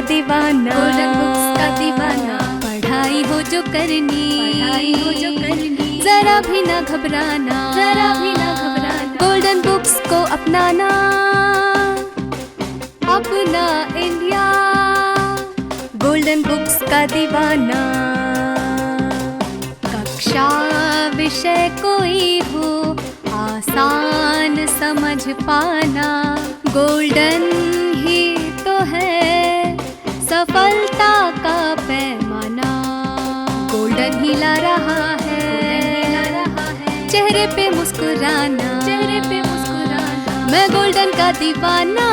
दीवाना, golden books का दीवाना। पढ़ाई हो जो करनी, जरा जरा भी ना घबराना, गोल्डन बुक्स को अपनाना, अपना इंडिया गोल्डन बुक्स का दीवाना। कक्षा विषय कोई हो, आसान समझ पाना, गोल्डन ही तो है सफलता का पैमाना। गोल्डन ही ला रहा है चेहरे पे मुस्कुराना, मैं गोल्डन का दीवाना,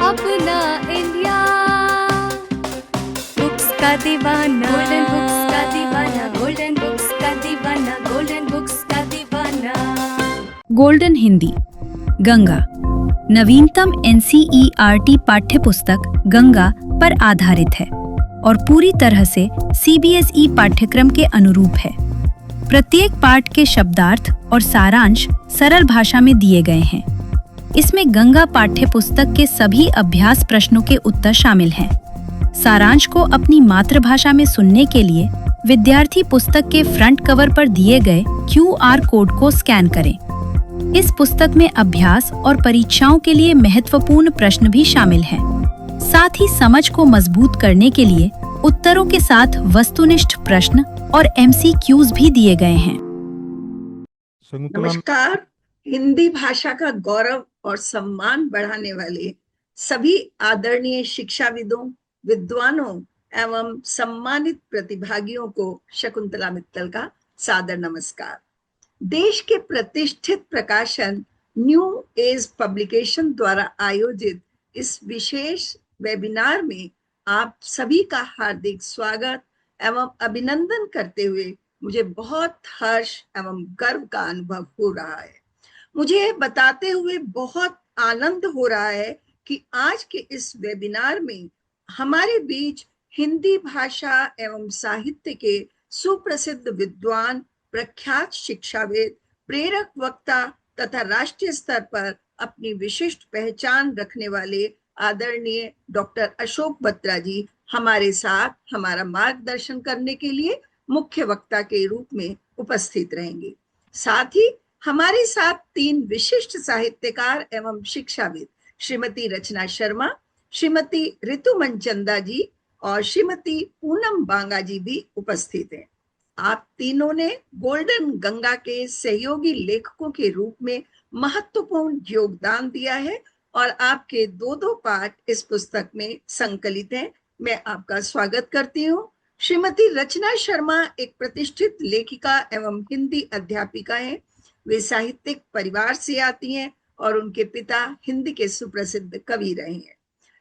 अपना इंडिया बुक्स का दीवाना, गोल्डन बुक्स का दीवाना, गोल्डन बुक्स का दीवाना, गोल्डन बुक्स का दीवाना। गोल्डन हिंदी गंगा नवीनतम NCERT पाठ्य पुस्तक गंगा पर आधारित है और पूरी तरह से CBSE पाठ्यक्रम के अनुरूप है। प्रत्येक पाठ के शब्दार्थ और सारांश सरल भाषा में दिए गए हैं। इसमें गंगा पाठ्य पुस्तक के सभी अभ्यास प्रश्नों के उत्तर शामिल हैं। सारांश को अपनी मातृभाषा में सुनने के लिए विद्यार्थी पुस्तक के फ्रंट कवर पर दिए गए QR कोड को स्कैन करें। इस पुस्तक में अभ्यास और परीक्षाओं के लिए महत्वपूर्ण प्रश्न भी शामिल हैं। साथ ही समझ को मजबूत करने के लिए उत्तरों के साथ वस्तुनिष्ठ प्रश्न और MCQs भी दिए गए हैं। नमस्कार। हिंदी भाषा का गौरव और सम्मान बढ़ाने वाले सभी आदरणीय शिक्षाविदों, विद्वानों एवं सम्मानित प्रतिभागियों को शकुंतला मित्तल का सादर नमस्कार। देश के प्रतिष्ठित प्रकाशन न्यू एज पब्लिकेशन द्वारा आयोजित इस विशेष वेबिनार में आप सभी का हार्दिक स्वागत एवं अभिनंदन करते हुए मुझे बहुत हर्ष एवं गर्व का अनुभव हो रहा है। मुझे बताते हुए बहुत आनंद हो रहा है कि आज के इस वेबिनार में हमारे बीच हिंदी भाषा एवं साहित्य के सुप्रसिद्ध विद्वान, प्रख्यात शिक्षाविद, प्रेरक वक्ता तथा राष्ट्रीय स्तर पर अपनी विशिष्ट पहचान रखने वाले आदरणीय डॉक्टर अशोक बत्रा जी हमारे साथ हमारा मार्गदर्शन करने के लिए मुख्य वक्ता के रूप में उपस्थित रहेंगे। साथ ही हमारे साथ 3 विशिष्ट साहित्यकार एवं शिक्षाविद श्रीमती रचना शर्मा, श्रीमती ऋतु मनचंदा जी और श्रीमती पूनम बांगा जी भी उपस्थित हैं। आप तीनों ने गोल्डन गंगा के सहयोगी लेखकों के रूप में महत्वपूर्ण योगदान दिया है और आपके 2 पाठ इस पुस्तक में संकलित हैं। मैं आपका स्वागत करती हूँ। श्रीमती रचना शर्मा एक प्रतिष्ठित लेखिका एवं हिंदी अध्यापिका हैं। वे साहित्यिक परिवार से आती हैं और उनके पिता हिंदी के सुप्रसिद्ध कवि रहे हैं।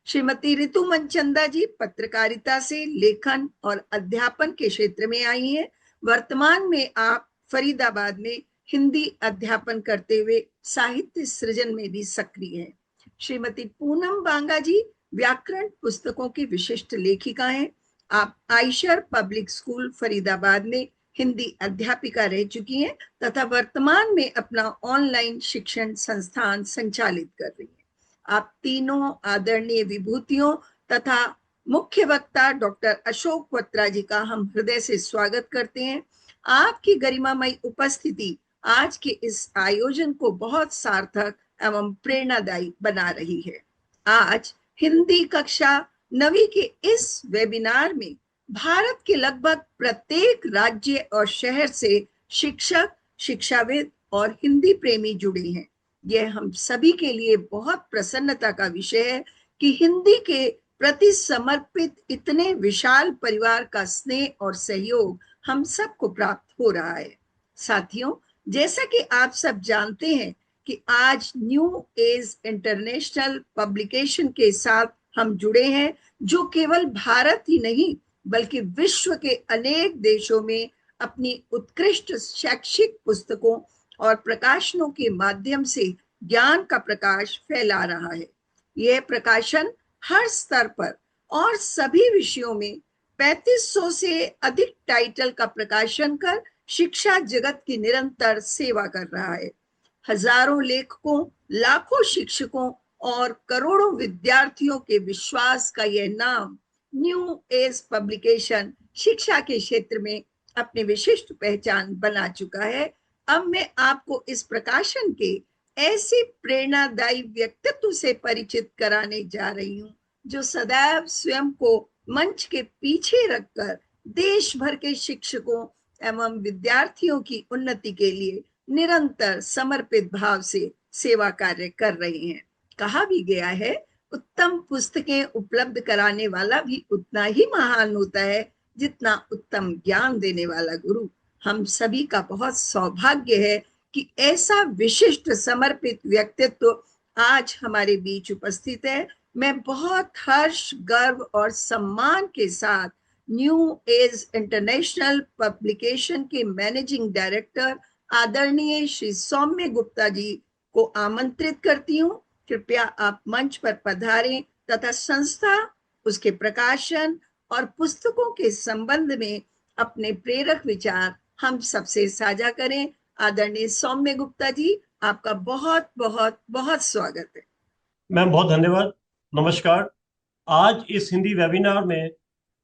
श्रीमती ऋतु मनचंदा जी पत्रकारिता से लेखन और अध्यापन के क्षेत्र में आई हैं। वर्तमान में आप फरीदाबाद में हिंदी अध्यापन करते हुए साहित्य सृजन में भी सक्रिय हैं। श्रीमती पूनम बांगा जी व्याकरण पुस्तकों की विशिष्ट लेखिका हैं। आप आयशर पब्लिक स्कूल फरीदाबाद में हिंदी अध्यापिका रह चुकी हैं तथा वर्तमान में अपना ऑनलाइन शिक्षण संस्थान संचालित कर रही हैं। आप तीनों आदरणीय विभूतियों तथा मुख्य वक्ता डॉक्टर अशोक बत्रा जी का हम हृदय से स्वागत करते हैं। आपकी गरिमामयी उपस्थिति आज के इस आयोजन को बहुत सार्थक एवं प्रेरणादायी बना रही है। आज हिंदी कक्षा 9वीं के इस वेबिनार में भारत के लगभग प्रत्येक राज्य और शहर से शिक्षक, शिक्षाविद और हिंदी प्रेमी जुड़े हैं। यह हम सभी के लिए बहुत प्रसन्नता का विषय है कि हिंदी के प्रति समर्पित इतने विशाल परिवार का स्नेह और सहयोग हम सबको प्राप्त हो रहा है। साथियों, जैसा कि आप सब जानते हैं कि आज न्यू एज इंटरनेशनल पब्लिकेशन के साथ हम जुड़े हैं, जो केवल भारत ही नहीं बल्कि विश्व के अनेक देशों में अपनी उत्कृष्ट शैक्षिक पुस्तकों और प्रकाशनों के माध्यम से ज्ञान का प्रकाश फैला रहा है। यह प्रकाशन हर स्तर पर और सभी विषयों में 3500 से अधिक टाइटल का प्रकाशन कर शिक्षा जगत की निरंतर सेवा कर रहा है। हजारों लेखकों, लाखों शिक्षकों और करोड़ों विद्यार्थियों के विश्वास का यह नाम न्यू एज पब्लिकेशन शिक्षा के क्षेत्र में अपनी विशिष्ट पहचान बना चुका है। अब मैं आपको इस प्रकाशन के ऐसी प्रेरणादायी व्यक्तित्व से परिचित कराने जा रही हूँ जो सदैव स्वयं को मंच के पीछे रखकर देश भर के शिक्षकों एवं विद्यार्थियों की उन्नति के लिए निरंतर समर्पित भाव से सेवा कार्य कर रही हैं। कहा भी गया है, उत्तम पुस्तकें उपलब्ध कराने वाला भी उतना ही महान होता है जितना उत्तम ज्ञान देने वाला गुरु। हम सभी का बहुत सौभाग्य है कि ऐसा विशिष्ट समर्पित व्यक्तित्व आज हमारे बीच उपस्थित है। मैं बहुत हर्ष, गर्व और सम्मान के साथ न्यू एज इंटरनेशनल पब्लिकेशन के मैनेजिंग डायरेक्टर आदरणीय श्री सौम्य गुप्ता जी को आमंत्रित करती हूँ। कृपया आप मंच पर पधारें तथा संस्था, उसके प्रकाशन और पुस्तकों के संबंध में अपने प्रेरक विचार हम सबसे साझा करें। आदरणीय सौम्य गुप्ता जी, आपका बहुत बहुत बहुत स्वागत है। मैम, बहुत धन्यवाद। नमस्कार। आज इस हिंदी वेबिनार में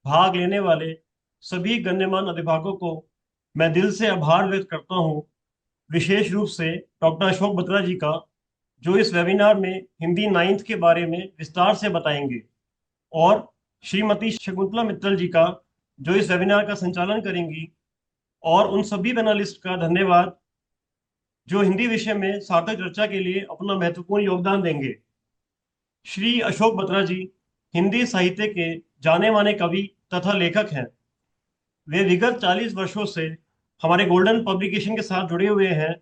भाग लेने वाले सभी गण्यमान्य अधिभागों को मैं दिल से आभार व्यक्त करता हूं, विशेष रूप से डॉक्टर अशोक बत्रा जी का, जो इस वेबिनार में हिंदी 9th के बारे में विस्तार से बताएंगे, और श्रीमती शकुंतला मित्तल जी का, जो इस वेबिनार का संचालन करेंगी, और उन सभी पैनलिस्ट का धन्यवाद जो हिंदी विषय में सार्थक चर्चा के लिए अपना महत्वपूर्ण योगदान देंगे। श्री अशोक बत्रा जी हिंदी साहित्य के जाने माने कवि तथा लेखक हैं। वे विगत 40 वर्षों से हमारे गोल्डन पब्लिकेशन के साथ जुड़े हुए हैं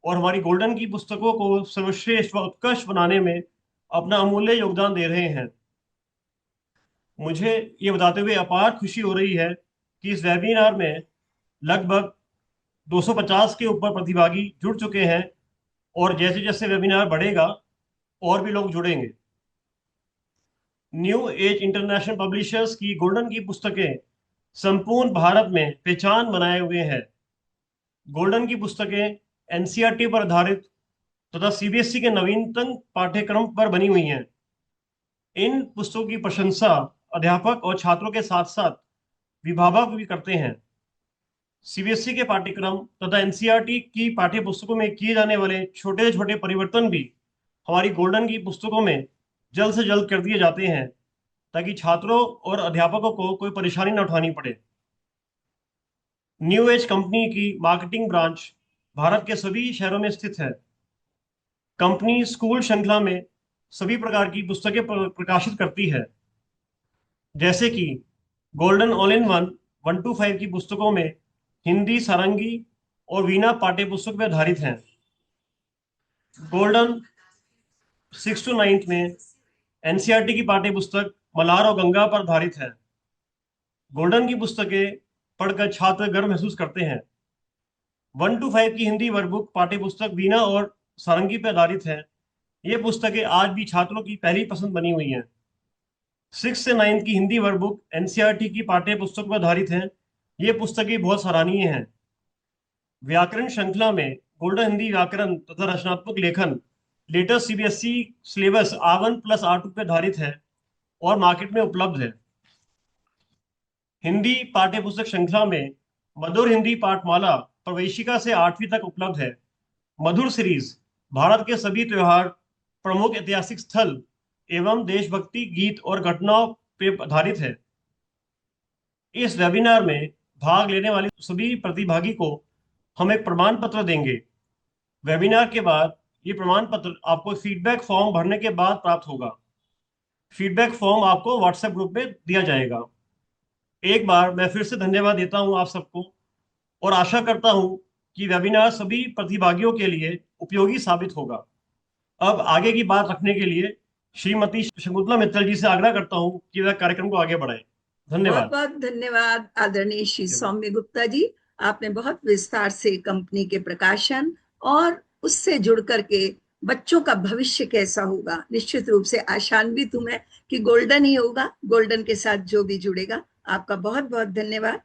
और हमारी गोल्डन की पुस्तकों को सर्वश्रेष्ठ व उत्कृष्ट बनाने में अपना अमूल्य योगदान दे रहे हैं। मुझे ये बताते हुए अपार खुशी हो रही है कि इस वेबिनार में लगभग 250 के ऊपर प्रतिभागी जुड़ चुके हैं, और जैसे जैसे वेबिनार बढ़ेगा और भी लोग जुड़ेंगे। न्यू एज इंटरनेशनल पब्लिशर्स की गोल्डन की पुस्तकें संपूर्ण भारत में पहचान बनाए हुए हैं। गोल्डन की पुस्तकें एनसीईआरटी पर आधारित तथा सीबीएसई के नवीनतम पाठ्यक्रम पर बनी हुई हैं। इन पुस्तकों की प्रशंसा अध्यापक और छात्रों के साथ साथ विभागक भी करते हैं। सीबीएसई के पाठ्यक्रम तथा एनसीईआरटी की पाठ्य पुस्तकों में किए जाने वाले छोटे छोटे परिवर्तन भी हमारी गोल्डन की पुस्तकों में जल्द से जल्द कर दिए जाते हैं, ताकि छात्रों और अध्यापकों को कोई परेशानी न उठानी पड़े। न्यू एज कंपनी की मार्केटिंग ब्रांच भारत के सभी शहरों में स्थित है। कंपनी स्कूल श्रृंखला में सभी प्रकार की पुस्तकें प्रकाशित करती है, जैसे कि golden all in one 1 to 5 की पुस्तकों में हिंदी, सारंगी और वीणा पाठ्य पुस्तक पर आधारित हैं। गोल्डन 6 to 9 में एनसीईआरटी की पाठ्य पुस्तक मल्हार और गंगा पर आधारित है। गोल्डन की पुस्तकें पढ़कर छात्र गर्व महसूस करते हैं। 1 to 5 की हिंदी वर्कबुक पाठ्य पुस्तक वीणा और सारंगी पर आधारित है। ये पुस्तकें आज भी छात्रों की पहली पसंद बनी हुई हैं। 6 से 9 की हिंदी वर्कबुक एनसीईआरटी की पाठ्य पुस्तक पर आधारित है। ये पुस्तकें बहुत सराहनीय हैं। व्याकरण श्रृंखला में गोल्डन हिंदी व्याकरण तथा रचनात्मक लेखन लेटेस्ट सीबीएसई सिलेबस R1+R2 पे आधारित है और मार्केट में उपलब्ध है। हिंदी पाठ्य पुस्तक श्रृंखला में मधुर हिंदी पाठमाला प्रवेशिका से 8वीं तक उपलब्ध है। मधुर सीरीज भारत के सभी त्योहार, प्रमुख ऐतिहासिक स्थल एवं देशभक्ति गीत और घटनाओं पर आधारित है। इस वेबिनार में भाग लेने वाले सभी प्रतिभागी को हम एक प्रमाण पत्र देंगे। वेबिनार के बाद ये प्रमाण पत्र आपको फीडबैक फॉर्म भरने के बाद प्राप्त होगा। फीडबैक फॉर्म आपको व्हाट्सएप ग्रुप में दिया जाएगा। एक बार मैं फिर से धन्यवाद देता हूं आप सबको, और आशा करता हूं कि वेबिनार सभी प्रतिभागियों के लिए उपयोगी साबित होगा। अब आगे की बात रखने के लिए श्रीमती शकुंतला मित्तल जी से आग्रह करता हूं कि वह कार्यक्रम को आगे बढ़ाएं। धन्यवाद। बहुत बहुत धन्यवाद आदरणीय श्री सौम्य गुप्ता जी। आपने बहुत विस्तार से कंपनी के प्रकाशन और उससे जुड़ करके बच्चों का भविष्य कैसा होगा, निश्चित रूप से आशान्वित हूं मैं कि गोल्डन ही होगा, गोल्डन के साथ जो भी जुड़ेगा। आपका बहुत बहुत धन्यवाद।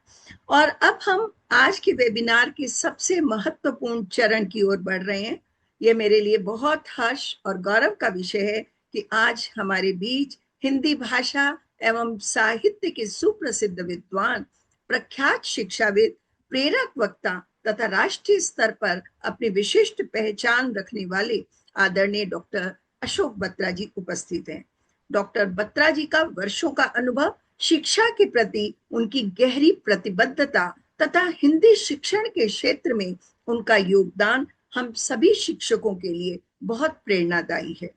और अब हम आज के वेबिनार के सबसे महत्वपूर्ण चरण की ओर बढ़ रहे हैं। ये मेरे लिए बहुत हर्ष और गौरव का विषय है कि आज हमारे बीच हिंदी भाषा एवं साहित्य के सुप्रसिद्ध विद्वान, प्रख्यात शिक्षाविद, प्रेरक वक्ता तथा राष्ट्रीय स्तर पर अपनी विशिष्ट पहचान रखने वाले आदरणीय डॉक्टर अशोक बत्रा जी उपस्थित हैं। डॉक्टर बत्रा जी का वर्षों का अनुभव, शिक्षा के प्रति उनकी गहरी प्रतिबद्धता तथा हिंदी शिक्षण के क्षेत्र में उनका योगदान हम सभी शिक्षकों के लिए बहुत प्रेरणादायी है।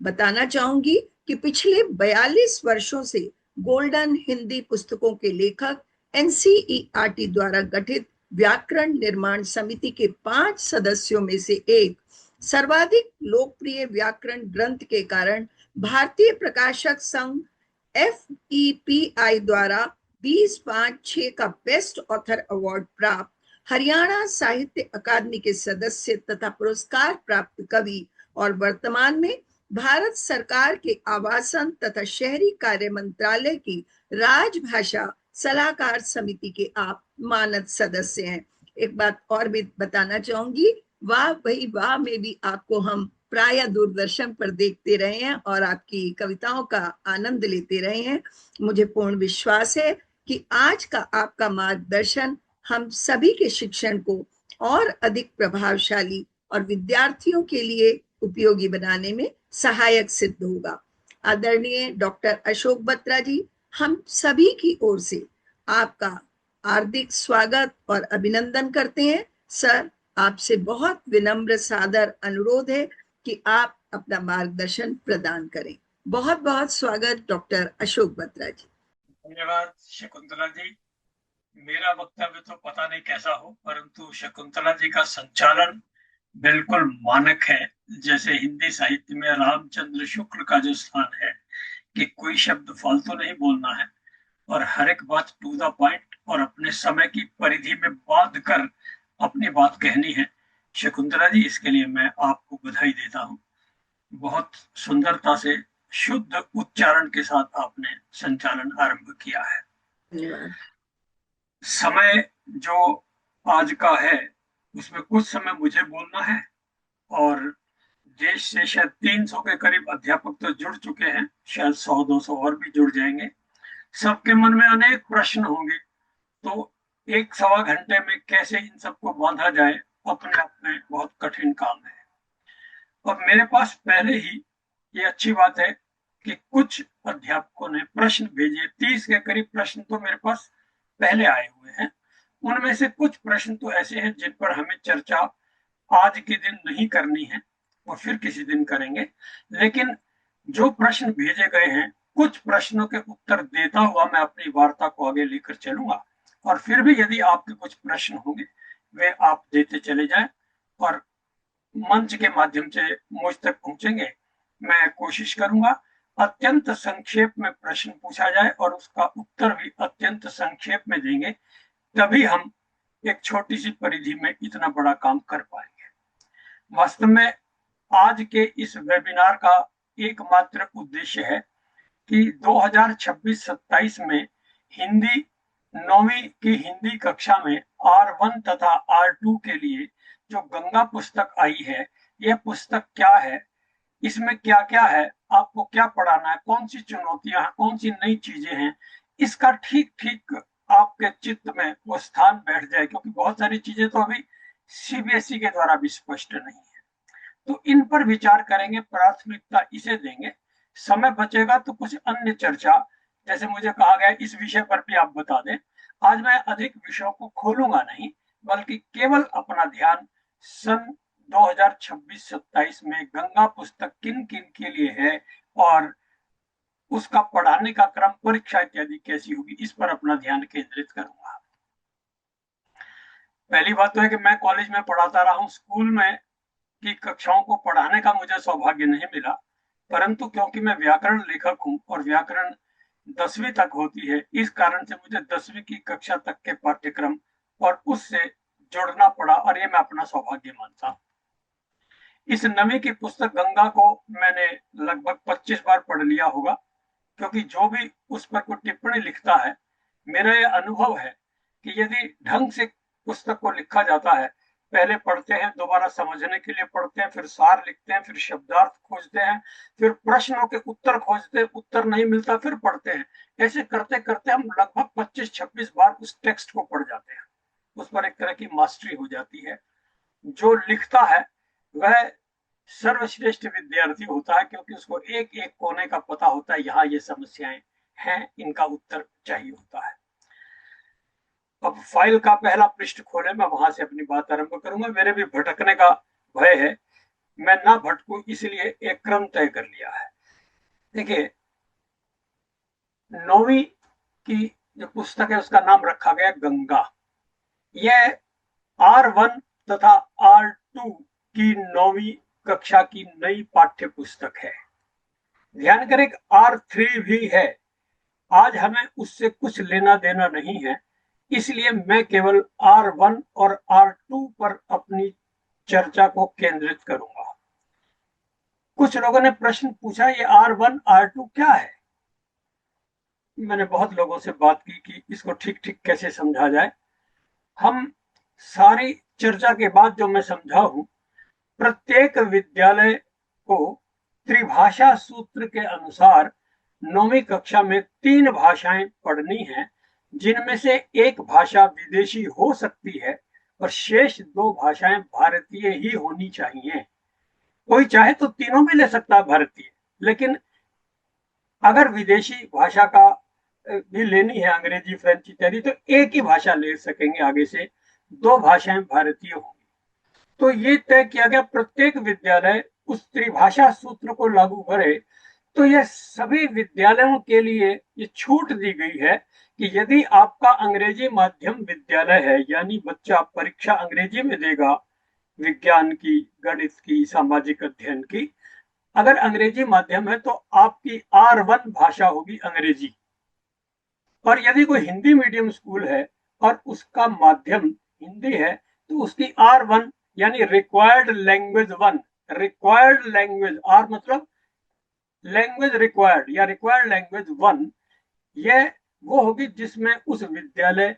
बताना चाहूंगी कि पिछले 42 वर्षों से गोल्डन हिंदी पुस्तकों के लेखक एनसीईआरटी द्वारा गठित व्याकरण निर्माण समिति के 5 सदस्यों में से एक, सर्वाधिक लोकप्रिय व्याकरण ग्रंथ के कारण भारतीय प्रकाशक संघ FEPI द्वारा 20-5-6 का बेस्ट ऑथर अवार्ड प्राप्त, हरियाणा साहित्य अकादमी के सदस्य तथा पुरस्कार प्राप्त कवि और वर्तमान में भारत सरकार के आवासन तथा शहरी कार्य मंत्रालय की राजभाषा सलाहकार समिति के आप मानद सदस्य हैं। एक बात और भी बताना चाहूंगी, वाह भाई वाह में भी आपको हम प्राय दूरदर्शन पर देखते रहे हैं और आपकी कविताओं का आनंद लेते रहे हैं। मुझे पूर्ण विश्वास है कि आज का आपका मार्गदर्शन हम सभी के शिक्षण को और अधिक प्रभावशाली और विद्यार्थियों के लिए उपयोगी बनाने में सहायक सिद्ध होगा। आदरणीय डॉक्टर अशोक बत्रा जी, हम सभी की ओर से आपका हार्दिक स्वागत और अभिनंदन करते हैं। सर, आपसे बहुत विनम्र सादर अनुरोध है कि आप अपना मार्गदर्शन प्रदान करें। बहुत बहुत स्वागत डॉक्टर अशोक बत्रा जी। धन्यवाद शकुंतला जी। मेरा वक्तव्य तो पता नहीं कैसा हो, परंतु शकुंतला जी का संचालन बिल्कुल मानक है। जैसे हिंदी साहित्य में रामचंद्र शुक्ल का जो स्थान है कि कोई शब्द फालतू नहीं बोलना है और हर एक बात टू द पॉइंट और अपने समय की परिधि में बांध कर अपनी बात कहनी है। शकुंतला जी, इसके लिए मैं आपको बधाई देता हूँ। बहुत सुंदरता से शुद्ध उच्चारण के साथ आपने संचालन आरंभ किया है। धन्यवाद। समय जो आज का है उसमें कुछ समय मुझे बोलना है और देश से शायद 300 के करीब अध्यापक तो जुड़ चुके हैं, शायद 100-200 और भी जुड़ जाएंगे। सबके मन में अनेक प्रश्न होंगे, तो 1-1.25 घंटे में कैसे इन सबको बांधा जाए, अपने आप में बहुत कठिन काम है। और मेरे पास पहले ही ये अच्छी बात है कि कुछ अध्यापकों ने प्रश्न भेजे, 30 के करीब प्रश्न तो मेरे पास पहले आए हुए हैं। उनमें से कुछ प्रश्न तो ऐसे हैं जिन पर हमें चर्चा आज के दिन नहीं करनी है और फिर किसी दिन करेंगे, लेकिन जो प्रश्न भेजे गए हैं, कुछ प्रश्नों के उत्तर देता हुआ मैं अपनी वार्ता को आगे लेकर चलूंगा। और फिर भी यदि आपके कुछ प्रश्न होंगे वे आप देते चले जाएं और मंच के माध्यम से मुझ तक पहुंचेंगे। मैं कोशिश करूंगा अत्यंत संक्षेप में प्रश्न पूछा जाए और उसका उत्तर भी अत्यंत संक्षेप में देंगे, तभी हम एक छोटी सी परिधि में इतना बड़ा काम कर पाएंगे। वास्तव में आज के इस वेबिनार का एकमात्र उद्देश्य है कि 2026-27 में हिंदी 9वीं की हिंदी कक्षा में R1 तथा R2 के लिए जो गंगा पुस्तक आई है, यह पुस्तक क्या है, इसमें क्या क्या है, आपको क्या पढ़ाना है, कौन सी चुनौतियां हैं, कौन सी नई चीजें हैं, इसका ठीक ठीक आपके चित्त में वो स्थान बैठ जाए, क्योंकि बहुत सारी चीजें तो अभी CBSE के द्वारा भी स्पष्ट नहीं है। तो इन पर विचार करेंगे, प्राथमिकता इसे देंगे। समय बचेगा तो कुछ अन्य चर्चा, जैसे मुझे कहा गया इस विषय पर भी आप बता दें। आज मैं अधिक विषयों को खोलूंगा नहीं, बल्कि केवल अपना ध्यान सन 2026-27 में गंगा पुस्तक किन किन के लिए है और उसका पढ़ाने का क्रम, परीक्षा इत्यादि कैसी होगी, इस पर अपना ध्यान केंद्रित करूंगा। पहली बात तो है कि मैं कॉलेज में पढ़ाता रहा हूं, स्कूल में की कक्षाओं को पढ़ाने का मुझे सौभाग्य नहीं मिला, परंतु क्योंकि मैं व्याकरण लेखक हूं और व्याकरण 10वीं तक होती है, इस कारण से मुझे 10वीं की कक्षा तक के पाठ्यक्रम और उससे जोड़ना पड़ा और ये मैं अपना सौभाग्य मानता हूं। इस 9वीं की पुस्तक गंगा को मैंने लगभग 25 बार पढ़ लिया होगा, क्योंकि जो भी उस पर कोई टिप्पणी लिखता है, मेरा यह अनुभव है कि यदि ढंग से पुस्तक को लिखा जाता है पहले पढ़ते हैं, दोबारा समझने के लिए पढ़ते हैं, फिर सार लिखते हैं, फिर शब्दार्थ खोजते हैं, फिर प्रश्नों के उत्तर खोजते हैं, उत्तर नहीं मिलता फिर पढ़ते हैं। ऐसे करते करते हम लगभग 25-26 बार उस टेक्स्ट को पढ़ जाते हैं। उस पर एक तरह की मास्टरी हो जाती है। जो लिखता है वह सर्वश्रेष्ठ विद्यार्थी होता है, क्योंकि उसको एक एक कोने का पता होता है, यहाँ ये समस्याएं हैं, इनका उत्तर चाहिए होता है। अब फाइल का पहला पृष्ठ खोले, मैं वहां से अपनी बात आरंभ करूंगा। मेरे भी भटकने का भय है, मैं ना भटकूं इसलिए एक क्रम तय कर लिया है। देखिए, 9वीं की जो पुस्तक है उसका नाम रखा गया गंगा। यह R1 तथा R2 की 9वीं कक्षा की नई पाठ्य पुस्तक है। ध्यान करें R3 भी है, आज हमें उससे कुछ लेना देना नहीं है, इसलिए मैं केवल R1 और R2 पर अपनी चर्चा को केंद्रित करूंगा। कुछ लोगों ने प्रश्न पूछा, ये R1 R2 क्या है? मैंने बहुत लोगों से बात की कि इसको ठीक ठीक कैसे समझा जाए। हम सारी चर्चा के बाद जो मैं समझा हूं, प्रत्येक विद्यालय को त्रिभाषा सूत्र के अनुसार 9वीं कक्षा में 3 भाषाएं पढ़नी हैं, जिनमें से एक भाषा विदेशी हो सकती है और शेष 2 भाषाएं भारतीय ही होनी चाहिए। कोई चाहे तो तीनों में ले सकता है भारतीय, लेकिन अगर विदेशी भाषा का भी लेनी है, अंग्रेजी, फ्रेंच इत्यादि, तो एक ही भाषा ले सकेंगे, आगे से 2 भाषाएं भारतीय होंगी। तो ये तय किया गया प्रत्येक विद्यालय उस त्रिभाषा सूत्र को लागू करे। तो यह सभी विद्यालयों के लिए ये छूट दी गई है कि यदि आपका अंग्रेजी माध्यम विद्यालय है, यानी बच्चा परीक्षा अंग्रेजी में देगा, विज्ञान की, गणित की, सामाजिक अध्ययन की, अगर अंग्रेजी माध्यम है तो आपकी R1 भाषा होगी अंग्रेजी। और यदि कोई हिंदी मीडियम स्कूल है और उसका माध्यम हिंदी है, तो उसकी R1 यानी required language 1, required language, R मतलब लैंग्वेज रिक्वायर्ड या रिक्वायर्ड लैंग्वेज 1, यह वो होगी जिसमें उस विद्यालय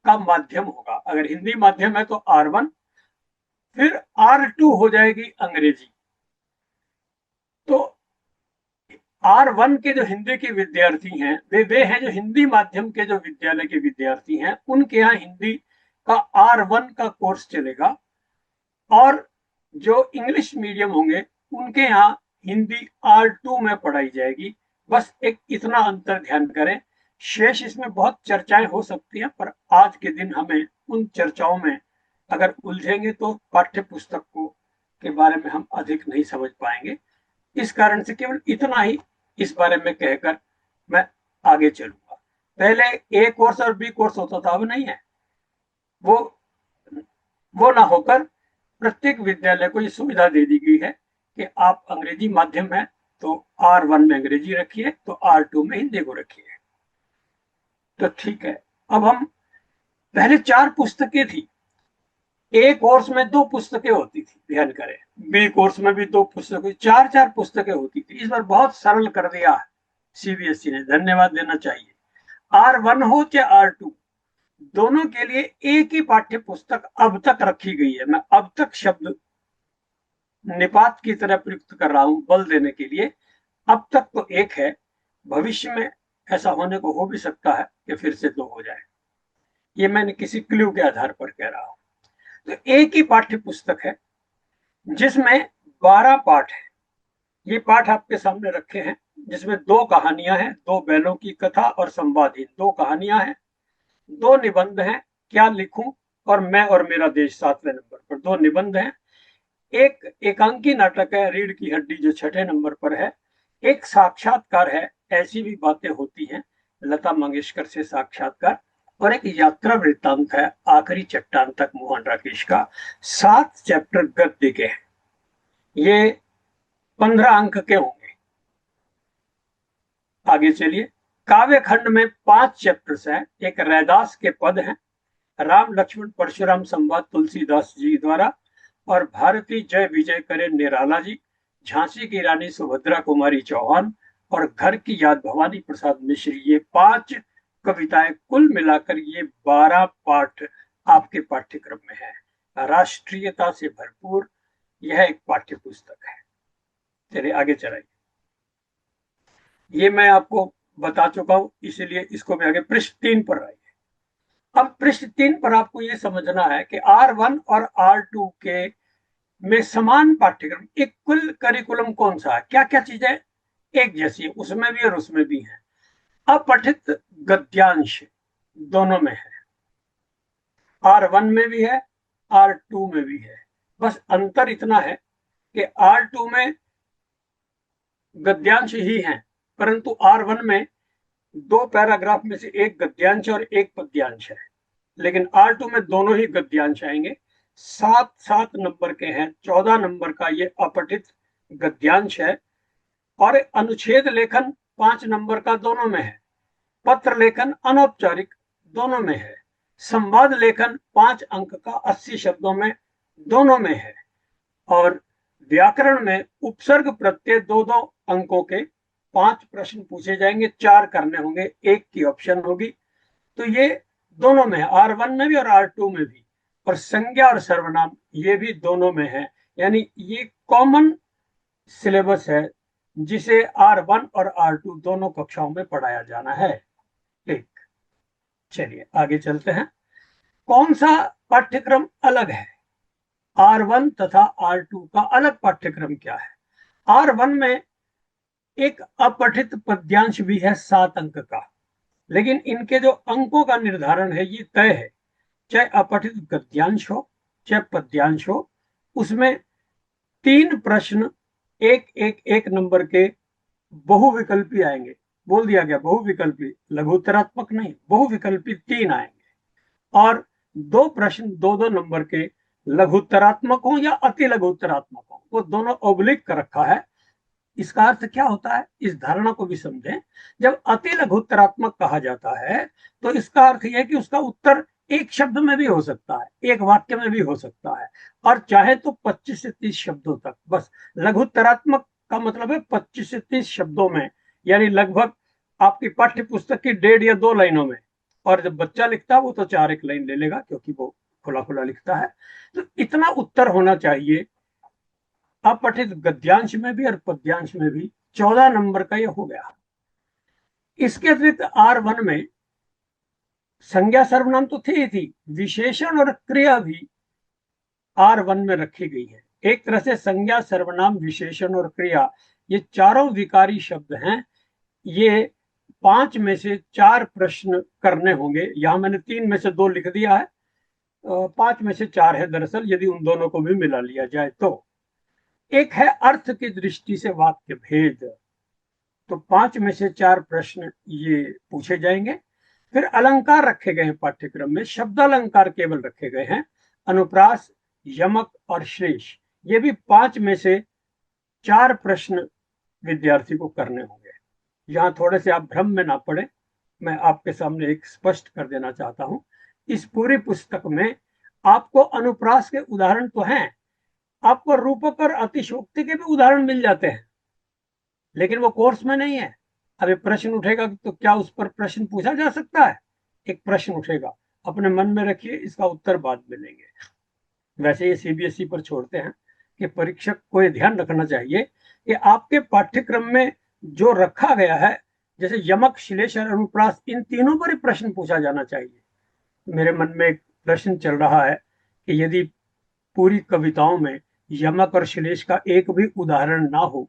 का माध्यम होगा। अगर हिंदी माध्यम है तो R1, फिर R2 हो जाएगी अंग्रेजी। तो R1 के जो हिंदी के विद्यार्थी हैं, वे हैं जो हिंदी माध्यम के जो विद्यालय के विद्यार्थी हैं, उनके यहाँ हिंदी का R1 का कोर्स चलेगा, और जो इंग्लिश मीडियम होंगे उनके यहाँ हिंदी R2 में पढ़ाई जाएगी। बस एक इतना अंतर ध्यान करें। शेष इसमें बहुत चर्चाएं हो सकती हैं, पर आज के दिन हमें उन चर्चाओं में अगर उलझेंगे तो पाठ्य पुस्तक को के बारे में हम अधिक नहीं समझ पाएंगे। इस कारण से केवल इतना ही इस बारे में कहकर मैं आगे चलूंगा। पहले A कोर्स और B कोर्स होता था, अब नहीं है। वो ना होकर प्रत्येक विद्यालय को ये सुविधा दे दी गई है कि आप अंग्रेजी माध्यम है तो R1 में अंग्रेजी रखिए, तो R2 में हिंदी को रखिए। तो ठीक है। अब हम पहले 4 पुस्तकें थी, A कोर्स में 2 पुस्तकें होती थी, ध्यान करें। B कोर्स में भी 2 पुस्तकें, 4 पुस्तकें होती थी। इस बार बहुत सरल कर दिया है CBSE ने, धन्यवाद देना चाहिए। R1 हो चाहे R2, दोनों के लिए एक ही पाठ्य पुस्तक अब तक रखी गई है। मैं अब तक शब्द निपात की तरह प्रयुक्त कर रहा हूं बल देने के लिए। अब तक तो एक है, भविष्य में ऐसा होने को हो भी सकता है कि फिर से 2 हो जाए। ये मैंने किसी क्लू के आधार पर कह रहा हूं। तो एक ही पाठ्य पुस्तक है जिसमें 12 पाठ है। ये पाठ आपके सामने रखे हैं, जिसमें 2 कहानियां हैं, 2 बैलों की कथा और संवादहीन 2 कहानियां हैं, 2 निबंध हैं, क्या लिखूं और मैं और मेरा देश 7वें नंबर पर 2 निबंध हैं। एक एकांकी नाटक है, रीढ़ की हड्डी, जो 6ठे नंबर पर है। एक साक्षात्कार है, ऐसी भी बातें होती हैं, लता मंगेशकर से साक्षात्कार। और एक यात्रा वृत्तांत है, आखिरी चट्टान तक, मोहन राकेश का। 7 चैप्टर गद्य के हैं। ये 15 अंक के होंगे। आगे चलिए। काव्य खंड में 5 चैप्टर्स हैं। एक रैदास के पद हैं, राम लक्ष्मण परशुराम संवाद तुलसीदास जी द्वारा, और भारती जय विजय करे निराला जी, झांसी की रानी सुभद्रा कुमारी चौहान, और घर की याद भवानी प्रसाद मिश्र। ये 5 कविताएं, कुल मिलाकर ये 12 पाठ आपके पाठ्यक्रम में है। राष्ट्रीयता से भरपूर यह एक पाठ्य पुस्तक है। चलिए आगे चलाइए। ये मैं आपको बता चुका हूं, इसलिए इसको भी आगे पृष्ठ 3 पर आइए। अब पृष्ठ 3 पर आपको ये समझना है कि R1 और R2 के में समान पाठ्यक्रम, इक्वल करिकुलम कौन सा है, क्या क्या चीजें एक जैसी है, उसमें भी और उसमें भी है। अपठित गद्यांश दोनों में है, R1 में भी है, R2 में भी है। बस अंतर इतना है कि R2 में गद्यांश ही है, परंतु R1 में 2 पैराग्राफ में से एक गद्यांश और एक पद्यांश है, लेकिन R2 में दोनों ही गद्यांश आएंगे। 7-7 नंबर के हैं, 14 नंबर का ये अपठित गद्यांश है, और अनुच्छेद लेखन 5 नंबर का दोनों में है, पत्र लेखन अनौपचारिक दोनों में है, संवाद लेखन 5 अंक का 80 शब्दों में दोनों में है, और व्याकरण में उपसर्ग प्रत्यय 2-2 अंकों के 5 प्रश्न पूछे जाएंगे, 4 करने होंगे, 1 की ऑप्शन होगी। तो ये दोनों में है, R1 में भी और R2 में भी। और संज्ञा और सर्वनाम ये भी दोनों में है, यानी ये कॉमन सिलेबस है जिसे R1 और R2 दोनों कक्षाओं में पढ़ाया जाना है। ठीक, चलिए आगे चलते हैं। कौन सा पाठ्यक्रम अलग है? R1 तथा R2 का अलग पाठ्यक्रम क्या है? R1 में एक अपठित पद्यांश भी है 7 अंक का, लेकिन इनके जो अंकों का निर्धारण है ये तय है, चाहे अपठित गद्यांश हो चाहे पद्यांश हो, उसमें 3 प्रश्न एक नंबर के बहुविकल्पी आएंगे। बोल दिया गया बहुविकल्पी, लघुत्तरात्मक नहीं, बहुविकल्पी 3 आएंगे, और 2 प्रश्न 2-2 नंबर के लघुत्तरात्मक हो या अति लघुत्तरात्मक हो, वो दोनों ऑब्लिक कर रखा है। इसका अर्थ क्या होता है, इस धारणा को भी समझें। जब अति लघुत्तरात्मक कहा जाता है तो इसका अर्थ यह है कि उसका उत्तर एक शब्द में भी हो सकता है, एक वाक्य में भी हो सकता है, और चाहे तो 25 से 30 शब्दों तक। बस लघुत्तरात्मक का मतलब है 25 से 30 शब्दों में, यानी लगभग आपकी पाठ्य पुस्तक की 1.5 या 2 लाइनों में। और जब बच्चा लिखता है वो तो 4-1 लाइन ले लेगा, क्योंकि वो खुला खुला लिखता है। तो इतना उत्तर होना चाहिए अपठित गद्यांश में भी और पद्यांश में भी। 14 नंबर का ये हो गया। इसके अतिरिक्त R1 में संज्ञा सर्वनाम तो थी, विशेषण और क्रिया भी R1 में रखी गई है। एक तरह से संज्ञा सर्वनाम विशेषण और क्रिया ये चारों विकारी शब्द हैं। ये 5 में से 4 प्रश्न करने होंगे। यहां मैंने 3 में से 2 लिख दिया है, 5 में से 4 है दरअसल, यदि उन दोनों को भी मिला लिया जाए तो। एक है अर्थ की दृष्टि से वाक्य भेद, तो 5 में से 4 प्रश्न ये पूछे जाएंगे। फिर अलंकार रखे गए हैं पाठ्यक्रम में, शब्द अलंकार केवल रखे गए हैं, अनुप्रास, यमक और श्लेष, ये भी 5 में से 4 प्रश्न विद्यार्थी को करने होंगे। यहाँ थोड़े से आप भ्रम में ना पड़े, मैं आपके सामने एक स्पष्ट कर देना चाहता हूं। इस पूरी पुस्तक में आपको अनुप्रास के उदाहरण तो हैं, आपको रूपक और अतिशोक्ति के भी उदाहरण मिल जाते हैं, लेकिन वो कोर्स में नहीं है। अभी प्रश्न उठेगा तो क्या उस पर प्रश्न पूछा जा सकता है? एक प्रश्न उठेगा, अपने मन में रखिए, इसका उत्तर बाद में लेंगे। वैसे ये CBSE पर छोड़ते हैं कि परीक्षक को ये ध्यान रखना चाहिए कि आपके पाठ्यक्रम में जो रखा गया है, जैसे यमक, श्लेष और अनुप्रास, इन तीनों पर ही प्रश्न पूछा जाना चाहिए। मेरे मन में एक प्रश्न चल रहा है कि यदि पूरी कविताओं में यमक और श्लेष का एक भी उदाहरण ना हो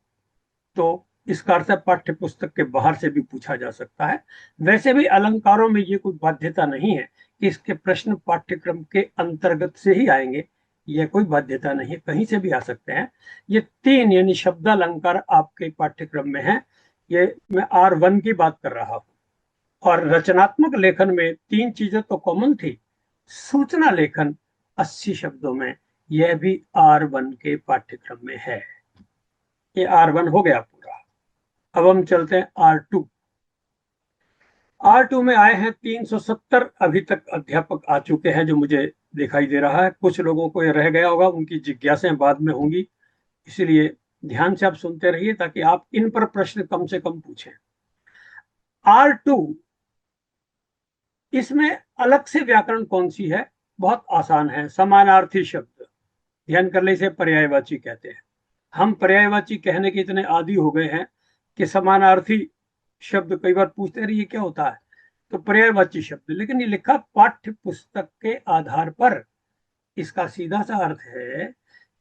तो इसका अर्थ पाठ्य पुस्तक के बाहर से भी पूछा जा सकता है। वैसे भी अलंकारों में ये कोई बाध्यता नहीं है कि इसके प्रश्न पाठ्यक्रम के अंतर्गत से ही आएंगे, यह कोई बाध्यता नहीं है, कहीं से भी आ सकते हैं। ये 3 यानी शब्द अलंकार आपके पाठ्यक्रम में है, ये मैं R1 की बात कर रहा हूं। और रचनात्मक लेखन में 3 चीजें तो कॉमन थी। सूचना लेखन 80 शब्दों में, यह भी R1 के पाठ्यक्रम में है। ये R1 हो गया पूरा। अब हम चलते हैं R2। R2 में आए हैं 370 अभी तक अध्यापक आ चुके हैं, जो मुझे दिखाई दे रहा है। कुछ लोगों को ये रह गया होगा, उनकी जिज्ञासाएं बाद में होंगी, इसलिए ध्यान से आप सुनते रहिए ताकि आप इन पर प्रश्न कम से कम पूछें। R2 इसमें अलग से व्याकरण कौन सी है? बहुत आसान है। समानार्थी शब्द, ध्यान कर ले, इसे पर्यायवाची कहते हैं। हम पर्यायवाची कहने के इतने आदी हो गए हैं कि समानार्थी शब्द कई बार पूछते रहिए क्या होता है, तो पर्यायवाची शब्द। लेकिन ये लिखा पाठ्य पुस्तक के आधार पर, इसका सीधा सा अर्थ है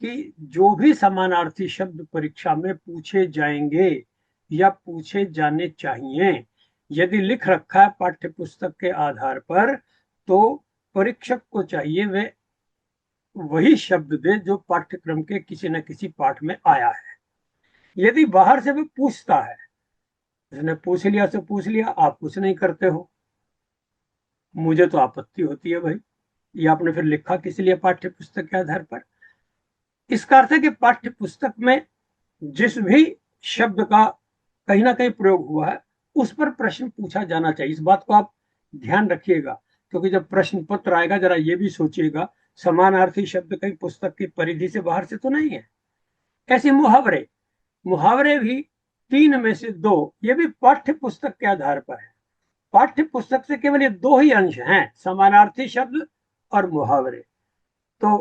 कि जो भी समानार्थी शब्द परीक्षा में पूछे जाएंगे या पूछे जाने चाहिए, यदि लिख रखा है पाठ्य पुस्तक के आधार पर, तो परीक्षक को चाहिए वे वही शब्द दे जो पाठ्यक्रम के किसी न किसी पाठ में आया है। यदि बाहर से भी पूछता है, उसने पूछ लिया तो पूछ लिया, आप कुछ नहीं करते हो, मुझे तो आपत्ति होती है भाई, ये आपने फिर लिखा किस लिए पाठ्य पुस्तक के आधार पर। इसका अर्थ है कि पाठ्य पुस्तक में जिस भी शब्द का कहीं ना कहीं प्रयोग हुआ है उस पर प्रश्न पूछा जाना चाहिए। इस बात को आप ध्यान रखिएगा, क्योंकि जब प्रश्न पत्र आएगा जरा ये भी सोचिएगा समानार्थी शब्द कहीं पुस्तक की परिधि से बाहर से तो नहीं है। ऐसे मुहावरे, मुहावरे भी 3 में से 2, ये भी पाठ्य पुस्तक के आधार पर है। पाठ्य पुस्तक से केवल ये 2 ही अंश हैं, समानार्थी शब्द और मुहावरे। तो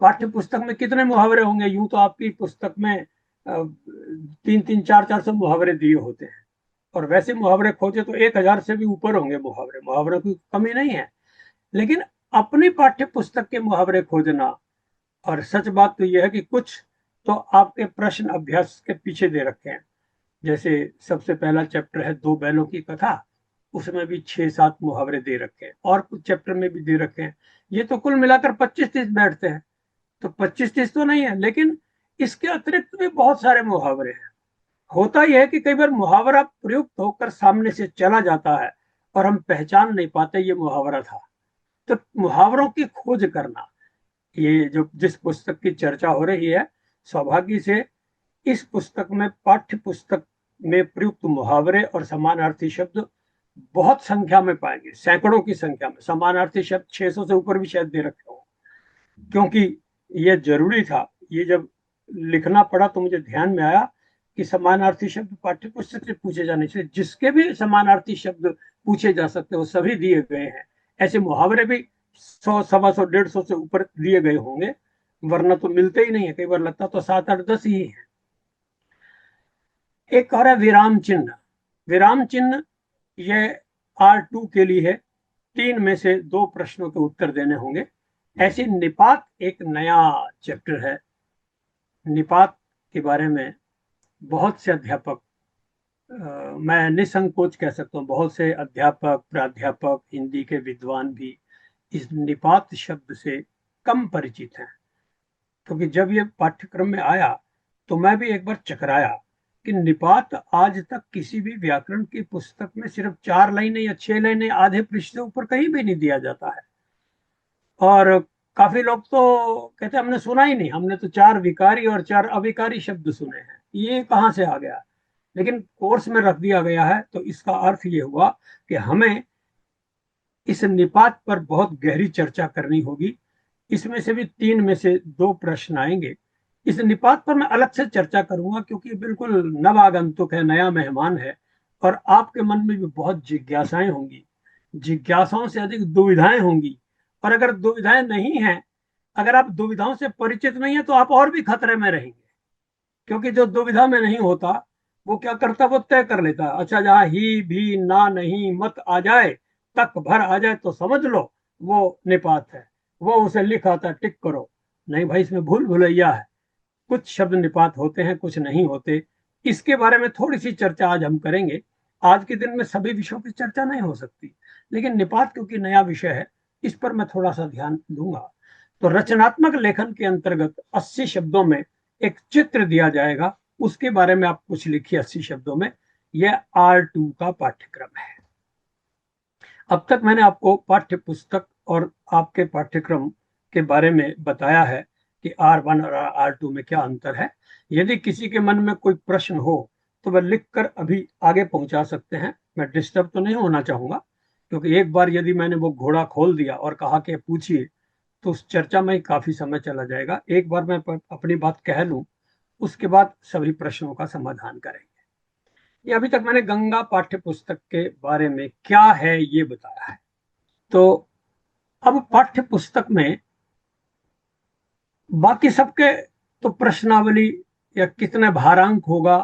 पाठ्य पुस्तक में कितने मुहावरे होंगे? यूं तो आपकी पुस्तक में 300 400 मुहावरे दिए होते हैं, और वैसे मुहावरे खोजे तो 1000 से भी ऊपर होंगे मुहावरे। मुहावरों की कमी नहीं है, लेकिन अपनी पाठ्य पुस्तक के मुहावरे खोजना, और सच बात तो यह है कि कुछ तो आपके प्रश्न अभ्यास के पीछे दे रखे हैं। जैसे सबसे पहला चैप्टर है 2 बैलों की कथा, उसमें भी 6-7 मुहावरे दे रखे हैं, और कुछ चैप्टर में भी दे रखे हैं। ये तो कुल मिलाकर 25-30 बैठते हैं, तो 25-30 तो नहीं है, लेकिन इसके अतिरिक्त भी बहुत सारे मुहावरे हैं। होता यह है कि कई बार मुहावरा प्रयुक्त होकर सामने से चला जाता है और हम पहचान नहीं पाते ये मुहावरा था। तो मुहावरों की खोज करना, ये जो जिस पुस्तक की चर्चा हो रही है, सौभाग्य से इस पुस्तक में पाठ्य पुस्तक में प्रयुक्त मुहावरे और समानार्थी शब्द बहुत संख्या में पाएंगे, सैकड़ों की संख्या में। समानार्थी शब्द 600 से ऊपर भी शायद दे रखे हो, क्योंकि यह जरूरी था। ये जब लिखना पड़ा तो मुझे ध्यान में आया कि समानार्थी शब्द पाठ्य पुस्तक से पूछे जाने चाहिए। जिसके भी समानार्थी शब्द पूछे जा सकते वो सभी दिए गए हैं। ऐसे मुहावरे भी 100, 125, 150 से ऊपर दिए गए होंगे, वरना तो मिलते ही नहीं है। कई बार लगता तो 7, 8, 10 ही है। एक और है विराम चिन्ह। विराम चिन्ह यह R2 के लिए है। 3 में से 2 प्रश्नों के उत्तर देने होंगे। ऐसे निपात एक नया चैप्टर है। निपात के बारे में बहुत से अध्यापक, मैं निसंकोच कह सकता हूँ, बहुत से अध्यापक, प्राध्यापक, हिंदी के विद्वान भी इस निपात शब्द से कम परिचित हैं। क्योंकि जब ये पाठ्यक्रम में आया तो मैं भी एक बार चकराया कि निपात आज तक किसी भी व्याकरण की पुस्तक में सिर्फ 4 लाइनें या 6 लाइनें, आधे पृष्ठ से ऊपर कहीं भी नहीं दिया जाता है। और काफी लोग तो कहते हमने सुना ही नहीं, हमने तो 4 विकारी और 4 अविकारी शब्द सुने हैं, ये कहाँ से आ गया। लेकिन कोर्स में रख दिया गया है, तो इसका अर्थ ये हुआ कि हमें इस निपात पर बहुत गहरी चर्चा करनी होगी। इसमें से भी 3 में से 2 प्रश्न आएंगे। इस निपात पर मैं अलग से चर्चा करूंगा, क्योंकि बिल्कुल नवागंतुक है, नया मेहमान है, और आपके मन में भी बहुत जिज्ञासाएं होंगी। जिज्ञासाओं से अधिक दुविधाएं होंगी, और अगर दुविधाएं नहीं हैं, अगर आप दुविधाओं से परिचित नहीं है, तो आप और भी खतरे में रहेंगे। क्योंकि जो दुविधा में नहीं होता वो क्या करता, वो तय कर लेता। अच्छा, जहां ही, भी, ना, नहीं, मत आ जाए, तक, भर आ जाए तो समझ लो वो निपात है। वो उसे लिख आता, टिक करो। नहीं भाई, इसमें भूल भुलैया है। कुछ शब्द निपात होते हैं, कुछ नहीं होते। इसके बारे में थोड़ी सी चर्चा आज हम करेंगे। आज के दिन में सभी विषयों की चर्चा नहीं हो सकती, लेकिन निपात क्योंकि नया विषय है, इस पर मैं थोड़ा सा ध्यान दूंगा। तो रचनात्मक लेखन के अंतर्गत 80 शब्दों में एक चित्र दिया जाएगा, उसके बारे में आप कुछ लिखिए 80 शब्दों में। यह R2 का पाठ्यक्रम है। अब तक मैंने आपको पाठ्य पुस्तक और आपके पाठ्यक्रम के बारे में बताया है कि R1 और R2 में क्या अंतर है। यदि किसी के मन में कोई प्रश्न हो तो वह लिखकर अभी आगे पहुंचा सकते हैं। मैं डिस्टर्ब तो नहीं होना चाहूंगा, क्योंकि एक बार यदि मैंने वो घोड़ा खोल दिया और कहा कि पूछिए, तो उस चर्चा में काफी समय चला जाएगा। एक बार मैं अपनी बात कह लूं, उसके बाद सभी प्रश्नों का समाधान करेंगे। ये अभी तक मैंने गंगा पाठ्य पुस्तक के बारे में क्या है ये बताया है। तो अब पाठ्य पुस्तक में बाकी सबके तो प्रश्नावली या कितने भारांक होगा,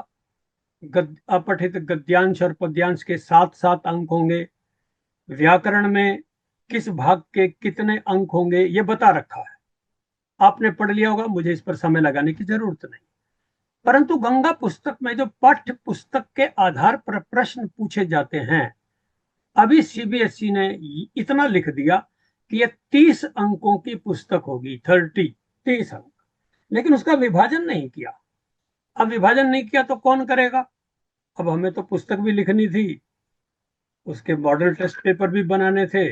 अपठित गद्यांश और पद्यांश के 7-7 अंक होंगे, व्याकरण में किस भाग के कितने अंक होंगे, ये बता रखा है, आपने पढ़ लिया होगा, मुझे इस पर समय लगाने की जरूरत नहीं। परंतु गंगा पुस्तक में जो पाठ्य पुस्तक के आधार पर प्रश्न पूछे जाते हैं, अभी सीबीएसई ने इतना लिख दिया कि ये 30 अंकों की पुस्तक होगी, 30 अंक, लेकिन उसका विभाजन नहीं किया। अब विभाजन नहीं किया तो कौन करेगा? अब हमें तो पुस्तक भी लिखनी थी, उसके मॉडल टेस्ट पेपर भी बनाने थे।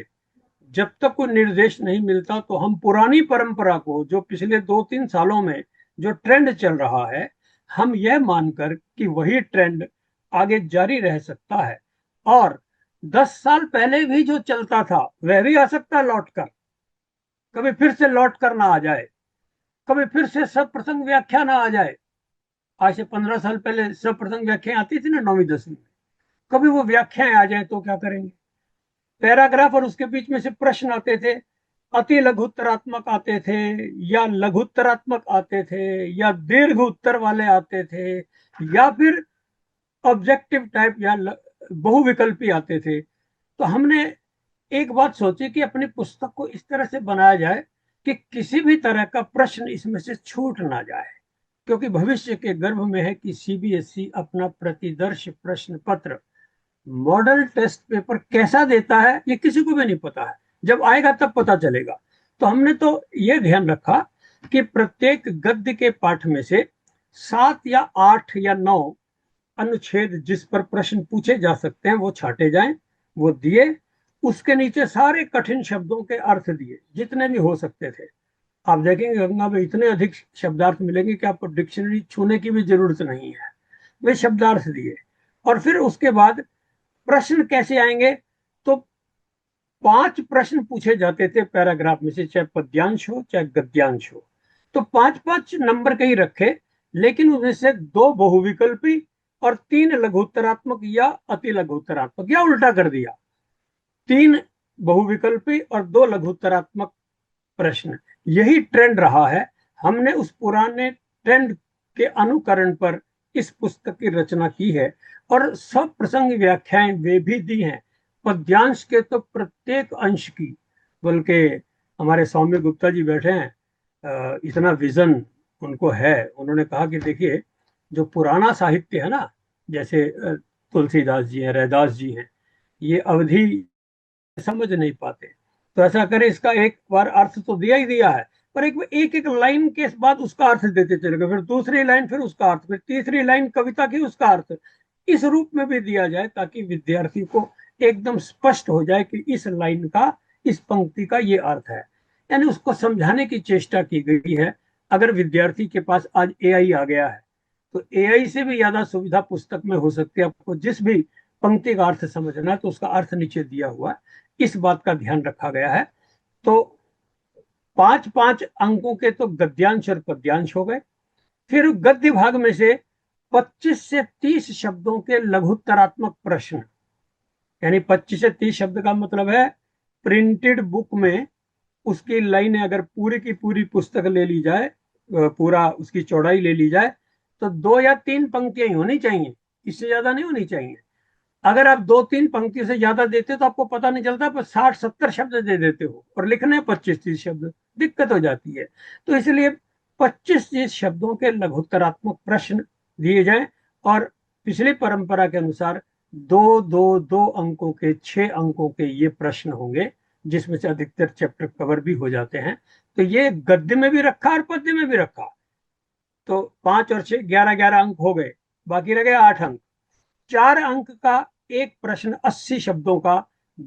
जब तक कोई निर्देश नहीं मिलता तो हम पुरानी परंपरा को, जो पिछले 2-3 सालों में जो ट्रेंड चल रहा है, हम यह मानकर कि वही ट्रेंड आगे जारी रह सकता है और 10 साल पहले भी जो चलता था वह भी आ सकता है लौट कर, कभी फिर से लौट कर ना आ जाए, कभी फिर से सब प्रसंग व्याख्या ना आ जाए। आज से 15 साल पहले सब प्रसंग व्याख्या आती थी ना 9वीं 10वीं में, कभी वो व्याख्याएं आ जाए तो क्या करेंगे? पैराग्राफ और उसके बीच में से प्रश्न आते थे, अति लघुत्तरात्मक आते थे या लघुत्तरात्मक आते थे या दीर्घ उत्तर वाले आते थे या फिर ऑब्जेक्टिव टाइप या बहुविकल्पी आते थे। तो हमने एक बात सोची कि अपनी पुस्तक को इस तरह से बनाया जाए कि किसी भी तरह का प्रश्न इसमें से छूट ना जाए, क्योंकि भविष्य के गर्भ में है कि सीबीएसई अपना प्रतिदर्श प्रश्न पत्र मॉडल टेस्ट पेपर कैसा देता है ये किसी को भी नहीं पता है, जब आएगा तब पता चलेगा। तो हमने तो ये ध्यान रखा कि प्रत्येक गद्य के पाठ में से 7 या 8 या 9 अनुच्छेद जिस पर प्रश्न पूछे जा सकते हैं वो छाटे जाएं, वो दिए, उसके नीचे सारे कठिन शब्दों के अर्थ दिए जितने भी हो सकते थे। आप देखेंगे गंगा में इतने अधिक शब्दार्थ मिलेंगे कि आपको डिक्शनरी छूने की भी जरूरत नहीं है, वे शब्दार्थ दिए। और फिर उसके बाद प्रश्न कैसे आएंगे, तो 5 प्रश्न पूछे जाते थे पैराग्राफ में से, चाहे पद्यांश हो चाहे गद्यांश हो, तो 5-5 नंबर के ही रखे, लेकिन उनमें से 2 बहुविकल्पी और 3 लघुत्तरात्मक या अति लघुत्तरात्मक, या उल्टा कर दिया, 3 बहुविकल्पी और 2 लघुत्तरात्मक प्रश्न। यही ट्रेंड रहा है। हमने उस पुराने ट्रेंड के अनुकरण पर इस पुस्तक की रचना की है और सब प्रसंग व्याख्याएं वे भी दी हैं। पद्यांश के तो प्रत्येक अंश की, बल्कि हमारे सौम्य गुप्ता जी बैठे हैं, इतना विजन उनको है, उन्होंने कहा कि देखिए जो पुराना साहित्य है ना, जैसे तुलसीदास जी हैं, रैदास जी हैं, ये अवधि समझ नहीं पाते, तो ऐसा करें इसका एक बार अर्थ तो दिया ही दिया है, पर एक एक लाइन के बाद उसका अर्थ देते चले गए, फिर दूसरी लाइन फिर उसका अर्थ, फिर तीसरी लाइन कविता की उसका अर्थ, इस रूप में भी दिया जाए ताकि विद्यार्थी को एकदम स्पष्ट हो जाए कि इस लाइन का, इस पंक्ति का ये अर्थ है। यानी उसको समझाने की चेष्टा की गई है। अगर विद्यार्थी के पास आज एआई आ गया है तो एआई से भी ज्यादा सुविधा पुस्तक में हो सकती है। आपको जिस भी पंक्ति का अर्थ समझना है तो उसका अर्थ नीचे दिया हुआ है, इस बात का ध्यान रखा गया है। तो 5-5 अंकों के तो गद्यांश और पद्यांश हो गए। फिर गद्य भाग में से 25 से 30 शब्दों के लघुत्तरात्मक प्रश्न, यानी 25 से 30 शब्द का मतलब है प्रिंटेड बुक में उसकी लाइनें अगर पूरी की पूरी पुस्तक ले ली जाए, पूरा उसकी चौड़ाई ले ली जाए, तो 2 या 3 पंक्तियां ही होनी चाहिए, इससे ज्यादा नहीं होनी चाहिए। अगर आप 2-3 पंक्ति से ज्यादा देते तो आपको पता नहीं चलता, पर 60-70 शब्द दे देते हो और लिखने 25-30 शब्द, दिक्कत हो जाती है। तो इसलिए 25-30 शब्दों के लघुत्तरात्मक प्रश्न दिए जाएं और पिछली परंपरा के अनुसार 2-2-2 अंकों के, 6 अंकों के ये प्रश्न होंगे, जिसमें से अधिकतर चैप्टर कवर भी हो जाते हैं। तो ये गद्य में भी रखा और पद्य में भी रखा, तो 5 और 6 11-11 अंक हो गए, बाकी रह गए 8 अंक। 4 अंक का एक प्रश्न 80 शब्दों का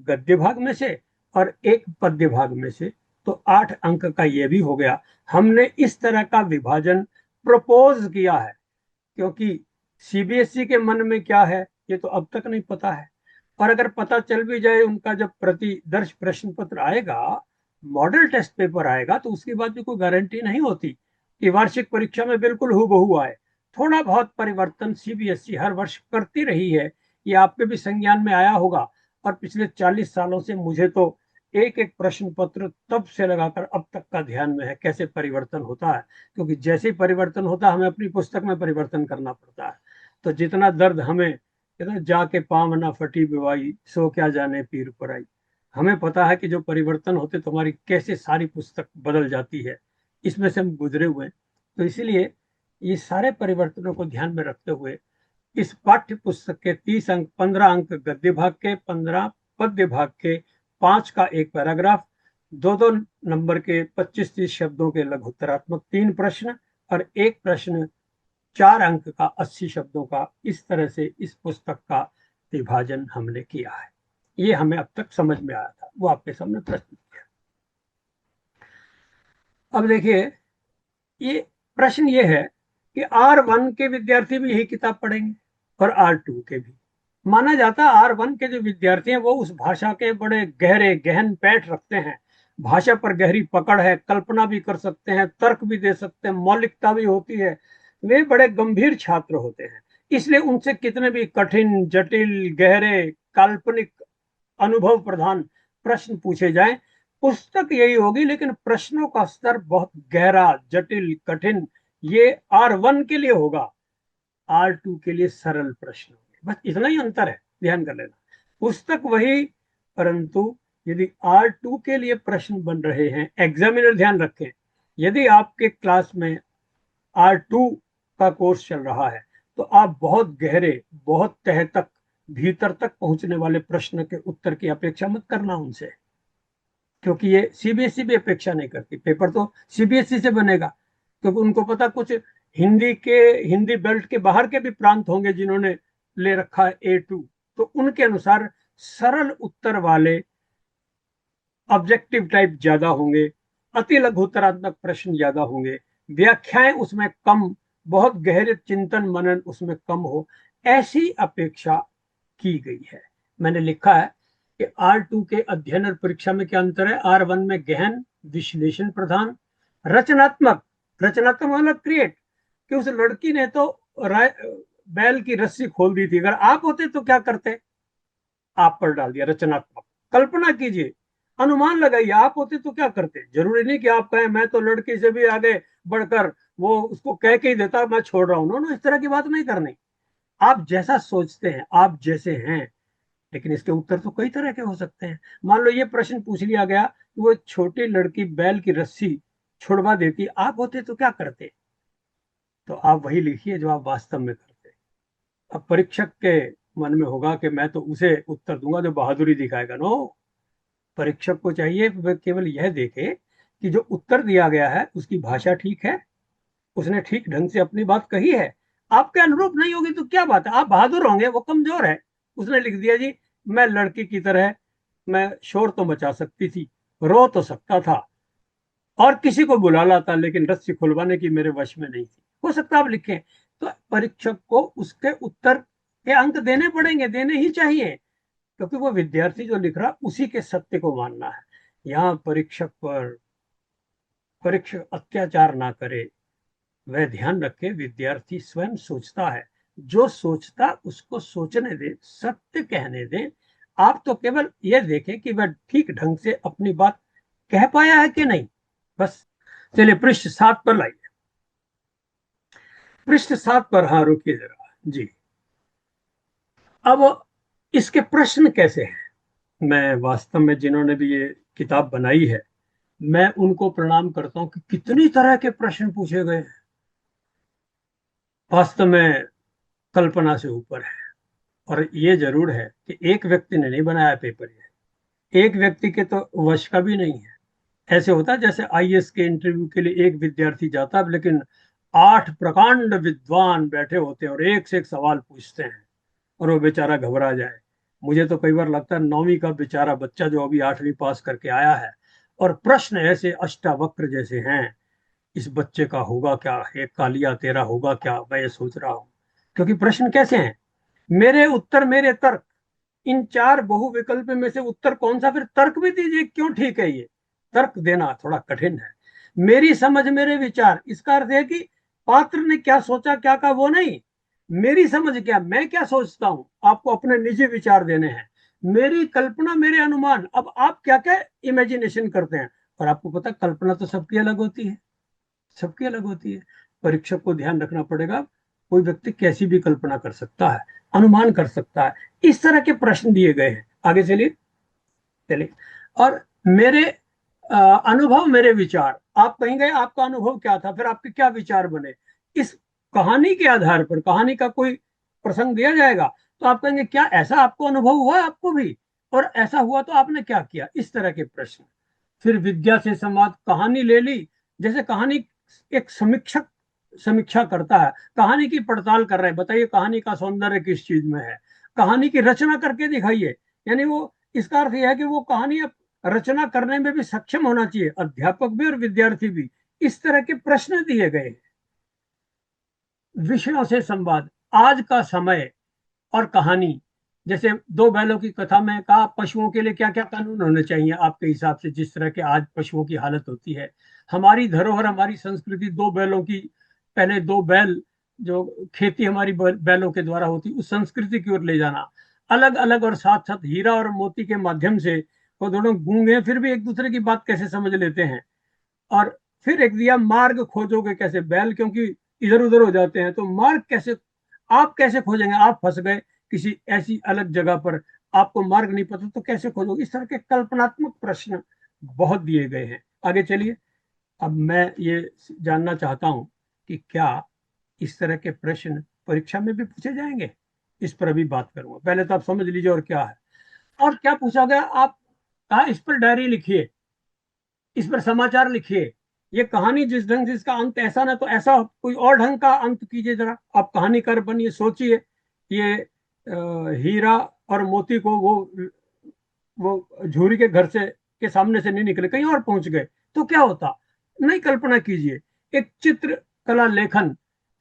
गद्य भाग में से और एक पद्य भाग में से, तो 8 अंक का ये भी हो गया। हमने इस तरह का विभाजन प्रपोज किया है, क्योंकि सीबीएसई के मन में क्या है ये तो अब तक नहीं पता है, और अगर पता चल भी जाए, उनका जब प्रतिदर्श प्रश्न पत्र आएगा, मॉडल टेस्ट पेपर आएगा, तो उसके बाद भी कोई गारंटी नहीं होती कि वार्षिक परीक्षा में बिल्कुल हूबहू आए। थोड़ा बहुत परिवर्तन सीबीएसई हर वर्ष करती रही है, ये आपके भी संज्ञान में आया होगा। और पिछले 40 सालों से मुझे तो एक एक प्रश्न पत्र तब से लगाकर अब तक का ध्यान में है कैसे परिवर्तन होता है, क्योंकि जैसे ही परिवर्तन होता है हमें अपनी पुस्तक में परिवर्तन करना पड़ता है। तो जितना दर्द हमें, कहते हैं, जाके पाँव ना फटी बिवाई सो क्या जाने पीर पराई, हमें पता है कि जो परिवर्तन होते तो हमारी कैसे सारी पुस्तक बदल जाती है, इसमें से हम गुजरे हुए हैं। तो इसीलिए ये सारे परिवर्तनों को ध्यान में रखते हुए इस पाठ्य पुस्तक के 30 अंक, 15 अंक गद्य भाग के, 15 पद्य भाग के, 5 का एक पैराग्राफ, 2-2 नंबर के 25-30 शब्दों के लघुत्तरात्मक 3 प्रश्न और एक प्रश्न 4 अंक का 80 शब्दों का, इस तरह से इस पुस्तक का विभाजन हमने किया है। ये हमें अब तक समझ में आया था, वो आपके सामने प्रस्तुत किया। अब देखिए, ये प्रश्न ये है कि R1 के विद्यार्थी भी यही किताब पढ़ेंगे और R2 के भी। माना जाता है R1 के जो विद्यार्थी हैं वो उस भाषा के बड़े गहरे गहन पैठ रखते हैं, भाषा पर गहरी पकड़ है, कल्पना भी कर सकते हैं, तर्क भी दे सकते हैं, मौलिकता भी होती है, वे बड़े गंभीर छात्र होते हैं। इसलिए उनसे कितने भी कठिन, जटिल, गहरे, काल्पनिक, अनुभव प्रधान प्रश्न पूछे जाएं, पुस्तक यही होगी, लेकिन प्रश्नों का स्तर बहुत गहरा, जटिल, कठिन, ये R1 के लिए होगा, R2 के लिए सरल प्रश्न होंगे। बस इतना ही अंतर है, ध्यान कर लेना। पुस्तक वही, परंतु यदि R2 के लिए प्रश्न बन रहे हैं, एग्जामिनर ध्यान रखें, यदि आपके क्लास में R2 का कोर्स चल रहा है तो आप बहुत गहरे, बहुत तह तक, भीतर तक पहुंचने वाले प्रश्न के उत्तर की अपेक्षा मत करना उनसे, क्योंकि ये सीबीएसई भी अपेक्षा नहीं करती। पेपर तो सीबीएसई से बनेगा, क्योंकि उनको पता कुछ हिंदी बेल्ट के बाहर के भी प्रांत होंगे जिन्होंने ले रखा है A2, तो उनके अनुसार सरल उत्तर वाले ऑब्जेक्टिव टाइप ज्यादा होंगे, अति लघुत्तरात्मक प्रश्न ज्यादा होंगे, व्याख्याएं उसमें कम, बहुत गहरे चिंतन मनन उसमें कम हो, ऐसी अपेक्षा की गई है। मैंने लिखा है कि R2 के अध्ययन और परीक्षा में क्या अंतर है। R1 में गहन, विश्लेषण प्रधान, रचनात्मक मतलब क्रिएट, कि उस लड़की ने तो बैल की रस्सी खोल दी थी, अगर आप होते तो क्या करते, आप पर डाल दिया। रचनात्मक, कल्पना कीजिए, अनुमान लगाइए, आप होते तो क्या करते। जरूरी नहीं कि आप कहें मैं तो लड़की से भी आगे बढ़कर वो उसको कह के ही देता मैं छोड़ रहा हूं, इस तरह की बात नहीं करनी। आप जैसा सोचते हैं, आप जैसे हैं, लेकिन इसके उत्तर तो कई तरह के हो सकते हैं। मान लो ये प्रश्न पूछ लिया गया कि वो छोटी लड़की बैल की रस्सी छुड़वा देती, आप होते तो क्या करते, तो आप वही लिखिए जो आप वास्तव में करते। अब परीक्षक के मन में होगा कि मैं तो उसे उत्तर दूंगा जो बहादुरी दिखाएगा। नो, परीक्षक को चाहिए केवल यह देखे कि जो उत्तर दिया गया है उसकी भाषा ठीक है, उसने ठीक ढंग से अपनी बात कही है। आपके अनुरूप नहीं होगी तो क्या बात है, आप बहादुर होंगे, वो कमजोर है। उसने लिख दिया जी मैं लड़की की तरह, मैं शोर तो मचा सकती थी, रो तो सकता था और किसी को बुला लाता, लेकिन रस्सी खुलवाने की मेरे वश में नहीं थी। हो सकता आप लिखें, तो परीक्षक को उसके उत्तर के अंक देने पड़ेंगे, देने ही चाहिए, क्योंकि वो विद्यार्थी जो लिख रहा उसी के सत्य को मानना है। यहाँ परीक्षक अत्याचार ना करे, वह ध्यान रखे विद्यार्थी स्वयं सोचता है, जो सोचता उसको सोचने दे, सत्य कहने दे। आप तो केवल यह देखें कि वह ठीक ढंग से अपनी बात कह पाया है कि नहीं, बस। चलिए पृष्ठ 7 पर लाइए, पृष्ठ 7 पर, हाँ रुकिए जरा जी। अब इसके प्रश्न कैसे हैं, मैं वास्तव में जिन्होंने भी ये किताब बनाई है मैं उनको प्रणाम करता हूं कि कितनी तरह के प्रश्न पूछे गए हैं, वास्तव में कल्पना से ऊपर है। और ये जरूर है कि एक व्यक्ति ने नहीं बनाया पेपर, ये एक व्यक्ति के तो वश का भी नहीं है। ऐसे होता है जैसे आईएएस के इंटरव्यू के लिए एक विद्यार्थी जाता है, लेकिन 8 प्रकांड विद्वान बैठे होते हैं और एक से एक सवाल पूछते हैं और वो बेचारा घबरा जाए। मुझे तो कई बार लगता है 9वीं का बेचारा बच्चा जो अभी 8वीं पास करके आया है और प्रश्न ऐसे अष्टावक्र जैसे हैं, इस बच्चे का होगा क्या, एक कालिया तेरा होगा क्या, मैं ये सोच रहा हूं। क्योंकि प्रश्न कैसे हैं, मेरे उत्तर मेरे तर्क, इन 4 बहुविकल्प में से उत्तर कौन सा, फिर तर्क भी दीजिए क्यों ठीक है। ये तर्क देना थोड़ा कठिन है। मेरी समझ मेरे विचार, इसका अर्थ है कि पात्र ने क्या सोचा क्या कहा वो नहीं, मेरी समझ क्या, मैं क्या सोचता हूं, आपको अपने निजी विचार देने हैं। मेरी कल्पना, मेरे अनुमान। अब आप क्या क्या इमेजिनेशन करते हैं, और आपको पता कल्पना तो सबकी अलग होती है, सबकी अलग होती है। परीक्षक को ध्यान रखना पड़ेगा, कोई व्यक्ति कैसी भी कल्पना कर सकता है, अनुमान कर सकता है। इस तरह के प्रश्न दिए गए हैं। आगे चलिए, चलिए। और मेरे अनुभव, मेरे विचार, आप कहेंगे आपका अनुभव क्या था, फिर आपके क्या विचार बने। इस कहानी के आधार पर, कहानी का कोई प्रसंग दिया जाएगा तो आप कहेंगे क्या ऐसा आपको अनुभव हुआ आपको भी, और ऐसा हुआ तो आपने क्या किया, इस तरह के प्रश्न। फिर विद्या से संवाद, कहानी ले ली, जैसे कहानी एक समीक्षक समीक्षा करता है, कहानी की पड़ताल कर रहे हैं, बताइए कहानी का सौंदर्य किस चीज में है, कहानी की रचना करके दिखाइए। यानी वो, इसका अर्थ यह है कि वो कहानी अब रचना करने में भी सक्षम होना चाहिए, अध्यापक भी और विद्यार्थी भी। इस तरह के प्रश्न दिए गए हैं। विषयों से संवाद, आज का समय और कहानी, जैसे दो बैलों की कथा में कहा पशुओं के लिए क्या क्या कानून होने चाहिए आपके हिसाब से, जिस तरह के आज पशुओं की हालत होती है। हमारी धरोहर, हमारी संस्कृति, दो बैलों की, पहले दो बैल, जो खेती हमारी बैलों के द्वारा होती, उस संस्कृति की ओर ले जाना। अलग अलग और साथ साथ हीरा और मोती के माध्यम से, वो दोनों गूंगे फिर भी एक दूसरे की बात कैसे समझ लेते हैं। और फिर एक दिया मार्ग खोजोगे कैसे, बैल क्योंकि इधर उधर हो जाते हैं, तो मार्ग कैसे, आप कैसे खोजेंगे, आप फंस गए किसी ऐसी अलग जगह पर, आपको मार्ग नहीं पता तो कैसे खोजोगे। इस तरह के कल्पनात्मक प्रश्न बहुत दिए गए हैं। आगे चलिए। अब मैं ये जानना चाहता हूं कि क्या इस तरह के प्रश्न परीक्षा में भी पूछे जाएंगे, इस पर अभी बात करूंगा। पहले तो आप समझ लीजिए और क्या है, और क्या पूछा गया। आप कहा इस पर डायरी लिखिए, इस पर समाचार लिखिए, ये कहानी जिस ढंग से इसका अंत ऐसा ना तो ऐसा कोई और ढंग का अंत कीजिए। जरा आप कहानीकार बनिए, सोचिए। ये हीरा और मोती को वो झूरी के घर से के सामने से नहीं निकले, कहीं और पहुंच गए तो क्या होता। नई कल्पना कीजिए। एक चित्र कला लेखन,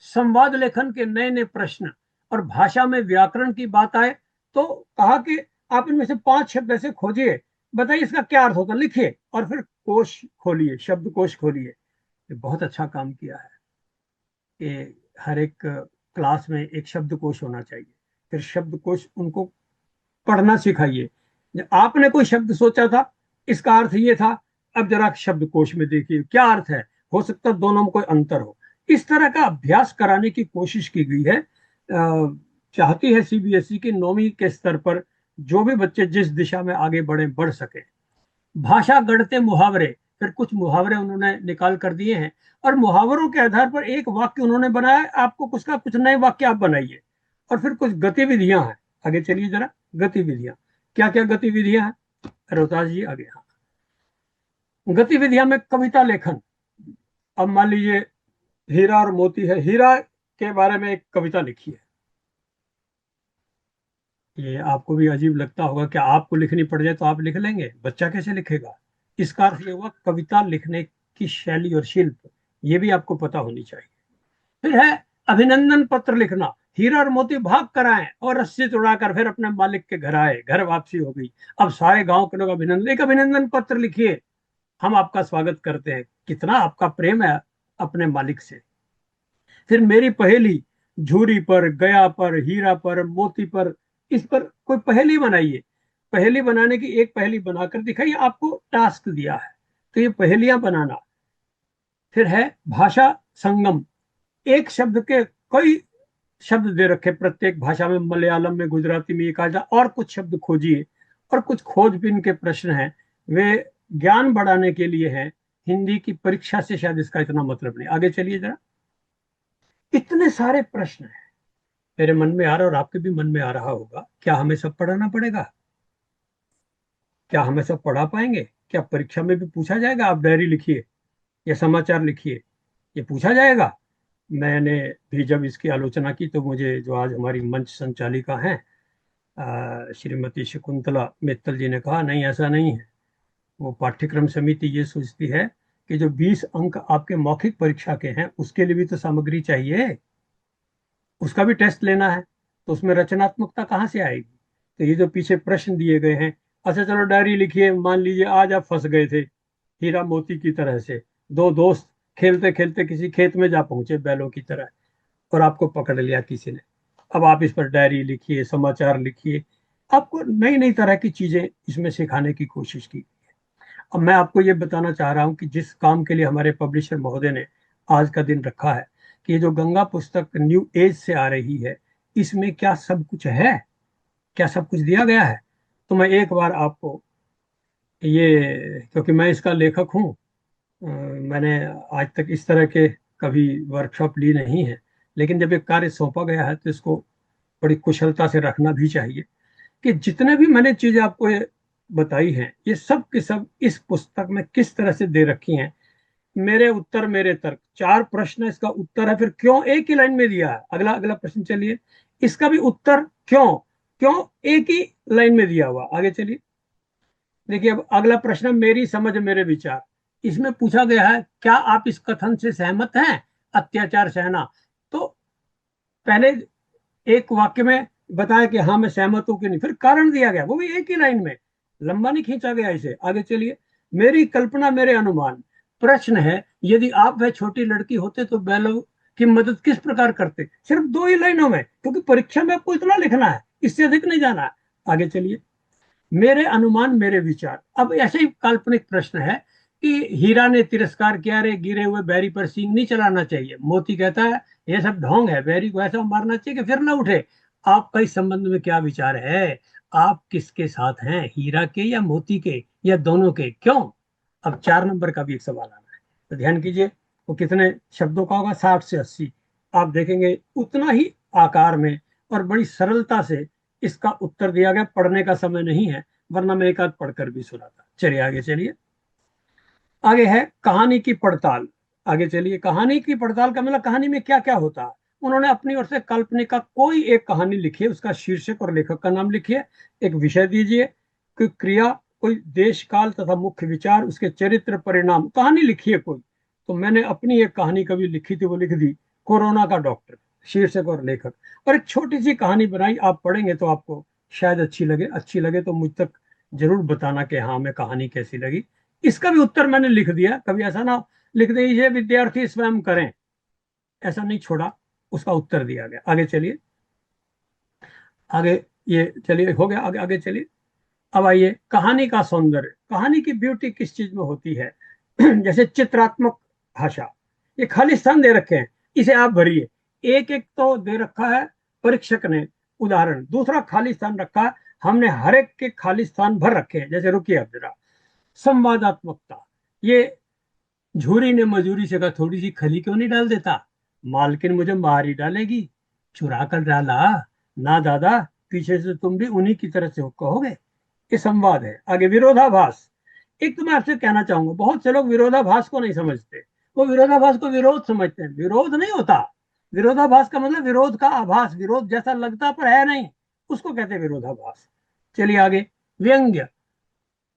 संवाद लेखन के नए नए प्रश्न, और भाषा में व्याकरण की बात आए तो कहा कि आप इनमें से 5 शब्द ऐसे खोजिए, बताइए इसका क्या अर्थ होता, लिखिए। और फिर कोश खोलिए, शब्द कोश खोलिए। ये बहुत अच्छा काम किया है कि हर एक क्लास में एक शब्द कोश होना चाहिए। फिर शब्द कोश उनको पढ़ना सिखाइए। आपने कोई शब्द सोचा था, इसका अर्थ ये था, अब जरा शब्द कोश में देखिए क्या अर्थ है, हो सकता है दोनों में कोई अंतर हो। इस तरह का अभ्यास कराने की कोशिश की गई है। चाहती है सीबीएसई की 9वीं के स्तर पर जो भी बच्चे जिस दिशा में आगे बढ़ सके। भाषा गढ़ते मुहावरे, फिर कुछ मुहावरे उन्होंने निकाल कर दिए हैं, और मुहावरों के आधार पर एक वाक्य उन्होंने बनाया, आपको कुछ का कुछ नए वाक्य आप बनाइए। और फिर कुछ गतिविधियां हैं। आगे चलिए जरा। गतिविधियां, क्या क्या गतिविधियां हैं, रोहतास जी आगे। हाँ, गतिविधियां में कविता लेखन। अब मान लीजिए हीरा और मोती है, हीरा के बारे में एक कविता लिखी है। ये आपको भी अजीब लगता होगा कि आपको लिखनी पड़ जाए तो आप लिख लेंगे, बच्चा कैसे लिखेगा। इसका अर्थ ये हुआ कविता लिखने की शैली और शिल्प, ये भी आपको पता होनी चाहिए। फिर है अभिनंदन पत्र लिखना। हीरा और मोती भाग कर आए और रस्सी तोड़ाकर फिर अपने मालिक के घर आए, घर वापसी हो गई। अब सारे गांव के लोग एक अभिनंदन पत्र लिखिए, हम आपका स्वागत करते हैं, कितना आपका प्रेम है अपने मालिक से। फिर मेरी पहेली, झूरी पर, गया पर, हीरा पर, मोती पर, इस पर कोई पहेली बनाइए। पहेली बनाने की एक पहेली बनाकर दिखाइए, आपको टास्क दिया है तो ये पहेलियां बनाना। फिर है भाषा संगम। एक शब्द के कई शब्द दे रखे प्रत्येक भाषा में, मलयालम में, गुजराती में, एक आजा, और कुछ शब्द खोजिए। और कुछ खोजबीन के प्रश्न हैं, वे ज्ञान बढ़ाने के लिए हैं। हिंदी की परीक्षा से शायद इसका इतना मतलब नहीं। आगे चलिए जरा। इतने सारे प्रश्न हैं, मेरे मन में आ रहा और आपके भी मन में आ रहा होगा, क्या हमें सब पढ़ाना पड़ेगा, क्या हमें सब पढ़ा पाएंगे, क्या परीक्षा में भी पूछा जाएगा आप डायरी लिखिए या समाचार लिखिए, ये पूछा जाएगा। मैंने भी जब इसकी आलोचना की तो मुझे जो आज हमारी मंच संचालिका हैं श्रीमती शकुंतला मित्तल जी ने कहा नहीं ऐसा नहीं है, वो पाठ्यक्रम समिति ये सोचती है कि जो 20 अंक आपके मौखिक परीक्षा के हैं उसके लिए भी तो सामग्री चाहिए, उसका भी टेस्ट लेना है, तो उसमें रचनात्मकता कहाँ से आएगी। तो ये जो पीछे प्रश्न दिए गए हैं, अच्छा चलो डायरी लिखिए, मान लीजिए आज आप फंस गए थे हीरा मोती की तरह से, दो दोस्त खेलते खेलते किसी खेत में जा पहुंचे बैलों की तरह, और आपको पकड़ लिया किसी ने। अब आप इस पर डायरी लिखिए, समाचार लिखिए, आपको नई नई तरह की चीजें इसमें सिखाने की कोशिश की। अब मैं आपको ये बताना चाह रहा हूँ कि जिस काम के लिए हमारे पब्लिशर महोदय ने आज का दिन रखा है कि ये जो गंगा पुस्तक न्यू एज से आ रही है, इसमें क्या सब कुछ है, क्या सब कुछ दिया गया है। तो मैं एक बार आपको ये, क्योंकि मैं इसका लेखक हूँ, मैंने आज तक इस तरह के कभी वर्कशॉप ली नहीं है, लेकिन जब एक कार्य सौंपा गया है तो इसको बड़ी कुशलता से रखना भी चाहिए कि जितने भी मैंने चीजें आपको ये बताई हैं, ये सब के सब इस पुस्तक में किस तरह से दे रखी हैं। मेरे उत्तर मेरे तर्क, 4 प्रश्न इसका उत्तर है, फिर क्यों एक ही लाइन में दिया है। अगला अगला प्रश्न चलिए, इसका भी उत्तर क्यों, क्यों एक ही लाइन में दिया हुआ। आगे चलिए, देखिए अब अगला प्रश्न, मेरी समझ मेरे विचार। इसमें पूछा गया है क्या आप इस कथन से सहमत हैं, अत्याचार सहना। तो पहले एक वाक्य में बताया कि हाँ मैं सहमत हूं कि नहीं, फिर कारण दिया गया, वो भी एक ही लाइन में, लंबा नहीं खींचा गया इसे। आगे चलिए, मेरी कल्पना मेरे अनुमान। प्रश्न है, यदि आप वह छोटी लड़की होते तो बैलों की मदद किस प्रकार करते। सिर्फ 2 ही लाइनों में, क्योंकि परीक्षा में आपको इतना लिखना है, इससे अधिक नहीं जाना है। आगे चलिए, मेरे अनुमान मेरे विचार। अब ऐसे ही काल्पनिक प्रश्न है कि हीरा ने तिरस्कार किया, रे गिरे हुए बैरी पर सींग नहीं चलाना चाहिए। मोती कहता है ये सब ढोंग है, बैरी को ऐसा मारना चाहिए कि फिर ना उठे। आपका इस संबंध में क्या विचार है, आप किसके साथ हैं, हीरा के या मोती के या दोनों के, क्यों। अब 4 नंबर का भी एक सवाल आना है, तो ध्यान कीजिए, वो कितने शब्दों का होगा, 60 से 80। आप देखेंगे उतना ही आकार में और बड़ी सरलता से इसका उत्तर दिया गया। पढ़ने का समय नहीं है, वरना मैं एक आध पढ़कर भी सुनाता। चलिए आगे चलिए, आगे है कहानी की पड़ताल। आगे चलिए, कहानी की पड़ताल का मतलब कहानी में क्या क्या होता है। उन्होंने अपनी ओर से काल्पनिक का कोई एक कहानी लिखिए, उसका शीर्षक और लेखक का नाम लिखिए, एक विषय दीजिए, कोई क्रिया, कोई देश काल तथा मुख्य विचार, उसके चरित्र परिणाम, कहानी लिखिए कोई। तो मैंने अपनी एक कहानी कभी लिखी थी, वो लिख दी, कोरोना का डॉक्टर, शीर्षक और लेखक। और एक छोटी सी कहानी बनाई, आप पढ़ेंगे तो आपको शायद अच्छी लगे तो मुझ तक जरूर बताना कि हाँ हमें कहानी कैसी लगी। इसका भी उत्तर मैंने लिख दिया, कभी ऐसा ना लिख दीजिए विद्यार्थी स्वयं करें, ऐसा नहीं छोड़ा, उसका उत्तर दिया गया। आगे चलिए, आगे ये चलिए हो गया, आगे आगे चलिए। अब आइए, कहानी का सौंदर्य, कहानी की ब्यूटी किस चीज में होती है। जैसे चित्रात्मक भाषा, ये खाली स्थान दे रखे हैं, इसे आप भरिए। एक एक तो दे रखा है परीक्षक ने उदाहरण, दूसरा खाली स्थान रखा है, हमने हर एक के खाली स्थान भर रखे हैं। जैसे रुकिए अब जरा, संवादात्मकता, ये झूरी ने मजूरी से कहा थोड़ी सी खली क्यों नहीं डाल देता, मालकिन मुझे मार ही डालेगी, चुरा कर डाला ना दादा, पीछे से तुम भी उन्हीं की तरह से कहोगे। ये संवाद है। आगे विरोधाभास, एक तो मैं आपसे कहना चाहूंगा, बहुत से लोग विरोधाभास को नहीं समझते, वो विरोधाभास को विरोध समझते हैं। विरोध नहीं होता, विरोधाभास का मतलब विरोध का आभास, विरोध जैसा लगता पर है नहीं, उसको कहते हैं विरोधाभास। चलिए आगे, व्यंग्य,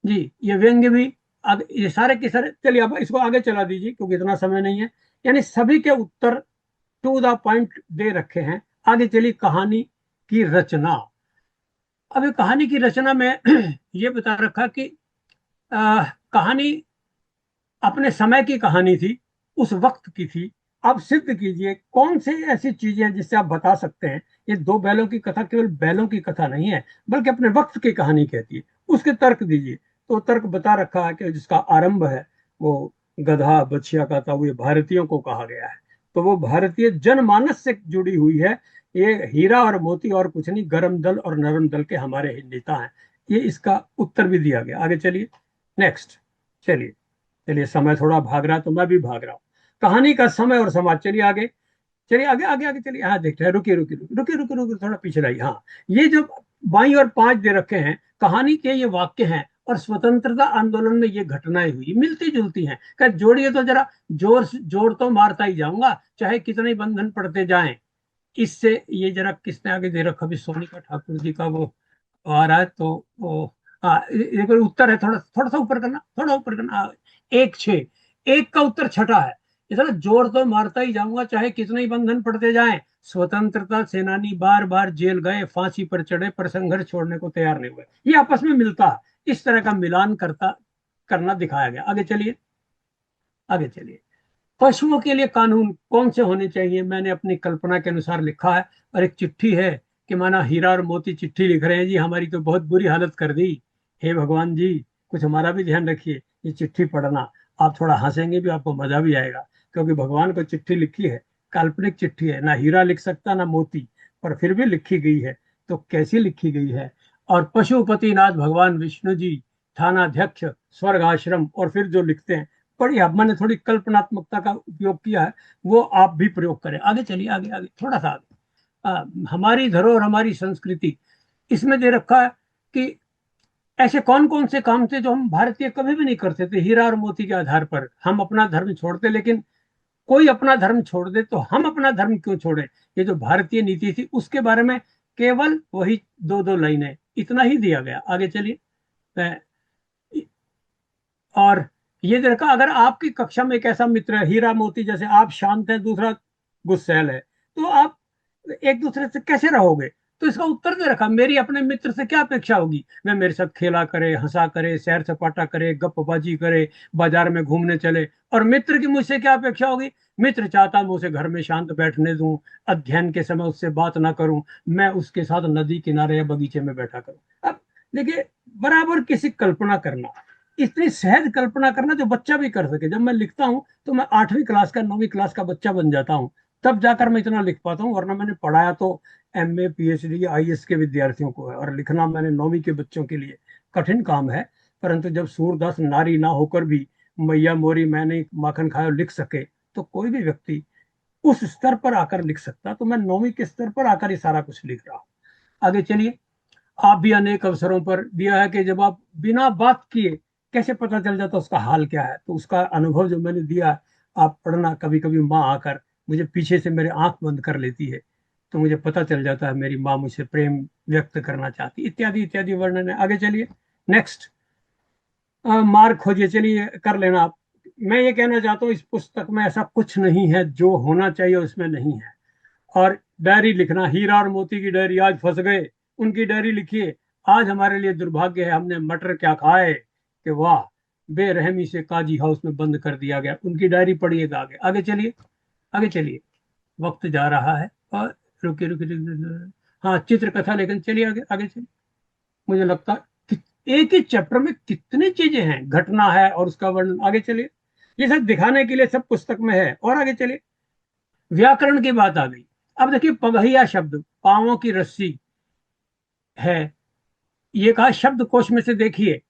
जी ये व्यंग्य भी आगे, ये सारे के सारे, चलिए अब इसको आगे चला दीजिए क्योंकि इतना समय नहीं है। यानी सभी के उत्तर टू द पॉइंट दे रखे हैं। आगे चलिए, कहानी की रचना। अब ये कहानी की रचना में ये बता रखा कि कहानी अपने समय की कहानी थी, उस वक्त की थी। आप सिद्ध कीजिए कौन से ऐसी चीजें हैं जिससे आप बता सकते हैं ये 2 बैलों की कथा केवल बैलों की कथा नहीं है, बल्कि अपने वक्त की कहानी कहती है। उसके तर्क दीजिए। तो तर्क बता रखा है कि जिसका आरंभ है वो गधा बछिया का था, वो ये भारतीयों को कहा गया है, तो वो भारतीय जनमानस से जुड़ी हुई है। ये हीरा और मोती और कुछ नहीं, गरम दल और नरम दल के हमारे ही नेता हैं। ये इसका उत्तर भी दिया गया। आगे चलिए, नेक्स्ट, चलिए चलिए, समय थोड़ा भाग रहा है तो मैं भी भाग रहा हूँ। कहानी का समय और समाज, चलिए आगे, चलिए आगे आगे आगे चलिए। हाँ देखते हैं, रुकिए रुकिए रुकिए रुकिए रुकिए, थोड़ा पीछे रहिए। हाँ, ये जो बाई और 5 दे रखे हैं, कहानी के ये वाक्य हैं और स्वतंत्रता आंदोलन में ये घटनाएं हुई, मिलती जुलती हैं। क्या जोड़िए तो जरा, जोर तो मारता ही जाऊंगा चाहे कितने बंधन पड़ते जाएं। इससे ये जरा किसने आगे दे रखा, अभी सोनिका ठाकुर जी का वो आ रहा है, तो वो हाँ ये कोई उत्तर है, थोड़ा थोड़ा सा ऊपर करना, थोड़ा ऊपर करना। 1-6, एक का उत्तर छठा है। इतना जोर तो मारता ही जाऊंगा चाहे कितने ही बंधन पड़ते जाएं। स्वतंत्रता सेनानी बार बार जेल गए, फांसी पर चढ़े, पर संघर्ष छोड़ने को तैयार नहीं हुए। ये आपस में मिलता है, इस तरह का मिलान करना दिखाया गया। आगे चलिए, आगे चलिए, पशुओं के लिए कानून कौन से होने चाहिए, मैंने अपनी कल्पना के अनुसार लिखा है। और एक चिट्ठी है कि माना हीरा और मोती चिट्ठी लिख रहे हैं, जी हमारी तो बहुत बुरी हालत कर दी, हे भगवान जी कुछ हमारा भी ध्यान रखिए, ये चिट्ठी पढ़ना। आप थोड़ा हंसेंगे भी, आपको मजा भी आएगा, क्योंकि भगवान को चिट्ठी लिखी है, काल्पनिक चिट्ठी है, ना हीरा लिख सकता ना मोती, पर फिर भी लिखी गई है। तो कैसी लिखी गई है? और पशुपतिनाथ भगवान विष्णु जी, थानाध्यक्ष, स्वर्ग आश्रम, और फिर जो लिखते हैं, बड़ी मैंने थोड़ी कल्पनात्मकता का उपयोग किया है, वो आप भी प्रयोग करें। आगे चलिए, आगे आगे थोड़ा सा आगे। हमारी धरोहर, हमारी संस्कृति, इसमें दे रखा है कि ऐसे कौन कौन से काम थे जो हम भारतीय कभी भी नहीं करते थे। हीरा और मोती के आधार पर हम अपना धर्म छोड़ते, लेकिन कोई अपना धर्म छोड़ दे तो हम अपना धर्म क्यों छोड़े? ये जो भारतीय नीति थी उसके बारे में केवल वही दो दो लाइनें, इतना ही दिया गया। आगे चलिए। और ये देखा, अगर आपकी कक्षा में एक ऐसा मित्र है हीरा मोती, जैसे आप शांत है, दूसरा गुस्सैल है, तो आप एक दूसरे से कैसे रहोगे? तो इसका उत्तर दे रखा, मेरी अपने मित्र से क्या अपेक्षा होगी? वह मेरे साथ खेला करे, हंसा करे, सैर सपाटा करे, गपबाजी करे, बाजार में घूमने चले। और मित्र की मुझसे क्या अपेक्षा होगी? मित्र चाहता मैं उसे घर में शांत बैठने दूं, अध्ययन के समय उससे बात ना करूं, मैं उसके साथ नदी किनारे या बगीचे में बैठा करूं। अब देखिए, बराबर किसी कल्पना करना, इतनी सहज कल्पना करना जो बच्चा भी कर सके। जब मैं लिखता हूँ तो मैं 8वीं क्लास का, 9वीं क्लास का बच्चा बन जाता हूँ, तब जाकर मैं इतना लिख पाता हूँ। वरना मैंने पढ़ाया तो MA PhD IAS के विद्यार्थियों को है, और लिखना मैंने 9वीं के बच्चों के लिए कठिन काम है। परंतु जब सूरदास नारी ना होकर भी मैया मोरी मैंने माखन खाया लिख सके, तो कोई भी व्यक्ति उस स्तर पर आकर लिख सकता। तो मैं 9वीं के स्तर पर आकर ये सारा कुछ लिख रहा हूँ। आगे चलिए। आप भी अनेक अवसरों पर दिया है कि जब आप बिना बात किए कैसे पता चल जाता उसका हाल क्या है, तो उसका अनुभव जो मैंने दिया, आप पढ़ना। कभी कभी माँ आकर मुझे पीछे से मेरे आंख बंद कर लेती है, तो मुझे पता चल जाता है मेरी माँ मुझसे प्रेम व्यक्त करना चाहती, इत्यादि इत्यादि वर्णन है। आगे चलिए, नेक्स्ट। मार्क खोजिए, चलिए कर लेना आप। मैं ये कहना चाहता हूँ, इस पुस्तक में ऐसा कुछ नहीं है जो होना चाहिए उसमें नहीं है। और डायरी लिखना, हीरा और मोती की डायरी, आज फंस गए, उनकी डायरी लिखिए। आज हमारे लिए दुर्भाग्य है, हमने मटर क्या खाए, कि वाह, बेरहमी से काजी हाउस में बंद कर दिया गया। उनकी डायरी पढ़िएगा। आगे आगे चलिए, आगे चलिए, वक्त जा रहा है। और रुकिए रुकिए रुकिए, हाँ, चित्रकथा लेकिन, चलिए आगे आगे चलिए। मुझे लगता है कि एक ही चैप्टर में कितनी चीजें हैं, घटना है और उसका वर्णन। आगे चलिए, ये सब दिखाने के लिए सब पुस्तक में है। और आगे चलिए, व्याकरण की बात आ गई। अब देखिए, पगहिया शब्द, पांवों की रस्सी है, ये कहा शब्द कोश में से देखिए।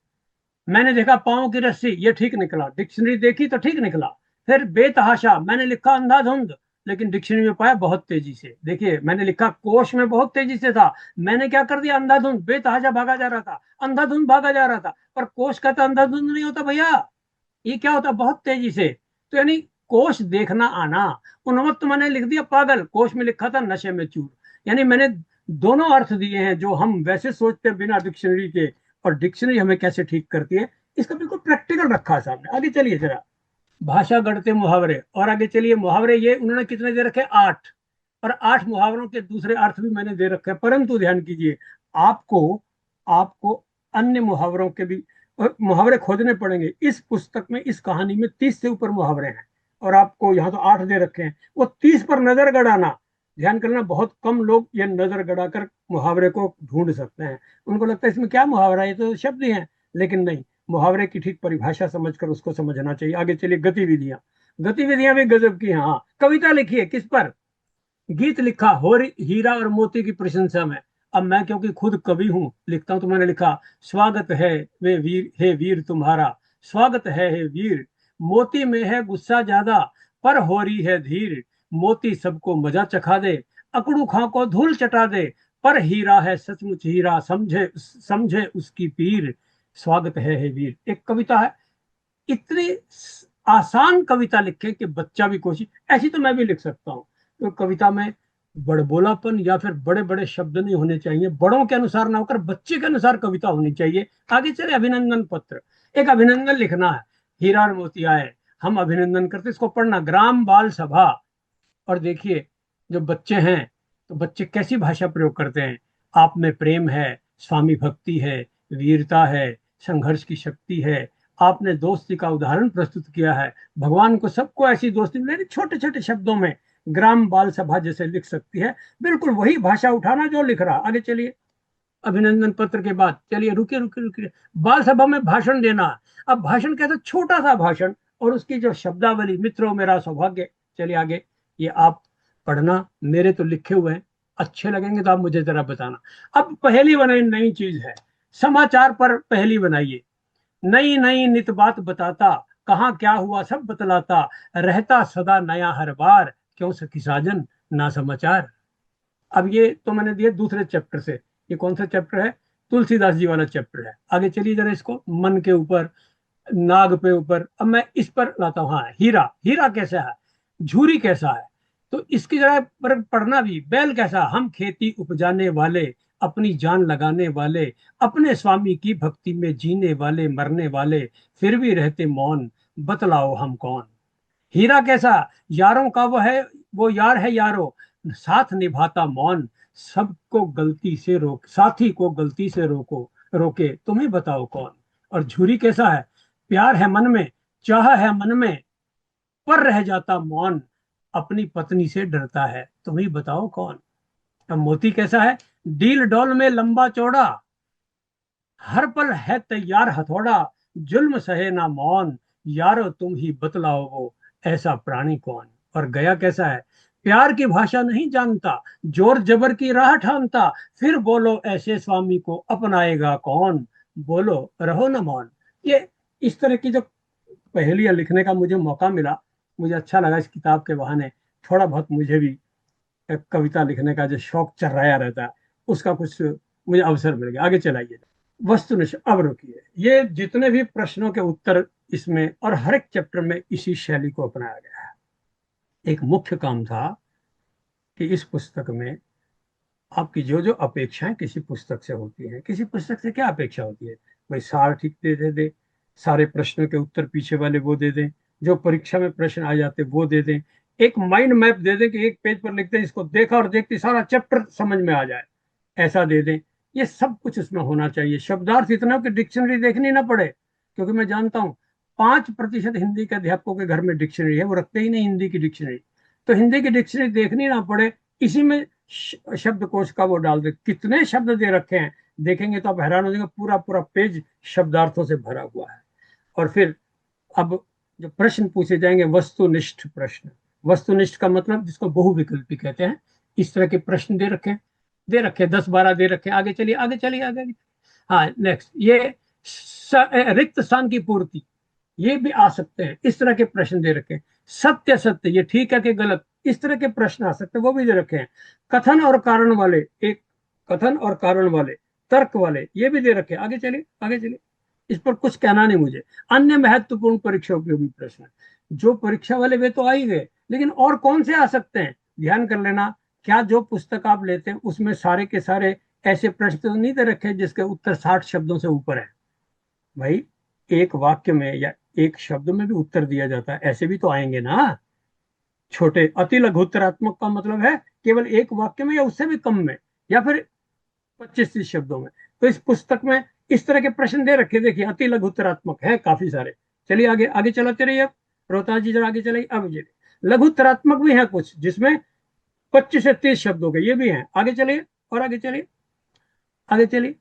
मैंने देखा पांवों की रस्सी, ये ठीक निकला, डिक्शनरी देखी तो ठीक निकला। फिर बेतहाशा, मैंने लिखा अंधाधुंध, लेकिन डिक्शनरी में पाया बहुत तेजी से। देखिए, मैंने लिखा कोश में बहुत तेजी से था, मैंने क्या कर दिया, अंधाधुंध। बेतहाशा भागा जा रहा था, अंधाधुंध भागा जा रहा था, पर कोश का तो अंधाधुंध नहीं होता भैया, ये क्या होता, बहुत तेजी से। तो यानी कोश देखना आना। उन्मत्त मैंने लिख दिया पागल, कोश में लिखा था नशे में चूर। यानी मैंने दोनों अर्थ दिए हैं जो हम वैसे सोचते हैं बिना डिक्शनरी के, और डिक्शनरी हमें कैसे ठीक करती है, इसका बिल्कुल प्रैक्टिकल रखा है सामने। आगे चलिए जरा, भाषा गढ़ते मुहावरे। और आगे चलिए, मुहावरे ये उन्होंने कितने दे रखे, 8। और 8 मुहावरों के दूसरे अर्थ भी मैंने दे रखे हैं। परंतु ध्यान कीजिए, आपको आपको अन्य मुहावरों के भी मुहावरे खोजने पड़ेंगे। इस पुस्तक में, इस कहानी में 30 से ऊपर मुहावरे हैं, और आपको यहाँ तो 8 दे रखे हैं। वो 30 पर नजर गड़ाना, ध्यान करना, बहुत कम लोग ये नजर गड़ाकर मुहावरे को ढूंढ सकते हैं। उनको लगता है इसमें क्या मुहावरा है, ये तो शब्द ही हैं, लेकिन नहीं, मुहावरे की ठीक परिभाषा समझकर उसको समझना चाहिए। आगे चलिए, गतिविधियां। गतिविधियां भी गजब की हैं। हाँ, कविता लिखी है, किस पर, गीत लिखा हो हीरा और मोती की प्रशंसा में। अब मैं क्योंकि खुद कवि हूं, लिखता हूं, तो मैंने लिखा, स्वागत है वे वीर, हे वीर तुम्हारा, स्वागत है हे वीर, मोती में है गुस्सा ज्यादा, पर हो रही है धीर, मोती सबको मजा चखा दे, अकड़ू खां को धूल चटा दे, पर हीरा है सचमुच हीरा, समझे समझे उसकी पीर, स्वागत है हे वीर। एक कविता है, इतनी आसान कविता लिखे कि बच्चा भी कोशिश, ऐसी तो मैं भी लिख सकता हूँ। तो कविता में बड़बोलापन या फिर बड़े बड़े शब्द नहीं होने चाहिए, बड़ों के अनुसार ना होकर बच्चे के अनुसार कविता होनी चाहिए। आगे चले, अभिनंदन पत्र। एक अभिनंदन लिखना है, हीरा और मोती आए, हम अभिनंदन करते, इसको पढ़ना, ग्राम बाल सभा। और देखिए, जो बच्चे हैं तो बच्चे कैसी भाषा प्रयोग करते हैं, आप में प्रेम है, स्वामी भक्ति है, वीरता है, संघर्ष की शक्ति है, आपने दोस्ती का उदाहरण प्रस्तुत किया है, भगवान को सबको ऐसी दोस्ती मिले। छोटे छोटे शब्दों में ग्राम बाल सभा जैसे लिख सकती है, बिल्कुल वही भाषा उठाना जो लिख रहा। आगे चलिए। अभिनंदन पत्र के बाद चलिए, रुकिए रुकिए रुकिए, बाल सभा में भाषण देना। अब भाषण कहते छोटा सा भाषण, और उसकी जो शब्दावली, मित्रों मेरा सौभाग्य। चलिए आगे, ये आप पढ़ना, मेरे तो लिखे हुए हैं, अच्छे लगेंगे तो आप मुझे जरा बताना। अब पहेली बनाई, नई चीज है, समाचार पर पहेली बनाइए। नई नई नित बात बताता, कहाँ क्या हुआ सब बतलाता, रहता सदा नया हर बार, क्यों सखी साजन ना समाचार। अब ये तो मैंने दिया दूसरे चैप्टर से, ये कौन सा चैप्टर है? तुलसीदास जी वाला चैप्टर है। आगे चलिए जरा, इसको मन के ऊपर, नाग पे ऊपर, अब मैं इस पर लाता हूँ। हाँ, हीरा, हीरा कैसा है, झूरी कैसा है, तो इसकी जरा पर पढ़ना भी। बैल कैसा, हम खेती उपजाने वाले, अपनी जान लगाने वाले, अपने स्वामी की भक्ति में जीने वाले मरने वाले, फिर भी रहते मौन, बतलाओ हम कौन। हीरा कैसा, यारों का वो यार है यारो, साथ निभाता मौन, सबको गलती से रोक, साथी को गलती से रोके, तुम्हें बताओ कौन। और झूरी कैसा है, प्यार है मन में, चाह है मन में, पर रह जाता मौन, अपनी पत्नी से डरता है, तुम्हें बताओ कौन। अब मोती कैसा है, डील डॉल में लंबा चौड़ा, हर पल है तैयार हथौड़ा, जुल्म सहे ना मौन, यारो तुम ही बतलाओ वो ऐसा प्राणी कौन। और गया कैसा है, प्यार की भाषा नहीं जानता, जोर जबर की राह ठानता, फिर बोलो ऐसे स्वामी को अपनाएगा कौन, बोलो रहो न मौन। ये इस तरह की जो पहेलियां लिखने का मुझे मौका मिला, मुझे अच्छा लगा। इस किताब के बहाने थोड़ा बहुत मुझे भी कविता लिखने का जो शौक चर्राया रहता है, उसका कुछ मुझे अवसर मिल गया। आगे चलाइए। वस्तुनिष्ठ, अब रुकिए, ये जितने भी प्रश्नों के उत्तर इसमें, और हर एक चैप्टर में इसी शैली को अपनाया गया है। एक मुख्य काम था कि इस पुस्तक में आपकी जो जो अपेक्षाएं किसी पुस्तक से होती हैं, किसी पुस्तक से क्या अपेक्षा होती है, भाई सार ठीक दे, सारे प्रश्नों के उत्तर पीछे वाले वो दे दें, जो परीक्षा में प्रश्न आ जाते वो दे दें, एक माइंड मैप दे दें कि एक पेज पर लिखते हैं, इसको देखा और देखते सारा चैप्टर समझ में आ जाए, ऐसा दे दें। ये सब कुछ उसमें होना चाहिए। शब्दार्थ इतना कि डिक्शनरी देखनी ना पड़े, क्योंकि मैं जानता हूँ 5% हिंदी के अध्यापकों के घर में डिक्शनरी है, वो रखते ही नहीं हिंदी की डिक्शनरी, तो हिंदी की डिक्शनरी देखनी ना पड़े, इसी में शब्दकोश का वो डाल दे। कितने शब्द दे रखे हैं, देखेंगे तो आप हैरान हो जाएंगे, पूरा पूरा पेज शब्दार्थों से भरा हुआ है। और फिर अब जो प्रश्न पूछे जाएंगे, वस्तुनिष्ठ प्रश्न। वस्तुनिष्ठ का मतलब जिसको बहुविकल्पी कहते हैं, इस तरह के प्रश्न दे रखे 10-12 दे रखे। आगे चलिए आगे चलिए आगे। हाँ, नेक्स्ट, ये रिक्त स्थान की पूर्ति, ये भी आ सकते हैं, इस तरह के प्रश्न दे रखे हैं। सत्य सत्य, ये ठीक है कि गलत, इस तरह के प्रश्न आ सकते हैं, वो भी दे रखे हैं। कथन और कारण वाले, एक कथन और कारण वाले, तर्क वाले, ये भी दे रखे हैं। आगे चलिए आगे चलिए, इस पर कुछ कहना नहीं मुझे। अन्य महत्वपूर्ण परीक्षा उपयोगी प्रश्न, जो परीक्षा वाले वे तो आ ही गए, लेकिन और कौन से आ सकते हैं, ध्यान कर लेना। क्या जो पुस्तक आप लेते हैं उसमें सारे के सारे ऐसे प्रश्न तो नहीं दे रखे जिसके उत्तर 60 शब्दों से ऊपर है। भाई एक वाक्य में या एक शब्द में भी उत्तर दिया जाता है, ऐसे भी तो आएंगे ना। छोटे अति लघुत्तरात्मक का मतलब है केवल एक वाक्य में या उससे भी कम में, या फिर 25-30 शब्दों में। तो इस पुस्तक में इस तरह के प्रश्न दे रखे, देखिए अति लघुत्तरात्मक है काफी सारे। चलिए आगे आगे चलाते रहिए। अब रोहतास जी जरा आगे चलाइए। अब ये लघुत्तरात्मक भी है कुछ जिसमें 25 से 30 शब्दों के, ये भी हैं। आगे चलिए और आगे चलिए आगे चलिए।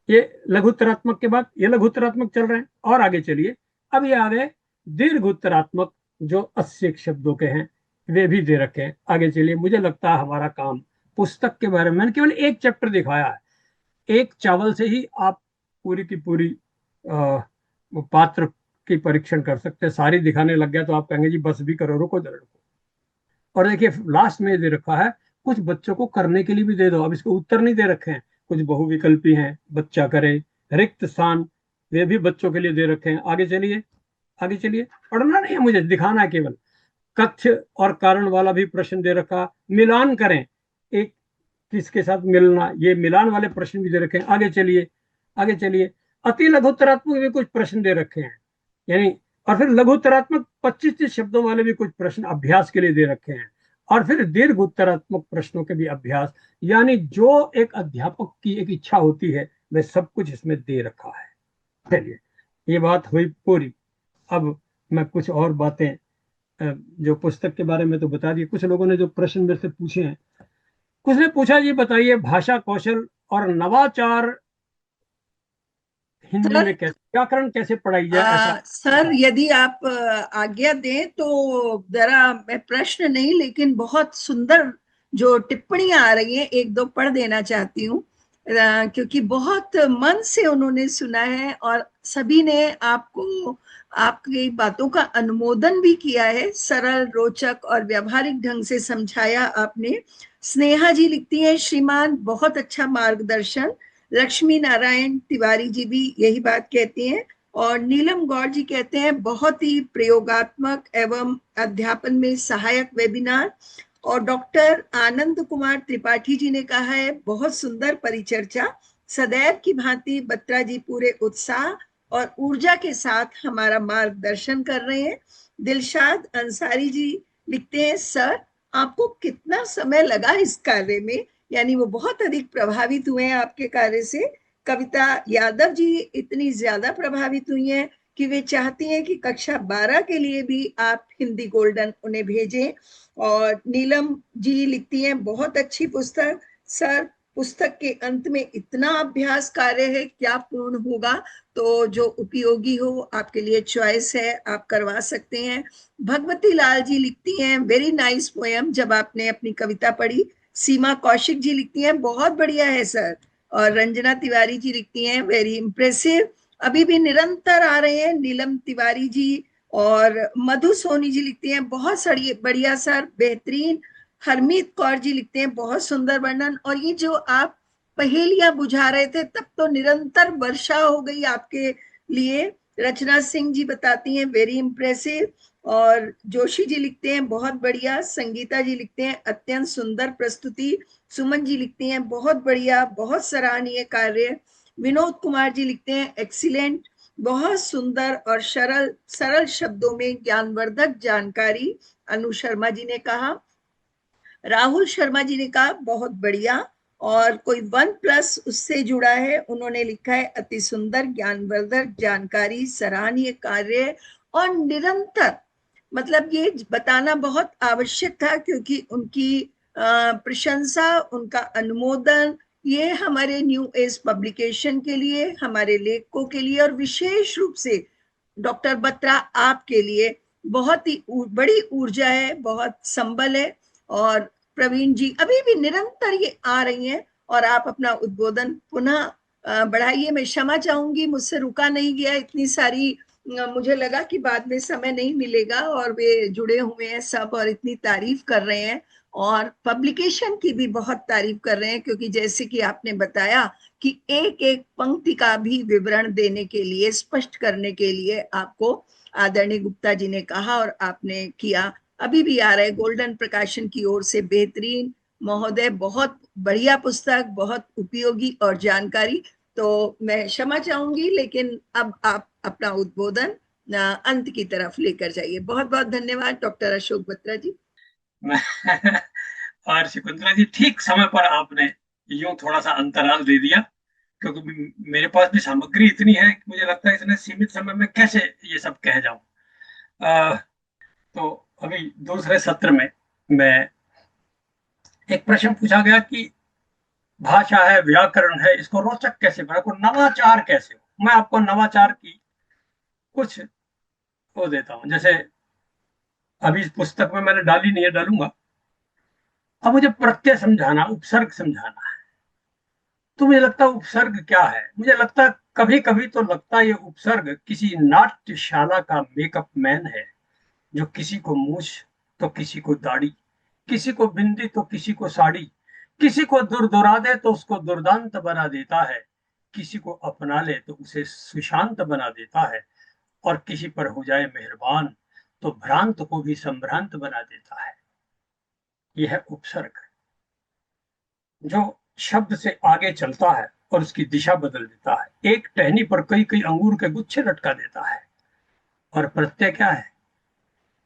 ये लघुत्तरात्मक के बाद ये लघुत्तरात्मक चल रहे हैं, और आगे चलिए। अब ये आ गए दीर्घोत्तरात्मक, जो 80 शब्दों के हैं, वे भी दे रखे हैं। आगे चलिए। मुझे लगता है हमारा काम पुस्तक के बारे में, मैंने केवल एक चैप्टर दिखाया है, एक चावल से ही आप पूरी की पूरी पात्र की परीक्षण कर सकते हैं। सारी दिखाने लग गया तो आप कहेंगे जी बस भी करो, रुको जरा रुको। और देखिए लास्ट में दे रखा है, कुछ बच्चों को करने के लिए भी दे दो। अब इसको उत्तर नहीं दे रखे हैं, कुछ बहुविकल्पी हैं, बच्चा करे। रिक्त स्थान, वे भी बच्चों के लिए दे रखे हैं। आगे चलिए आगे चलिए, पढ़ना नहीं है मुझे, दिखाना है केवल। कथ्य और कारण वाला भी प्रश्न दे रखा, मिलान करें एक किसके साथ मिलना, ये मिलान वाले प्रश्न भी दे रखे हैं। आगे चलिए आगे चलिए। अति लघुत्तरात्मक भी कुछ प्रश्न दे रखे हैं, यानी, और फिर लघुत्तरात्मक 25-30 शब्दों वाले भी कुछ प्रश्न अभ्यास के लिए दे रखे हैं, और फिर दीर्घ उत्तरात्मक प्रश्नों के भी अभ्यास, यानी जो एक अध्यापक की एक इच्छा होती है वह सब कुछ इसमें दे रखा है। चलिए, ये बात हुई पूरी। अब मैं कुछ और बातें जो पुस्तक के बारे में तो बता दिए, कुछ लोगों ने जो प्रश्न मेरे से पूछे हैं, कुछ ने पूछा ये बताइए भाषा कौशल और नवाचार हिंदी सर में कैसे, व्याकरण कैसे पढ़ाई जाए, ऐसा सर यदि आप आज्ञा दें तो जरा, मैं प्रश्न नहीं लेकिन बहुत सुंदर जो टिप्पणियां आ रही हैं एक दो पढ़ देना चाहती हूँ, क्योंकि बहुत मन से उन्होंने सुना है और सभी ने आपको आपकी बातों का अनुमोदन भी किया है। सरल, रोचक और व्यावहारिक ढंग से समझाया आपने। स्नेहा जी लिखती हैं, श्रीमान बहुत अच्छा मार्गदर्शन। लक्ष्मी नारायण तिवारी जी भी यही बात कहती हैं। और नीलम गौर जी कहते हैं, बहुत ही प्रयोगात्मक एवं अध्यापन में सहायक वेबिनार। और डॉक्टर आनंद कुमार त्रिपाठी जी ने कहा है, बहुत सुंदर परिचर्चा, सदैव की भांति बत्रा जी पूरे उत्साह और ऊर्जा के साथ हमारा मार्गदर्शन कर रहे हैं। दिलशाद अंसारी जी लिखते हैं, सर आपको कितना समय लगा इस कार्य में, यानी वो बहुत अधिक प्रभावित हुए हैं आपके कार्य से। कविता यादव जी इतनी ज्यादा प्रभावित हुई हैं कि वे चाहती हैं कि कक्षा 12 के लिए भी आप हिंदी गोल्डन उन्हें भेजें। और नीलम जी लिखती हैं, बहुत अच्छी पुस्तक सर, पुस्तक के अंत में इतना अभ्यास कार्य है, क्या पूर्ण होगा, तो जो उपयोगी हो आपके लिए चॉइस है, आप करवा सकते हैं। भगवती लाल जी लिखती हैं, वेरी नाइस पोएम, जब आपने अपनी कविता पढ़ी। सीमा कौशिक जी लिखती हैं, बहुत बढ़िया है सर। और रंजना तिवारी जी लिखती हैं, वेरी इंप्रेसिव, अभी भी निरंतर आ रहे हैं। नीलम तिवारी जी और मधु सोनी जी लिखती हैं, बहुत बढ़िया सर, बेहतरीन। हरमीत कौर जी लिखते हैं, बहुत सुंदर वर्णन। और ये जो आप पहेलियां बुझा रहे थे तब तो निरंतर वर्षा हो गई आपके लिए। रचना सिंह जी बताती हैं, वेरी इंप्रेसिव। और जोशी जी लिखते हैं, बहुत बढ़िया। संगीता जी लिखते हैं, अत्यंत सुंदर प्रस्तुति। सुमन जी लिखती हैं, बहुत बढ़िया, बहुत सराहनीय कार्य। विनोद कुमार जी लिखते हैं, एक्सीलेंट, बहुत सुंदर और सरल शब्दों में ज्ञानवर्धक जानकारी। अनु शर्मा जी ने कहा। राहुल शर्मा जी ने कहा, बहुत बढ़िया। और कोई 1+ उससे जुड़ा है, उन्होंने लिखा है, अति सुंदर ज्ञानवर्धक जानकारी, सराहनीय कार्य और निरंतर। मतलब ये बताना बहुत आवश्यक था, क्योंकि उनकी प्रशंसा, उनका अनुमोदन, ये हमारे न्यू एज पब्लिकेशन के लिए, हमारे लेखकों के लिए और विशेष रूप से डॉक्टर बत्रा आपके लिए बहुत ही बड़ी ऊर्जा है, बहुत संबल है। और प्रवीण जी अभी भी निरंतर ये आ रही हैं और आप अपना उद्बोधन पुनः बढ़ाइए। मैं क्षमा चाहूंगी, मुझसे रुका नहीं गया, इतनी सारी मुझे लगा कि बाद में समय नहीं मिलेगा, और वे जुड़े हुए हैं सब और इतनी तारीफ कर रहे हैं और पब्लिकेशन की भी बहुत तारीफ कर रहे हैं, क्योंकि जैसे कि आपने बताया कि एक एक पंक्ति का भी विवरण देने के लिए, स्पष्ट करने के लिए आपको आदरणीय गुप्ता जी ने कहा और आपने किया। अभी भी आ रहा है गोल्डन प्रकाशन की ओर से, बेहतरीन महोदय, बहुत बढ़िया पुस्तक, बहुत उपयोगी और जानकारी। तो मैं क्षमा चाहूंगी, लेकिन अब आप अपना उद्बोधन अंत की तरफ लेकर जाइए। बहुत बहुत धन्यवाद डॉक्टर अशोक बत्रा जी। और शकुंतला जी, ठीक समय पर आपने यूं थोड़ा सा अंतराल दे दिया, क्योंकि मेरे पास भी सामग्री इतनी है कि मुझे लगता है इतने सीमित समय में कैसे ये सब कह जाऊं। तो अभी दूसरे सत्र में मैं एक प्रश्न पूछा गया कि भाषा है, व्याकरण है, इसको रोचक कैसे बना, को नवाचार कैसे हो। मैं आपको नवाचार की कुछ वो देता हूं। जैसे अभी इस पुस्तक में मैंने डाली नहीं है, डालूंगा। अब मुझे प्रत्यय समझाना, उपसर्ग समझाना है, तो मुझे लगता है उपसर्ग क्या है। मुझे लगता है कभी कभी तो लगता है ये उपसर्ग किसी नाट्यशाला का मेकअप मैन है, जो किसी को मूछ तो किसी को दाढ़ी, किसी को बिंदी तो किसी को साड़ी, किसी को दुरदुरा दे तो उसको दुर्दांत बना देता है, किसी को अपना ले तो उसे सुशांत बना देता है, और किसी पर हो जाए मेहरबान तो भ्रांत को भी संभ्रांत बना देता है। यह है उपसर्ग, जो शब्द से आगे चलता है और उसकी दिशा बदल देता है। एक टहनी पर कई कई अंगूर के गुच्छे लटका देता है। और प्रत्यय क्या है?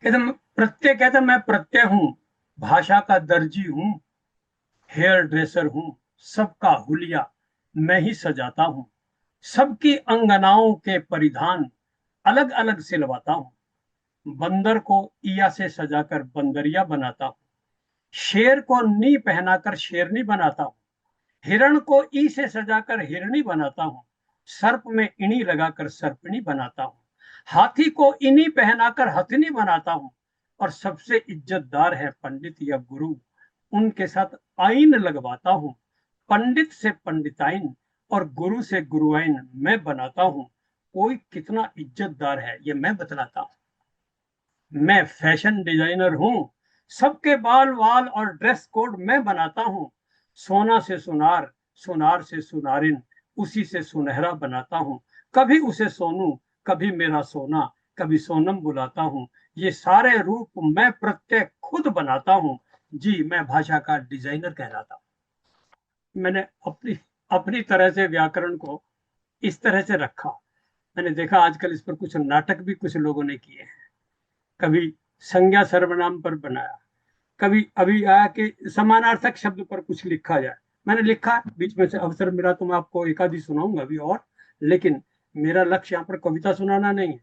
प्रत्यय कहता मैं प्रत्यय हूं, भाषा का दर्जी हूं, हेयर ड्रेसर हूं, सबका हुलिया मैं ही सजाता हूं, सबकी अंगनाओं के परिधान अलग अलग सिलवाता हूं, बंदर को ईया से सजाकर बंदरिया बनाता हूँ, शेर को नी पहनाकर शेरनी बनाता हूँ, हिरण को ई से सजाकर हिरणी बनाता हूँ, सर्प में इणी लगाकर सर्पणी बनाता हूँ, हाथी को इनी पहनाकर हथनी बनाता हूँ, और सबसे इज्जतदार है पंडित या गुरु, उनके साथ आइन लगवाता हूँ, पंडित से पंडिताइन और गुरु से गुरुआइन मैं बनाता हूँ। कोई कितना इज्जतदार है ये मैं बतलाता हूँ। मैं फैशन डिजाइनर हूँ, सबके बाल वाल और ड्रेस कोड मैं बनाता हूँ, सोना से सुनार, सुनार से सुनारिन, उसी से सुनहरा बनाता हूँ, कभी उसे सोनू, कभी मेरा सोना, कभी सोनम बुलाता हूँ, ये सारे रूप मैं प्रत्येक खुद बनाता हूँ। जी, मैं भाषा का डिजाइनर कहलाता हूँ। मैंने अपनी अपनी तरह से व्याकरण को इस तरह से रखा। मैंने देखा आजकल इस पर कुछ नाटक भी कुछ लोगों ने किए हैं, कभी संज्ञा सर्वनाम पर बनाया, कभी अभी आया कि समानार्थक शब्द पर कुछ लिखा जाए। मैंने लिखा, बीच में से अवसर मिला तो मैं आपको एक आधी सुनाऊंगा अभी और, लेकिन मेरा लक्ष्य यहाँ पर कविता सुनाना नहीं है,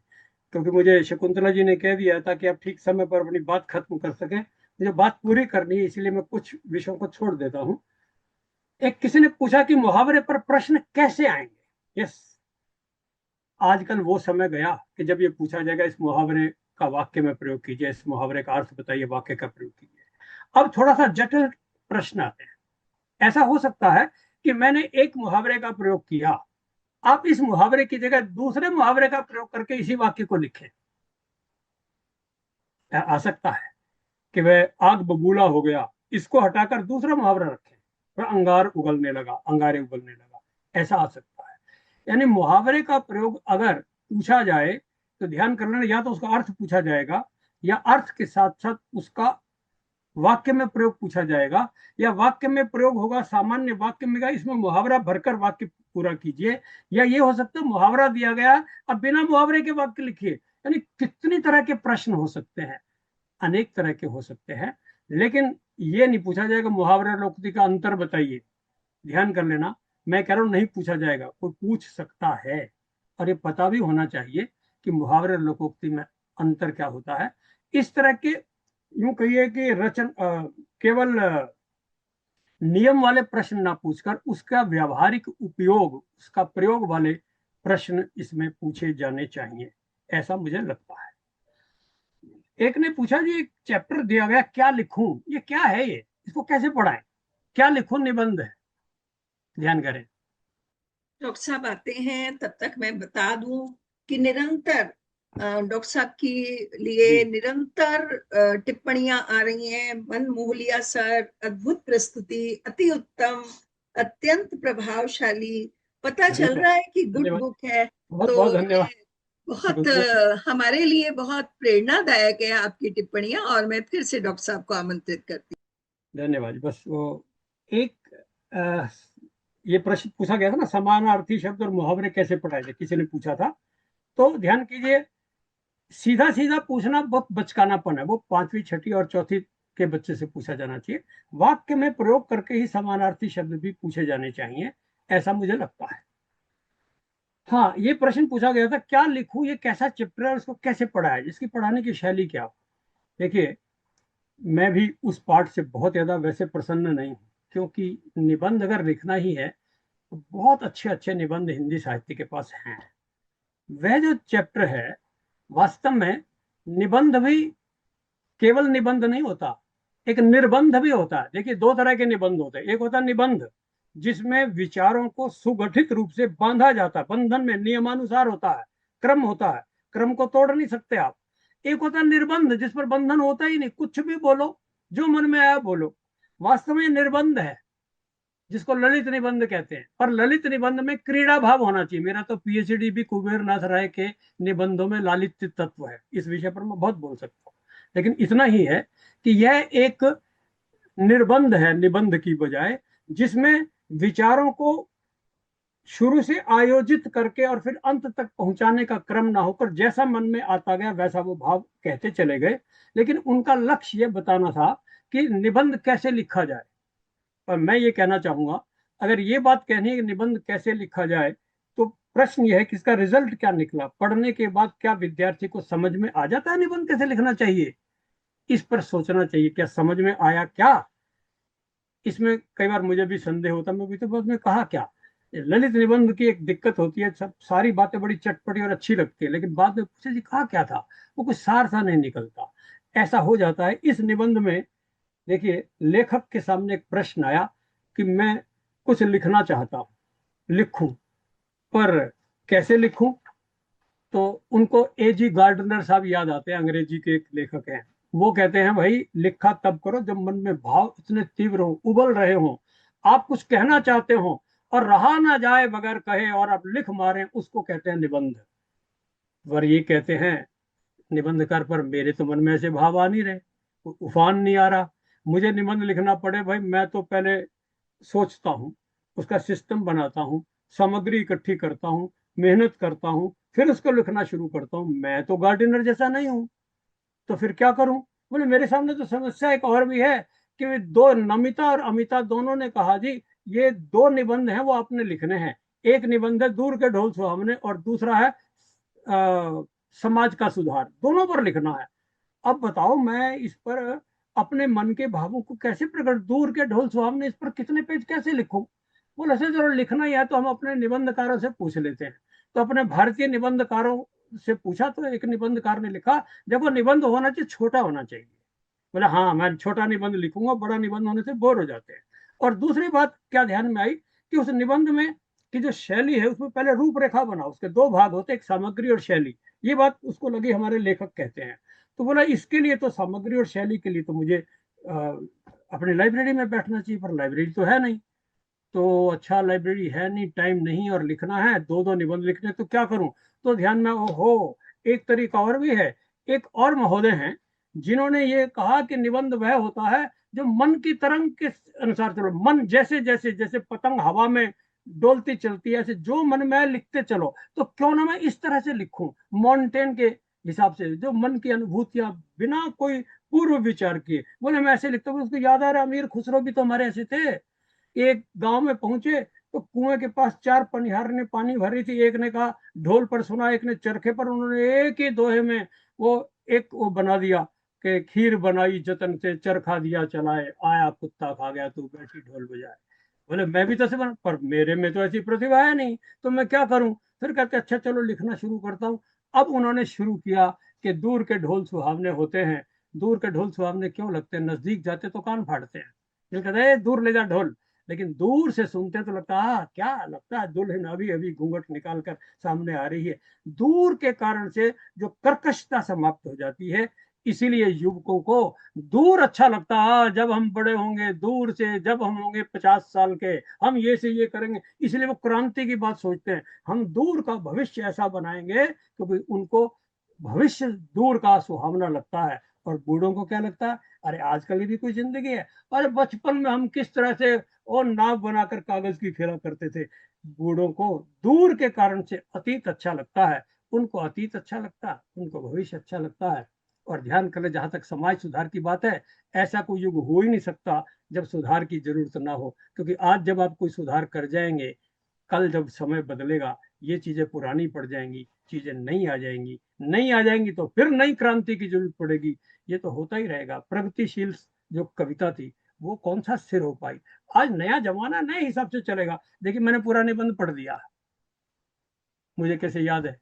क्योंकि मुझे शकुंतला जी ने कह दिया था कि आप ठीक समय पर अपनी बात खत्म कर सके, मुझे बात पूरी करनी है, इसलिए मैं कुछ विषयों को छोड़ देता हूँ। एक किसी ने पूछा कि मुहावरे पर प्रश्न कैसे आएंगे। यस, आजकल वो समय गया कि जब ये पूछा जाएगा इस मुहावरे का वाक्य में प्रयोग कीजिए, इस मुहावरे का अर्थ बताइए, वाक्य का प्रयोग कीजिए। अब थोड़ा सा जटिल प्रश्न आते हैं। ऐसा हो सकता है कि मैंने एक मुहावरे का प्रयोग किया, आप इस मुहावरे की जगह दूसरे मुहावरे का प्रयोग करके इसी वाक्य को लिखें। आ सकता है कि वह आग बबूला हो गया, इसको हटाकर दूसरा मुहावरा रखें, वह अंगार उगलने लगा, अंगारे उगलने लगा, ऐसा आ सकता है। यानी मुहावरे का प्रयोग अगर पूछा जाए तो ध्यान कर लेना, या तो उसका अर्थ पूछा जाएगा, या अर्थ के साथ साथ उसका वाक्य में प्रयोग पूछा जाएगा, या वाक्य में प्रयोग होगा सामान्य वाक्य में, इसमें मुहावरा भरकर वाक्य पूरा कीजिए, या ये हो सकता है मुहावरा दिया गया अब बिना मुहावरे के वाक्य लिखिए। यानी कितनी तरह के प्रश्न हो सकते हैं, अनेक तरह के हो सकते हैं, लेकिन ये नहीं पूछा जाएगा मुहावरा लोकोक्ति का अंतर बताइए। ध्यान कर लेना, मैं कह रहा हूं नहीं पूछा जाएगा, कोई पूछ सकता है, और ये पता भी होना चाहिए कि मुहावरे लोकोक्ति में अंतर क्या होता है। इस तरह के यूं कहिए कि केवल नियम वाले प्रश्न ना पूछकर उसका व्यावहारिक उपयोग, उसका प्रयोग वाले प्रश्न इसमें पूछे जाने चाहिए, ऐसा मुझे लगता है। एक ने पूछा जी एक चैप्टर दिया गया, क्या लिखूं, ये क्या है, ये इसको कैसे पढ़ाएं, क्या लिखूं, निबंध है। ध्यान करें। डॉक्टर साहब आते हैं, तब तक मैं बता दूं कि निरंतर डॉक्टर साहब के लिए निरंतर टिप्पणियां आ रही हैं। मन मोह लिया सर, अद्भुत प्रस्तुति, अति उत्तम, अत्यंत प्रभावशाली, पता चल रहा है कि गुड बुक है। बहुत तो बहुत धन्यवाद। बहुत हमारे लिए बहुत प्रेरणादायक है आपकी टिप्पणियां, और मैं फिर से डॉक्टर साहब को आमंत्रित करती हूँ। धन्यवाद। बस वो एक ये प्रश्न पूछा गया था ना, समानार्थी शब्द और मुहावरे कैसे पढ़ाए जाए, किसी ने पूछा था। तो ध्यान कीजिए, सीधा सीधा पूछना बहुत बचकानापन है, वो 5वीं 6ठी और 4थी के बच्चे से पूछा जाना चाहिए। वाक्य में प्रयोग करके ही समानार्थी शब्द भी पूछे जाने चाहिए, ऐसा मुझे लगता है। हाँ, ये प्रश्न पूछा गया था, क्या लिखूं, ये कैसा चैप्टर है, उसको कैसे पढ़ाया, इसकी पढ़ाने की शैली क्या हो। देखिए, मैं भी उस पाठ से बहुत ज्यादा वैसे प्रसन्न नहीं हूँ, क्योंकि निबंध अगर लिखना ही है तो बहुत अच्छे अच्छे निबंध हिंदी साहित्य के पास हैं। वह जो चैप्टर है, वास्तव में निबंध भी केवल निबंध नहीं होता, एक निर्बंध भी होता है। देखिए, 2 तरह के निबंध होते हैं। एक होता है निबंध जिसमें विचारों को सुगठित रूप से बांधा जाता है, बंधन में नियमानुसार होता है, क्रम होता है, क्रम को तोड़ नहीं सकते आप। एक होता है निर्बंध जिस पर बंधन होता ही नहीं, कुछ भी बोलो, जो मन में आया बोलो। वास्तव में निर्बंध है जिसको ललित निबंध कहते हैं, पर ललित निबंध में क्रीड़ा भाव होना चाहिए। मेरा तो पीएचडी भी कुबेरनाथ राय के निबंधों में लालित्य तत्व है, इस विषय पर मैं बहुत बोल सकता हूँ, लेकिन इतना ही है कि यह एक निर्बंध है निबंध की बजाय, जिसमें विचारों को शुरू से आयोजित करके और फिर अंत तक पहुंचाने का क्रम ना होकर जैसा मन में आता गया वैसा वो भाव कहते चले गए। लेकिन उनका लक्ष्य ये बताना था कि निबंध कैसे लिखा जाए। पर मैं ये कहना चाहूंगा, अगर ये बात कहनी है कि निबंध कैसे लिखा जाए, तो प्रश्न यह है कि इसका रिजल्ट क्या निकला, पढ़ने के बाद क्या विद्यार्थी को समझ में आ जाता है निबंध कैसे लिखना चाहिए, इस पर सोचना चाहिए। क्या समझ में आया क्या? इसमें कई बार मुझे भी संदेह होता, मैं भी तो बाद में कहा क्या। ललित निबंध की एक दिक्कत होती है, सब सारी बातें बड़ी चटपटी और अच्छी लगती है, लेकिन बाद में पूछे जी कहा क्या था, वो कुछ सार सा नहीं निकलता, ऐसा हो जाता है। इस निबंध में देखिए, लेखक के सामने एक प्रश्न आया कि मैं कुछ लिखना चाहता हूँ, लिखूं, पर कैसे लिखूं? तो उनको A.G. गार्डनर साहब याद आते हैं, अंग्रेजी के एक लेखक हैं। वो कहते हैं भाई लिखा तब करो जब मन में भाव इतने तीव्र हो, उबल रहे हो, आप कुछ कहना चाहते हो और रहा ना जाए बगैर कहे और आप लिख मारें, उसको कहते हैं निबंध। पर ये कहते हैं निबंधकार, पर मेरे तो मन में ऐसे भाव आ नहीं रहे, उफान नहीं आ रहा, मुझे निबंध लिखना पड़े भाई, मैं तो पहले सोचता हूँ, उसका सिस्टम बनाता हूँ, सामग्री इकट्ठी करता हूँ, मेहनत करता हूँ, फिर उसको लिखना शुरू करता हूँ। मैं तो गार्डनर जैसा नहीं हूँ, तो फिर क्या करूं? बोले मेरे सामने तो समस्या एक और भी है कि दो, नमिता और अमिता दोनों ने कहा जी ये दो निबंध हैं वो आपने लिखने हैं। एक निबंध है दूर के ढोल सुहावने और दूसरा है समाज का सुधार, दोनों पर लिखना है। अब बताओ मैं इस पर अपने मन के भावों को कैसे प्रकट, दूर के ढोल सुहावने, इस पर कितने पेज कैसे लिखूं? बोले ऐसे जरूर लिखना ही है तो हम अपने निबंधकारों से पूछ लेते हैं। तो अपने भारतीय निबंधकारों से पूछा तो एक निबंधकार ने लिखा देखो निबंध होना चाहिए, छोटा होना चाहिए। बोला हाँ मैं छोटा निबंध लिखूंगा, बड़ा निबंध होने से बोर हो जाते हैं। और दूसरी बात क्या ध्यान में आई कि उस निबंध में की जो शैली है उसमें पहले रूपरेखा बनाओ, उसके दो भाग होते हैं, एक सामग्री और शैली। ये बात उसको लगी, हमारे लेखक कहते हैं। तो बोला इसके लिए तो सामग्री और शैली के लिए तो मुझे अपनी लाइब्रेरी में बैठना चाहिए, पर लाइब्रेरी तो है नहीं। तो अच्छा लाइब्रेरी है नहीं, टाइम नहीं और लिखना है, दो दो निबंध लिखने, तो क्या करूं? तो ध्यान में ओहो एक तरीका और भी है। एक और महोदय हैं जिन्होंने ये कहा कि निबंध वह होता है जो मन की तरंग के अनुसार चलो, मन जैसे जैसे जैसे पतंग हवा में डोलती चलती है ऐसे जो मन में लिखते चलो। तो क्यों ना मैं इस तरह से लिखूं, मॉन्टेन के हिसाब से, जो मन की अनुभूतियां बिना कोई पूर्व विचार किए। बोले मैं ऐसे लिखता हूँ, उसको याद आ रहा अमीर खुसरो भी तो हमारे ऐसे थे। एक गांव में पहुंचे तो कुएं के पास चार पनिहार ने पानी भरी थी, एक ने कहा ढोल पर सुना, एक ने चरखे पर, उन्होंने एक ही दोहे में वो एक वो बना दिया कि खीर बनाई जतन से, चरखा दिया चलाए, आया कुत्ता खा गया तू बैठी ढोल बजाए। बोले मैं भी तो ऐसे बना, पर मेरे में तो ऐसी प्रतिभा है नहीं, तो मैं क्या करूं? फिर कहते अच्छा चलो लिखना शुरू करता हूं। अब उन्होंने शुरू किया कि दूर के ढोल सुहावने होते हैं। दूर के ढोल सुहावने क्यों लगते हैं? नजदीक जाते तो कान फाड़ते हैं, दिल कहते हैं दूर ले जा ढोल, लेकिन दूर से सुनते तो लगता है क्या लगता है दुल्हन अभी अभी घूंघट निकाल कर सामने आ रही है। दूर के कारण से जो कर्कशता समाप्त हो जाती है, इसीलिए युवकों को दूर अच्छा लगता है। जब हम बड़े होंगे, दूर से जब हम होंगे 50 साल के, हम ये से ये करेंगे, इसलिए वो क्रांति की बात सोचते हैं। हम दूर का भविष्य ऐसा बनाएंगे क्योंकि उनको भविष्य दूर का सुहावना लगता है। और बूढ़ों को क्या लगता है? अरे आजकल की भी कोई जिंदगी है, अरे बचपन में हम किस तरह से और नाव बनाकर कागज की खेला करते थे। बूढ़ों को दूर के कारण से अतीत अच्छा लगता है, उनको अतीत अच्छा लगता है, उनको भविष्य अच्छा लगता है। और ध्यान करें जहां तक समाज सुधार की बात है, ऐसा कोई युग हो ही नहीं सकता जब सुधार की जरूरत ना हो, क्योंकि आज जब आप कोई सुधार कर जाएंगे, कल जब समय बदलेगा ये चीजें पुरानी पड़ जाएंगी, चीजें नई आ जाएंगी, नई आ जाएंगी तो फिर नई क्रांति की जरूरत पड़ेगी। ये तो होता ही रहेगा। प्रगतिशील जो कविता थी वो कौन सा सिर हो पाई? आज नया जमाना नए हिसाब से चलेगा। देखिए मैंने पूरा निबंध पढ़ दिया, मुझे कैसे याद है?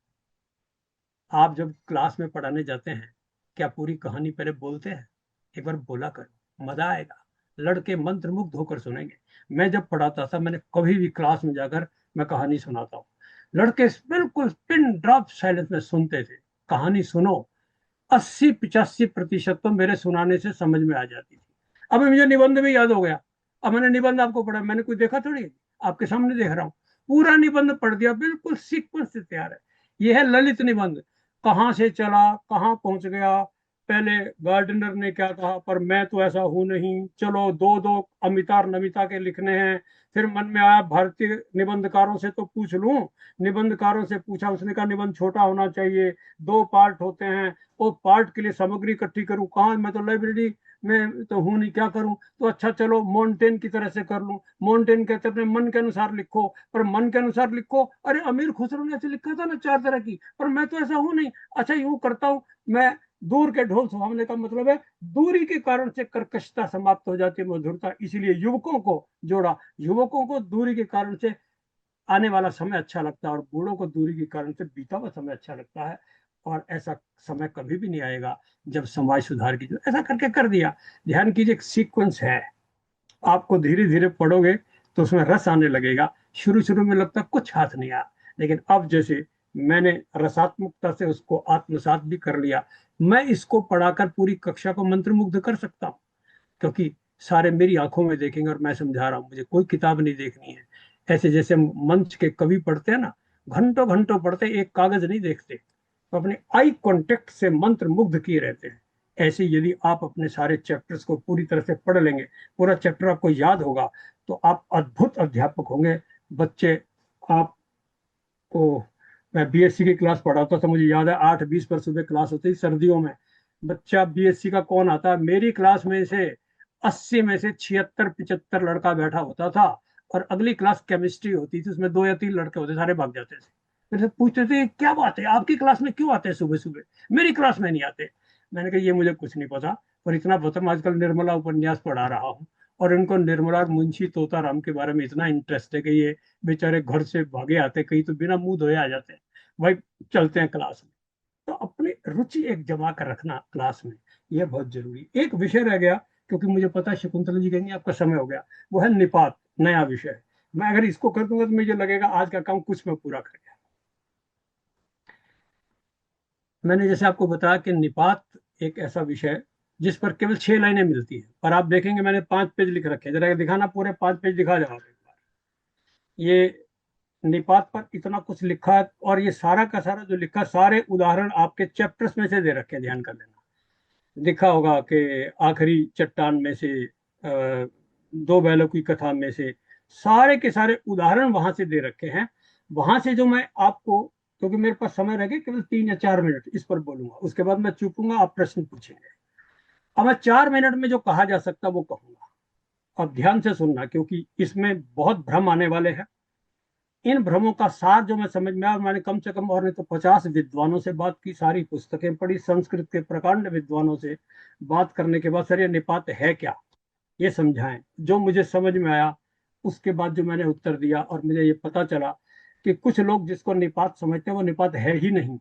आप जब क्लास में पढ़ाने जाते हैं क्या पूरी कहानी पहले बोलते हैं? एक बार बोला करो, मजा आएगा, लड़के मंत्र मुग्ध होकर सुनेंगे। मैं जब पढ़ाता था, मैंने कभी भी क्लास में जाकर मैं कहानी सुनाता हूँ, लड़के बिल्कुल पिन ड्रॉप साइलेंस में सुनते थे। कहानी सुनो, 80-85% तो मेरे सुनाने से समझ में आ जाती थी। अब मुझे निबंध भी याद हो गया। अब मैंने निबंध आपको पढ़ा, मैंने कोई देखा थोड़ी, आपके सामने देख रहा हूँ, पूरा निबंध पढ़ दिया, बिल्कुल सीक्वेंस से तैयार है। यह है ललित निबंध। कहाँ से चला कहाँ पहुंच गया, पहले गार्डनर ने क्या कहा, पर मैं तो ऐसा हूं नहीं, चलो दो दो अमिता और नमिता के लिखने हैं। फिर मन में आया भारतीय निबंधकारों से तो पूछ लूं, निबंधकारों से पूछा, उसने कहा निबंध छोटा होना चाहिए, दो पार्ट होते हैं, वो पार्ट के लिए सामग्री इकट्ठी करूं कहाँ, मैं तो लाइब्रेरी मैं तो हूं नहीं, क्या करूं? तो अच्छा चलो मोन्टेन की तरह से कर लूं। मोन्टेन कहते अपने मन के अनुसार लिखो, पर मन के अनुसार लिखो, अरे अमीर खुसरो ने ऐसे लिखा था ना 4 तरह की, पर मैं तो ऐसा हूं नहीं, अच्छा यूं करता हूं मैं। दूर के ढोल सुहावने का मतलब है दूरी के कारण से कर्कशता समाप्त हो जाती है, मधुरता। इसीलिए युवकों को जोड़ा, युवकों को दूरी के कारण से आने वाला समय अच्छा लगता है और बूढ़ों को दूरी के कारण से बीता हुआ समय अच्छा लगता है। और ऐसा समय कभी भी नहीं आएगा जब समाज सुधार की, जो ऐसा करके कर दिया। ध्यान कीजिए, एक सीक्वेंस है, आपको धीरे धीरे पढ़ोगे तो उसमें रस आने लगेगा। शुरू शुरू में लगता कुछ हाथ नहीं आया, लेकिन अब जैसे मैंने रसात्मकता से उसको आत्मसात भी कर लिया, मैं इसको पढ़ाकर पूरी कक्षा को मंत्रमुग्ध कर सकता हूँ, क्योंकि सारे मेरी आंखों में देखेंगे और मैं समझा रहा हूँ, मुझे कोई किताब नहीं देखनी है। ऐसे जैसे मंच के कवि पढ़ते हैं ना, घंटों घंटों पढ़ते, एक कागज नहीं देखते, तो अपने आई कांटेक्ट से मंत्र मुग्ध किए रहते हैं। ऐसे यदि आप अपने सारे चैप्टर्स को पूरी तरह से पढ़ लेंगे, पूरा चैप्टर आपको याद होगा, तो आप अद्भुत अध्यापक होंगे। बच्चे आपको, मैं बीएससी की क्लास पढ़ाता था, मुझे याद है 8:20 पर सुबह क्लास होती थी सर्दियों में। बच्चा बीएससी का कौन आता है, मेरी क्लास में से 80 में से 76-75 लड़का बैठा होता था, और अगली क्लास केमिस्ट्री होती थी, उसमें 2 या 3 लड़के होते, सारे भाग जाते थे। मेरे से पूछते थे क्या बात है, आपकी क्लास में क्यों आते हैं सुबह सुबह, मेरी क्लास में नहीं आते? मैंने कहा ये मुझे कुछ नहीं पता, पर इतना पता मैं आजकल निर्मला उपन्यास पढ़ा रहा हूँ, और इनको निर्मला और मुंशी तोताराम के बारे में इतना इंटरेस्ट है कि ये बेचारे घर से भागे आते, कहीं तो बिना मुंह धोए आ जाते हैं, भाई चलते हैं क्लास में। तो अपनी रुचि एक जमा कर रखना क्लास में, यह बहुत जरूरी। एक विषय रह गया, क्योंकि मुझे पता है शकुंतला जी कहेंगे आपका समय हो गया, वो है निपात, नया विषय। मैं अगर इसको कर दूंगा तो मुझे लगेगा आज का काम कुछ में पूरा कर गया। मैंने जैसे आपको बताया कि निपात एक ऐसा विषय जिस पर केवल 6 लाइनें मिलती है, और आप देखेंगे मैंने 5 पेज लिख रखे हैं, जरा दिखाना, पूरे 5 पेज दिखा जाओ एक बार। ये निपात पर इतना कुछ लिखा है, और ये सारा का सारा जो लिखा, सारे उदाहरण आपके चैप्टर्स में से दे रखे हैं, ध्यान कर लेना। लिखा होगा कि आखिरी चट्टान में से, 2 बैलों की कथा में से, सारे के सारे उदाहरण वहां से दे रखे हैं। वहां से जो मैं आपको, क्योंकि मेरे पास समय रह गया केवल 3 या 4 मिनट, इस पर बोलूंगा, उसके बाद मैं चुपूंगा, आप प्रश्न पूछेंगे। अब मैं 4 मिनट में जो कहा जा सकता वो कहूंगा। अब ध्यान से सुनना, क्योंकि इसमें बहुत भ्रम आने वाले हैं। इन भ्रमों का सार जो मैं समझ में आया, और मैंने कम से कम और नहीं तो 50 विद्वानों से बात की, सारी पुस्तकें पढ़ी, संस्कृत के प्रकांड विद्वानों से बात करने के बाद, सर ये निपात है क्या, ये समझाएं। जो मुझे समझ में आया उसके बाद जो मैंने उत्तर दिया, और मुझे ये पता चला कि कुछ लोग जिसको निपात समझते हैं वो निपात है ही नहीं।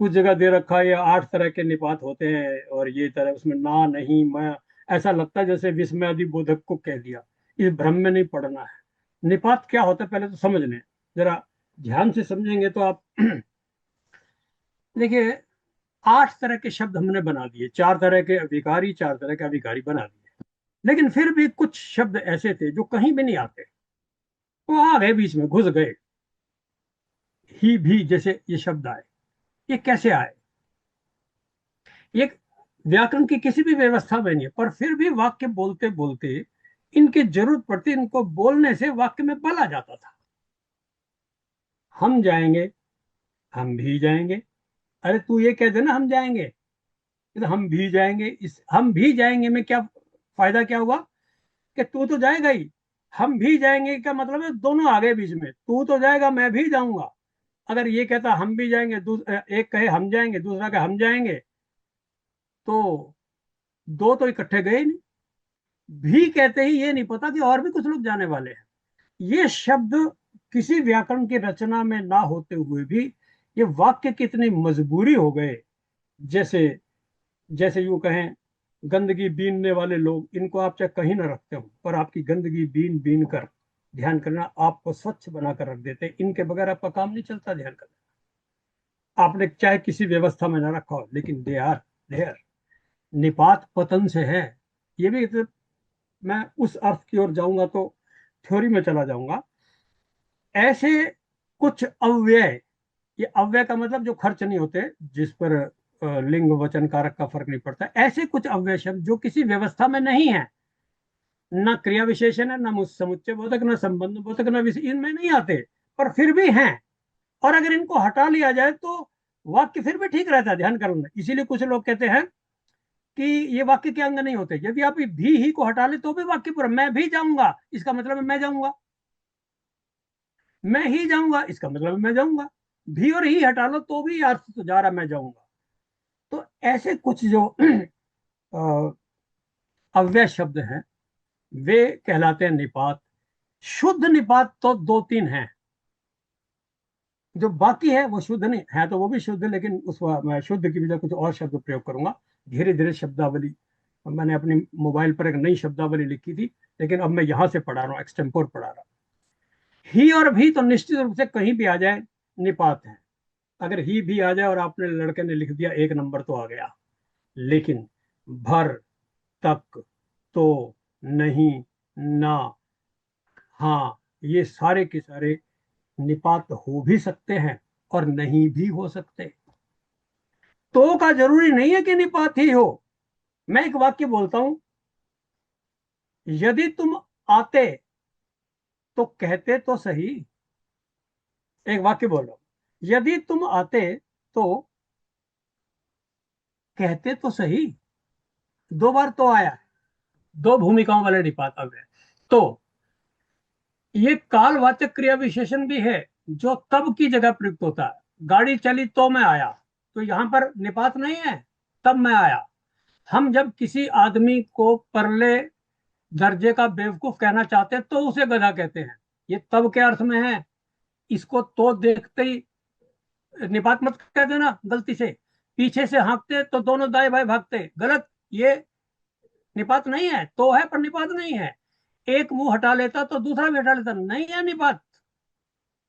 कुछ जगह दे रखा है ये 8 तरह के निपात होते हैं, और ये तरह उसमें ना, नहीं, मैं, ऐसा लगता है जैसे विस्मय आदि बोधक को कह दिया। इस भ्रम में नहीं पड़ना है। निपात क्या होता है पहले तो समझ लें, जरा ध्यान से समझेंगे तो आप देखिए, 8 तरह के शब्द हमने बना दिए, 4 तरह के अधिकारी, 4 तरह के अभिकारी बना दिए, लेकिन फिर भी कुछ शब्द ऐसे थे जो कहीं भी नहीं आते, वो आ गए, बीच में घुस गए। ही भी जैसे ये शब्द आए, ये कैसे आए? एक व्याकरण की किसी भी व्यवस्था में नहीं है, पर फिर भी वाक्य बोलते बोलते इनकी जरूरत पड़ती, इनको बोलने से वाक्य में बल आ जाता था। हम जाएंगे, हम भी जाएंगे, अरे तू ये कह देना हम जाएंगे, तो हम भी जाएंगे। इस हम भी जाएंगे में क्या फायदा, क्या हुआ कि तू तो जाएगा ही, हम भी जाएंगे का मतलब है दोनों आ गए बीच में, तू तो जाएगा मैं भी जाऊंगा। अगर ये कहता हम भी जाएंगे, एक कहे हम जाएंगे, दूसरा कहे हम जाएंगे, तो 2 तो इकट्ठे गए नहीं। भी कहते ही ये नहीं पता कि और भी कुछ लोग जाने वाले हैं। ये शब्द किसी व्याकरण की रचना में ना होते हुए भी ये वाक्य कितनी मजबूरी हो गए। जैसे जैसे यूं कहें, गंदगी बीनने वाले लोग, इनको आप चाहे कहीं ना रखते हो, पर आपकी गंदगी बीन बीन कर, ध्यान करना, आपको स्वच्छ बनाकर रख देते। इनके बगैर आपका काम नहीं चलता, ध्यान करना। आपने चाहे किसी व्यवस्था में ना रखा हो, लेकिन दे आर देयर। निपात पतन से है, ये भी तो, मैं उस अर्थ की ओर जाऊंगा तो थ्योरी में चला जाऊंगा। ऐसे कुछ अव्यय, ये अव्यय का मतलब जो खर्च नहीं होते, जिस पर लिंग वचन कारक का फर्क नहीं पड़ता, ऐसे कुछ अव्यय शब्द जो किसी व्यवस्था में नहीं है, न क्रिया विशेषण है, न समुच्चय बोधक, न संबंध बोधक, न विषय, इनमें नहीं आते, पर फिर भी हैं। और अगर इनको हटा लिया जाए तो वाक्य फिर भी ठीक रहता है, ध्यान करना। इसीलिए कुछ लोग कहते हैं कि ये वाक्य के अंग नहीं होते। यदि आप भी ही को हटा ले तो भी वाक्य पूरा। मैं भी जाऊंगा, इसका मतलब है मैं जाऊंगा। मैं ही जाऊंगा, इसका मतलब है मैं जाऊंगा। भी और ही हटा लो तो भी अर्थ तो जा रहा मैं जाऊंगा। तो ऐसे कुछ जो अव्यय शब्द हैं वे कहलाते हैं निपात। शुद्ध निपात तो दो तीन हैं, जो बाकी है वो शुद्ध नहीं है, तो वो भी शुद्ध, लेकिन उस मैं शुद्ध की बजाय कुछ और शब्द प्रयोग करूंगा। धीरे धीरे शब्दावली, मैंने अपनी मोबाइल पर एक नई शब्दावली लिखी थी, लेकिन अब मैं यहां से पढ़ा रहा हूँ, एक्सटेम्पोर पढ़ा रहा हूँ। ही और भी तो निश्चित रूप से कहीं भी आ जाए निपात है। अगर ही भी आ जाए और आपने लड़के ने लिख दिया एक नंबर तो आ गया। लेकिन भर, तक, तो, नहीं, ना, हाँ, ये सारे के सारे निपात हो भी सकते हैं और नहीं भी हो सकते। तो का जरूरी नहीं है कि निपात ही हो। मैं एक वाक्य बोलता हूं, यदि तुम आते तो कहते तो सही। एक वाक्य बोल रहा हूं, यदि तुम आते तो कहते तो सही। दो बार तो आया है, दो भूमिकाओं वाले निपात अब है। तो ये कालवाचक क्रिया विशेषण भी है जो तब की जगह प्रयुक्त होता है। गाड़ी चली तो मैं आया, तो यहां पर निपात नहीं है, तब मैं आया। हम जब किसी आदमी को परले दर्जे का बेवकूफ कहना चाहते हैं तो उसे गधा कहते हैं, ये तब के अर्थ में है। इसको तो देखते ही निपात मत कह देना गलती से। पीछे से हाँकते तो दोनों दाएं बाएं भागते, गलत, ये निपात नहीं है। तो है पर निपात नहीं है। एक मुंह हटा लेता तो दूसरा भी हटा लेता, नहीं है निपात,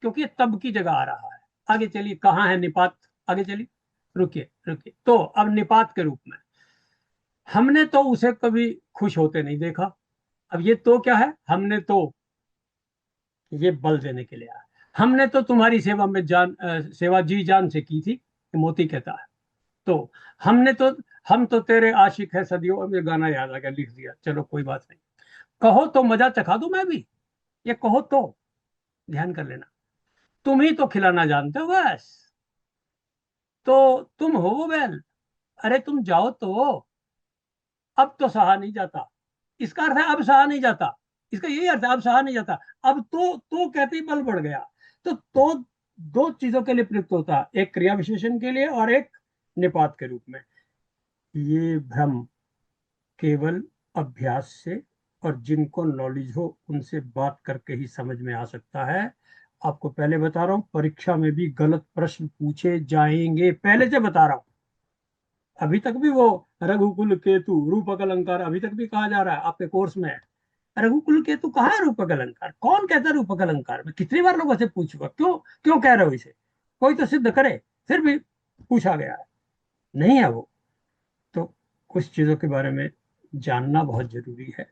क्योंकि तब की जगह आ रहा है। आगे चलिए, कहाँ है निपात, आगे चलिए, रुकिए रुकिए। तो अब निपात के रूप में हमने तो उसे कभी खुश होते नहीं देखा। अब ये तो क्या है, हमने तो, ये बल देने के लिए आया। हमने तो तुम्हारी सेवा में सेवा जी जान से की थी, मोती कहता है। तो हमने तो, हम तो तेरे आशिक है सदियों। अब ये गाना याद आ गया, लिख दिया, चलो कोई बात नहीं। कहो तो मजा चखा दूं मैं भी, ये कहो तो ध्यान कर लेना। तुम ही तो खिलाना जानते हो बस, तो तुम हो वो बैल, अरे तुम जाओ तो, अब तो सहा नहीं जाता। इसका अर्थ है अब सहा नहीं जाता, इसका यही अर्थ है अब सहा नहीं जाता। अब तो कहते ही बल बढ़ गया। तो दो चीजों के लिए प्रयुक्त होता है, एक क्रिया विशेषण के लिए और एक निपात के रूप में। ये भ्रम केवल अभ्यास से और जिनको नॉलेज हो उनसे बात करके ही समझ में आ सकता है। आपको पहले बता रहा हूं, परीक्षा में भी गलत प्रश्न पूछे जाएंगे, पहले से बता रहा हूं। अभी तक भी वो रघुकुल केतु रूपक अलंकार अभी तक भी कहा जा रहा है आपके कोर्स में। रघुकुल केतु कहाँ है रूपक अलंकार, कौन कहता है रूपक अलंकार? मैं कितनी बार लोगों से पूछ चुका, क्यों क्यों कह रहे हो इसे, कोई तो सिद्ध करे। फिर भी पूछा गया है, नहीं है वो। तो कुछ चीजों के बारे में जानना बहुत जरूरी है।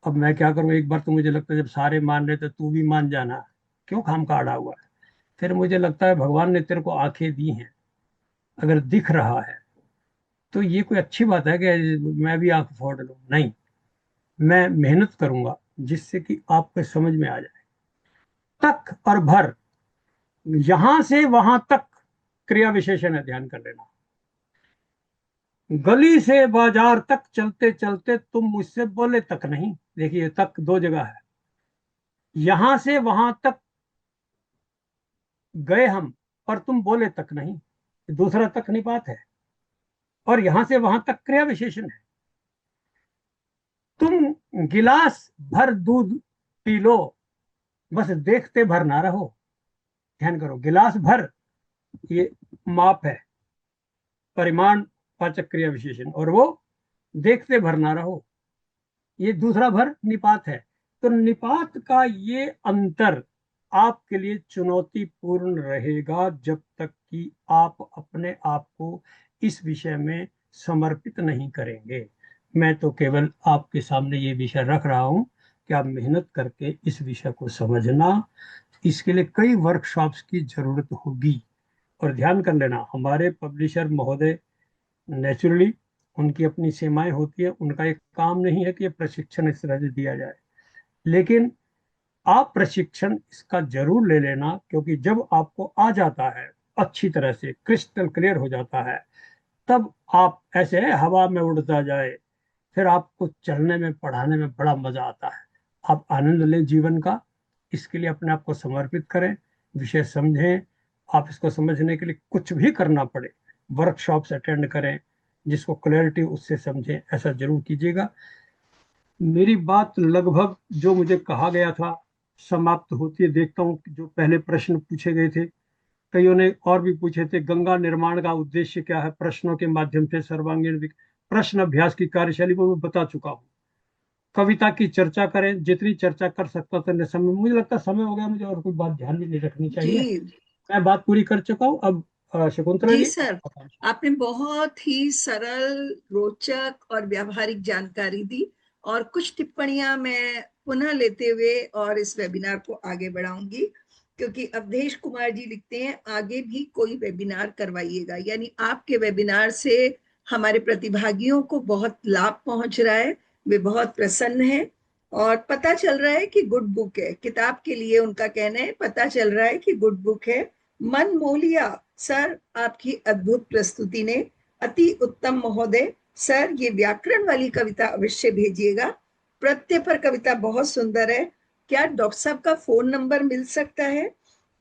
अब मैं क्या करूं, एक बार तो मुझे लगता है जब सारे मान रहे थे तू भी मान जाना, क्यों खाम का अड़ा हुआ है। फिर मुझे लगता है भगवान ने तेरे को आंखें दी हैं, अगर दिख रहा है तो ये कोई अच्छी बात है कि मैं भी आंख फोड़ लूं, नहीं। मैं मेहनत करूंगा जिससे कि आपको समझ में आ जाए। तक और भर, यहां से वहां तक क्रिया विशेषण है, ध्यान कर लेना। गली से बाजार तक चलते चलते तुम मुझसे बोले तक नहीं, देखिए तक दो जगह है। यहां से वहां तक गए हम पर तुम बोले तक नहीं, दूसरा तक निपात है। और यहां से वहां तक क्रिया विशेषण है। तुम गिलास भर दूध पी लो, बस देखते भर ना रहो। ध्यान करो, गिलास भर ये माप है, परिमाण वाचक क्रिया विशेषण, और वो देखते भर ना रहो ये दूसरा भर निपात है। तो निपात का ये अंतर आपके लिए चुनौतीपूर्ण रहेगा जब तक कि आप अपने आप को इस विषय में समर्पित नहीं करेंगे। मैं तो केवल आपके सामने ये विषय रख रहा हूं कि आप मेहनत करके इस विषय को समझना। इसके लिए कई वर्कशॉप्स की जरूरत होगी। और ध्यान कर लेना, हमारे पब्लिशर महोदय नेचुरली उनकी अपनी सीमाएं होती है, उनका एक काम नहीं है कि प्रशिक्षण इस तरह से दिया जाए, लेकिन आप प्रशिक्षण इसका जरूर ले लेना, क्योंकि जब आपको आ जाता है अच्छी तरह से, क्रिस्टल क्लियर हो जाता है, तब आप ऐसे हवा में उड़ता जाए, फिर आपको चलने में पढ़ाने में बड़ा मजा आता है। आप आनंद लें जीवन का, इसके लिए अपने आप को समर्पित करें, विषय समझें। आप इसको समझने के लिए कुछ भी करना पड़े, वर्कशॉप्स अटेंड करें, जिसको क्लैरिटी उससे समझें, ऐसा जरूर कीजिएगा। मेरी बात लगभग जो मुझे कहा गया था समाप्त होती है। देखता हूँ कि जो पहले प्रश्न पूछे गए थे, कईयों ने और भी पूछे थे, गंगा निर्माण का उद्देश्य क्या है, प्रश्नों के माध्यम से सर्वांगीण प्रश्न अभ्यास की कार्यशैली को मैं बता चुका हूँ। कविता की चर्चा करें, जितनी चर्चा कर सकता था ने समय, मुझे लगता समय हो गया, मुझे और कोई बात ध्यान भी नहीं रखनी चाहिए। जी मैं बात पूरी कर चुका हूँ। अब शकुंतला जी जी सर, आपने बहुत ही सरल, रोचक और व्यावहारिक जानकारी दी, और कुछ टिप्पणियां मैं पुनः लेते हुए और इस वेबिनार को आगे बढ़ाऊंगी, क्योंकि अवधेश कुमार जी लिखते हैं आगे भी कोई वेबिनार करवाइएगा, यानी आपके वेबिनार से हमारे प्रतिभागियों को बहुत लाभ पहुंच रहा है, वे बहुत प्रसन्न हैं, और पता चल रहा है कि गुड बुक है, किताब के लिए उनका कहना है, पता चल रहा है कि गुड बुक है। मन मोह लिया सर, आपकी अद्भुत प्रस्तुति ने, अति उत्तम महोदय। सर, ये व्याकरण वाली कविता अवश्य भेजिएगा। प्रत्यय पर कविता बहुत सुंदर है। क्या डॉक्टर साहब का फोन नंबर मिल सकता है?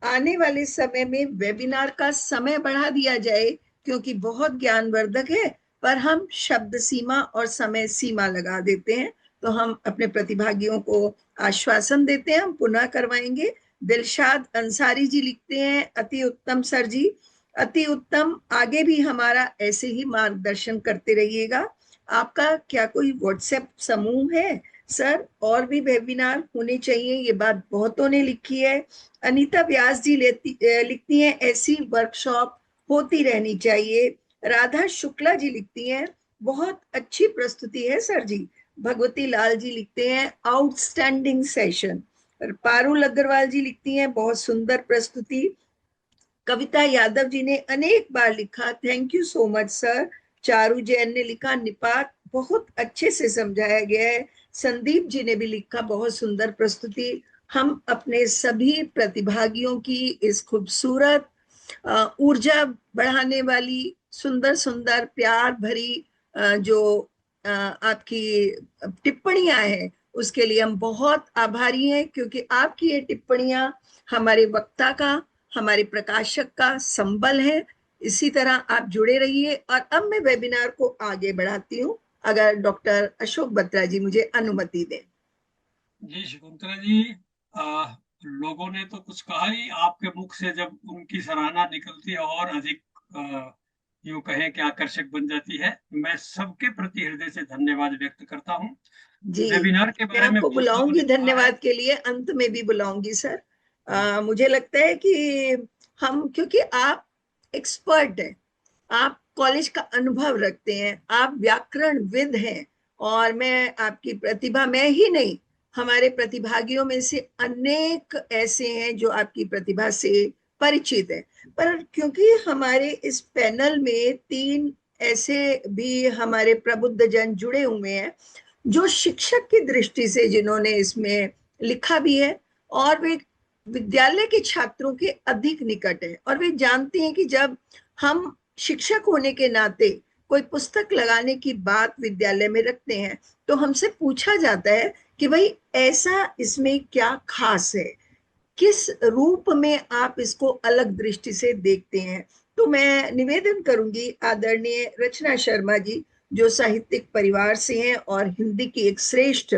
आने वाले समय में वेबिनार का समय बढ़ा दिया जाए, क्योंकि बहुत ज्ञानवर्धक है, पर हम शब्द सीमा और समय सीमा लगा देते हैं। तो हम अपने प्रतिभागियों को आश्वासन देते हैं, हम पुनः करवाएंगे। दिलशाद अंसारी जी लिखते हैं, अति उत्तम सर जी, अति उत्तम, आगे भी हमारा ऐसे ही मार्गदर्शन करते रहिएगा। आपका क्या कोई व्हाट्सएप समूह है सर? और भी वेबिनार होने चाहिए, ये बात बहुतों ने लिखी है। अनीता व्यास जी लिखती हैं, ऐसी वर्कशॉप होती रहनी चाहिए। राधा शुक्ला जी लिखती हैं, बहुत अच्छी प्रस्तुति है सर जी। भगवती लाल जी लिखते हैं, आउटस्टैंडिंग सेशन। पारुल अग्रवाल जी लिखती हैं, बहुत सुंदर प्रस्तुति। कविता यादव जी ने अनेक बार लिखा, thank you so much sir. Charu Jain ने लिखा, निपात बहुत अच्छे से समझाया गया है। संदीप जी ने भी लिखा, बहुत सुंदर प्रस्तुति। हम अपने सभी प्रतिभागियों की इस खूबसूरत ऊर्जा बढ़ाने वाली, सुंदर सुंदर प्यार भरी जो आपकी टिप्पणियां हैं, उसके लिए हम बहुत आभारी हैं, क्योंकि आपकी ये टिप्पणियां हमारे वक्ता का, हमारे प्रकाशक का संबल है। इसी तरह आप जुड़े रहिए। और अब मैं वेबिनार को आगे बढ़ाती हूँ, अगर डॉक्टर अशोक बत्रा जी मुझे अनुमति दें। जी शकुंतला जी, लोगों ने तो कुछ कहा ही, आपके मुख से जब उनकी सराहना निकलती है और अधिक यूं कहें कि आकर्षक बन जाती है। मैं सबके प्रति हृदय से धन्यवाद व्यक्त करता हूँ। जी, वेबिनार के मैं बारे में आपको बहुत लोगों बुलाऊंगी ने कहा है। धन्यवाद के लिए, अंत में भी बुलाऊंगी सर। मुझे लगता है कि हम, क्योंकि आप एक्सपर्ट हैं, आप कॉलेज का अनुभव रखते हैं, आप व्याकरणविद हैं, और मैं आपकी प्रतिभा, मैं ही नहीं, हमारे प्रतिभागियों में से अनेक ऐसे हैं जो आपकी प्रतिभा से परिचित है। पर क्योंकि हमारे इस पैनल में 3 ऐसे भी हमारे प्रबुद्ध जन जुड़े हुए हैं, जो शिक्षक की दृष्टि से, जिन्होंने इसमें लिखा भी है, और वे विद्यालय के छात्रों के अधिक निकट है, और वे जानते हैं कि जब हम शिक्षक होने के नाते कोई पुस्तक लगाने की बात विद्यालय में रखते हैं, तो हमसे पूछा जाता है कि भाई ऐसा इसमें क्या खास है, किस रूप में आप इसको अलग दृष्टि से देखते हैं। तो मैं निवेदन करूंगी आदरणीय रचना शर्मा जी, जो साहित्यिक परिवार से हैं और हिंदी की एक श्रेष्ठ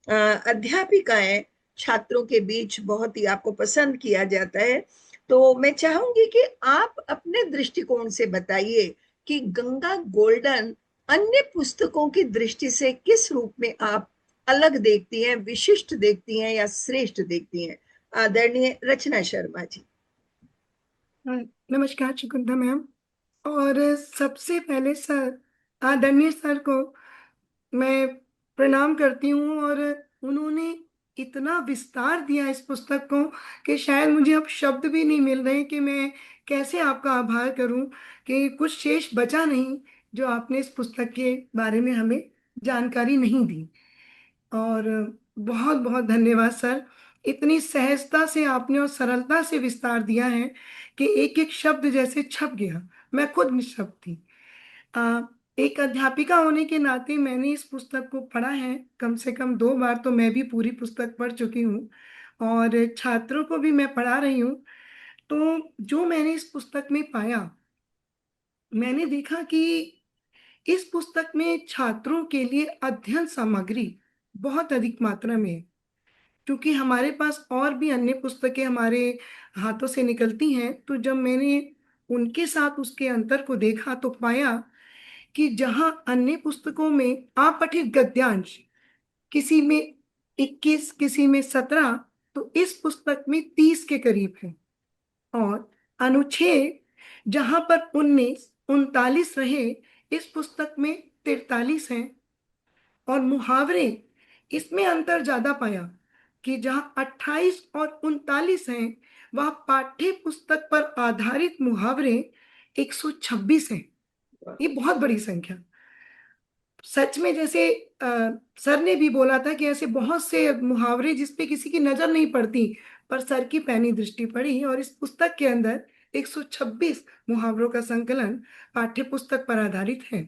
अध्यापिका हैं, छात्रों के बीच बहुत ही आपको पसंद किया जाता है। तो मैं चाहूंगी कि आप अपने दृष्टिकोण से बताइए कि गंगा गोल्डन अन्य पुस्तकों की दृष्टि से किस रूप में आप अलग देखती हैं, विशिष्ट देखती हैं या श्रेष्ठ देखती हैं। आदरणीय रचना शर्मा जी। नमस्कार शकुंतला मैम। और सबसे पहले सर, आदरणीय सर को मैं प्रणाम करती हूँ। और उन्होंने इतना विस्तार दिया इस पुस्तक को कि शायद मुझे अब शब्द भी नहीं मिल रहे कि मैं कैसे आपका आभार करूँ, कि कुछ शेष बचा नहीं जो आपने इस पुस्तक के बारे में हमें जानकारी नहीं दी। और बहुत बहुत धन्यवाद सर। इतनी सहजता से आपने और सरलता से विस्तार दिया है कि एक एक शब्द जैसे छप गया, मैं खुद निःशब्द थी। एक अध्यापिका होने के नाते मैंने इस पुस्तक को पढ़ा है, कम से कम 2 बार तो मैं भी पूरी पुस्तक पढ़ चुकी हूँ और छात्रों को भी मैं पढ़ा रही हूँ। तो जो मैंने इस पुस्तक में पाया, मैंने देखा कि इस पुस्तक में छात्रों के लिए अध्ययन सामग्री बहुत अधिक मात्रा में है, क्योंकि हमारे पास और भी अन्य पुस्तकें हमारे हाथों से निकलती हैं। तो जब मैंने उनके साथ उसके अंतर को देखा तो पाया कि जहां अन्य पुस्तकों में अपठित गद्यांश किसी में 21, किसी में 17, तो इस पुस्तक में 30 के करीब है। और अनुच्छेद जहां पर 19, 39 रहे, इस पुस्तक में 43 हैं। और मुहावरे, इसमें अंतर ज्यादा पाया कि जहां 28 और 39 हैं, वहां पाठ्य पुस्तक पर आधारित मुहावरे 126 हैं। ये बहुत बड़ी संख्या। सच में जैसे सर ने भी बोला था कि ऐसे बहुत से मुहावरे जिसपे किसी की नजर नहीं पड़ती, पर सर की पैनी दृष्टि पड़ी और इस पुस्तक के अंदर 126 मुहावरों का संकलन पाठ्य पुस्तक पर आधारित है।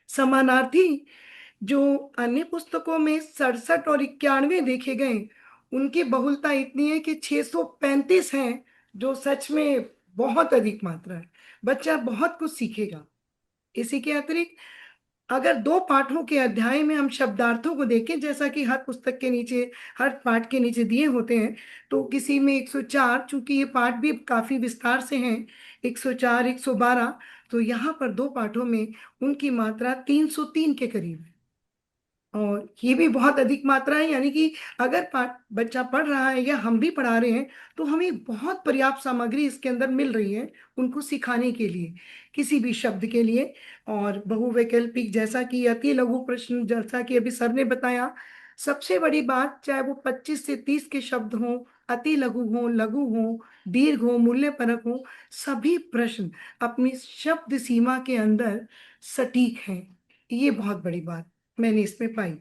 समानार्थी जो अन्य पुस्तकों में 67 और 91 देखे गए, उनकी बहुलता इतनी है कि 635 हैं, जो सच में बहुत अधिक मात्रा है। बच्चा बहुत कुछ सीखेगा। इसी के अतिरिक्त अगर 2 पाठों के अध्याय में हम शब्दार्थों को देखें, जैसा कि हर पुस्तक के नीचे, हर पाठ के नीचे दिए होते हैं, तो किसी में 104, चूंकि ये पाठ भी काफी विस्तार से हैं, 104, 112, तो यहाँ पर 2 पाठों में उनकी मात्रा 303 के करीब है। और ये भी बहुत अधिक मात्रा है, यानी कि अगर पाठ बच्चा पढ़ रहा है या हम भी पढ़ा रहे हैं, तो हमें बहुत पर्याप्त सामग्री इसके अंदर मिल रही है उनको सिखाने के लिए, किसी भी शब्द के लिए। और बहुवैकल्पिक, जैसा कि अति लघु प्रश्न, जैसा कि अभी सर ने बताया, सबसे बड़ी बात, चाहे वो 25 से 30 के शब्द हों, अति लघु हों, लघु हों, दीर्घ हो, मूल्यपरक हो, सभी प्रश्न अपनी शब्द सीमा के अंदर सटीक हैं। ये बहुत बड़ी बात मैंने इसमें पाई।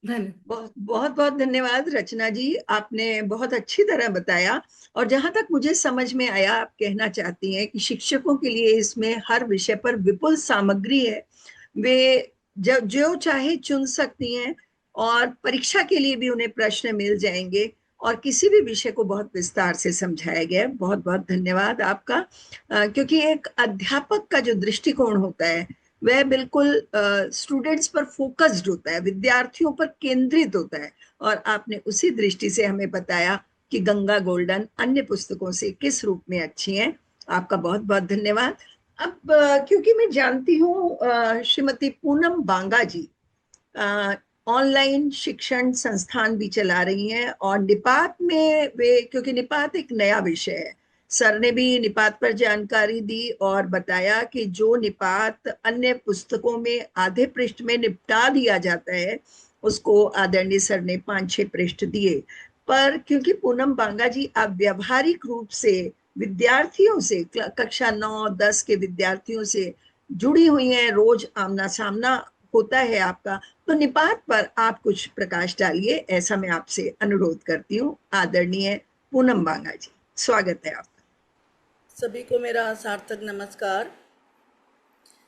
धन्यवाद। बहुत बहुत धन्यवाद रचना जी, आपने बहुत अच्छी तरह बताया। और जहां तक मुझे समझ में आया, आप कहना चाहती हैं कि शिक्षकों के लिए इसमें हर विषय पर विपुल सामग्री है, वे जो चाहे चुन सकती हैं और परीक्षा के लिए भी उन्हें प्रश्न मिल जाएंगे और किसी भी विषय को बहुत विस्तार से समझाया गया है। बहुत बहुत धन्यवाद आपका, क्योंकि एक अध्यापक का जो दृष्टिकोण होता है वह बिल्कुल स्टूडेंट्स पर फोकस्ड होता है, विद्यार्थियों पर केंद्रित होता है। और आपने उसी दृष्टि से हमें बताया कि गंगा गोल्डन अन्य पुस्तकों से किस रूप में अच्छी हैं। आपका बहुत बहुत धन्यवाद। अब क्योंकि मैं जानती हूँ श्रीमती पूनम बांगा जी ऑनलाइन शिक्षण संस्थान भी चला रही हैं और निपात में वे, क्योंकि निपात एक नया विषय है, सर ने भी निपात पर जानकारी दी और बताया कि जो निपात अन्य पुस्तकों में आधे पृष्ठ में निपटा दिया जाता है, उसको आदरणीय सर ने 5-6 पृष्ठ दिए। पर क्योंकि पूनम बांगा जी आप व्यावहारिक रूप से विद्यार्थियों से, कक्षा 9-10 के विद्यार्थियों से जुड़ी हुई हैं, रोज आमना सामना होता है आपका, तो निपात पर आप कुछ प्रकाश डालिए, ऐसा मैं आपसे अनुरोध करती हूँ। आदरणीय पूनम बांगा जी, स्वागत है आपका। सभी को मेरा सार्थक नमस्कार।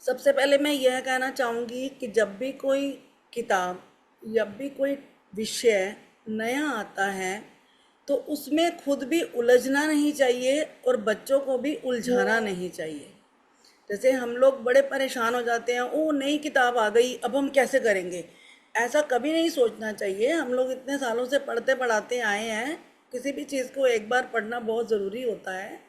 सबसे पहले मैं यह कहना चाहूँगी कि जब भी कोई किताब, जब भी कोई विषय नया आता है, तो उसमें खुद भी उलझना नहीं चाहिए और बच्चों को भी उलझाना नहीं चाहिए। जैसे हम लोग बड़े परेशान हो जाते हैं, ओ नई किताब आ गई, अब हम कैसे करेंगे, ऐसा कभी नहीं सोचना चाहिए। हम लोग इतने सालों से पढ़ते पढ़ाते आए हैं, किसी भी चीज़ को एक बार पढ़ना बहुत ज़रूरी होता है।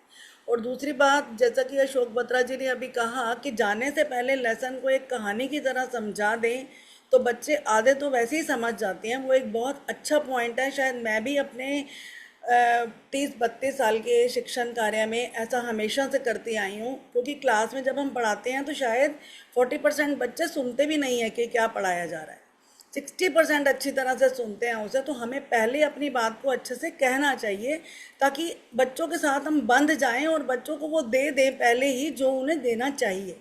और दूसरी बात, जैसा कि अशोक बत्रा जी ने अभी कहा कि जाने से पहले लेसन को एक कहानी की तरह समझा दें, तो बच्चे आधे तो वैसे ही समझ जाते हैं। वो एक बहुत अच्छा पॉइंट है। शायद मैं भी अपने 30-32 साल के शिक्षण कार्य में ऐसा हमेशा से करती आई हूँ, क्योंकि क्लास में जब हम पढ़ाते हैं तो शायद 40% बच्चे सुनते भी नहीं है कि क्या पढ़ाया जा रहा है, 60% अच्छी तरह से सुनते हैं उसे। तो हमें पहले अपनी बात को अच्छे से कहना चाहिए, ताकि बच्चों के साथ हम बंध जाएं और बच्चों को वो दे दें पहले ही जो उन्हें देना चाहिए।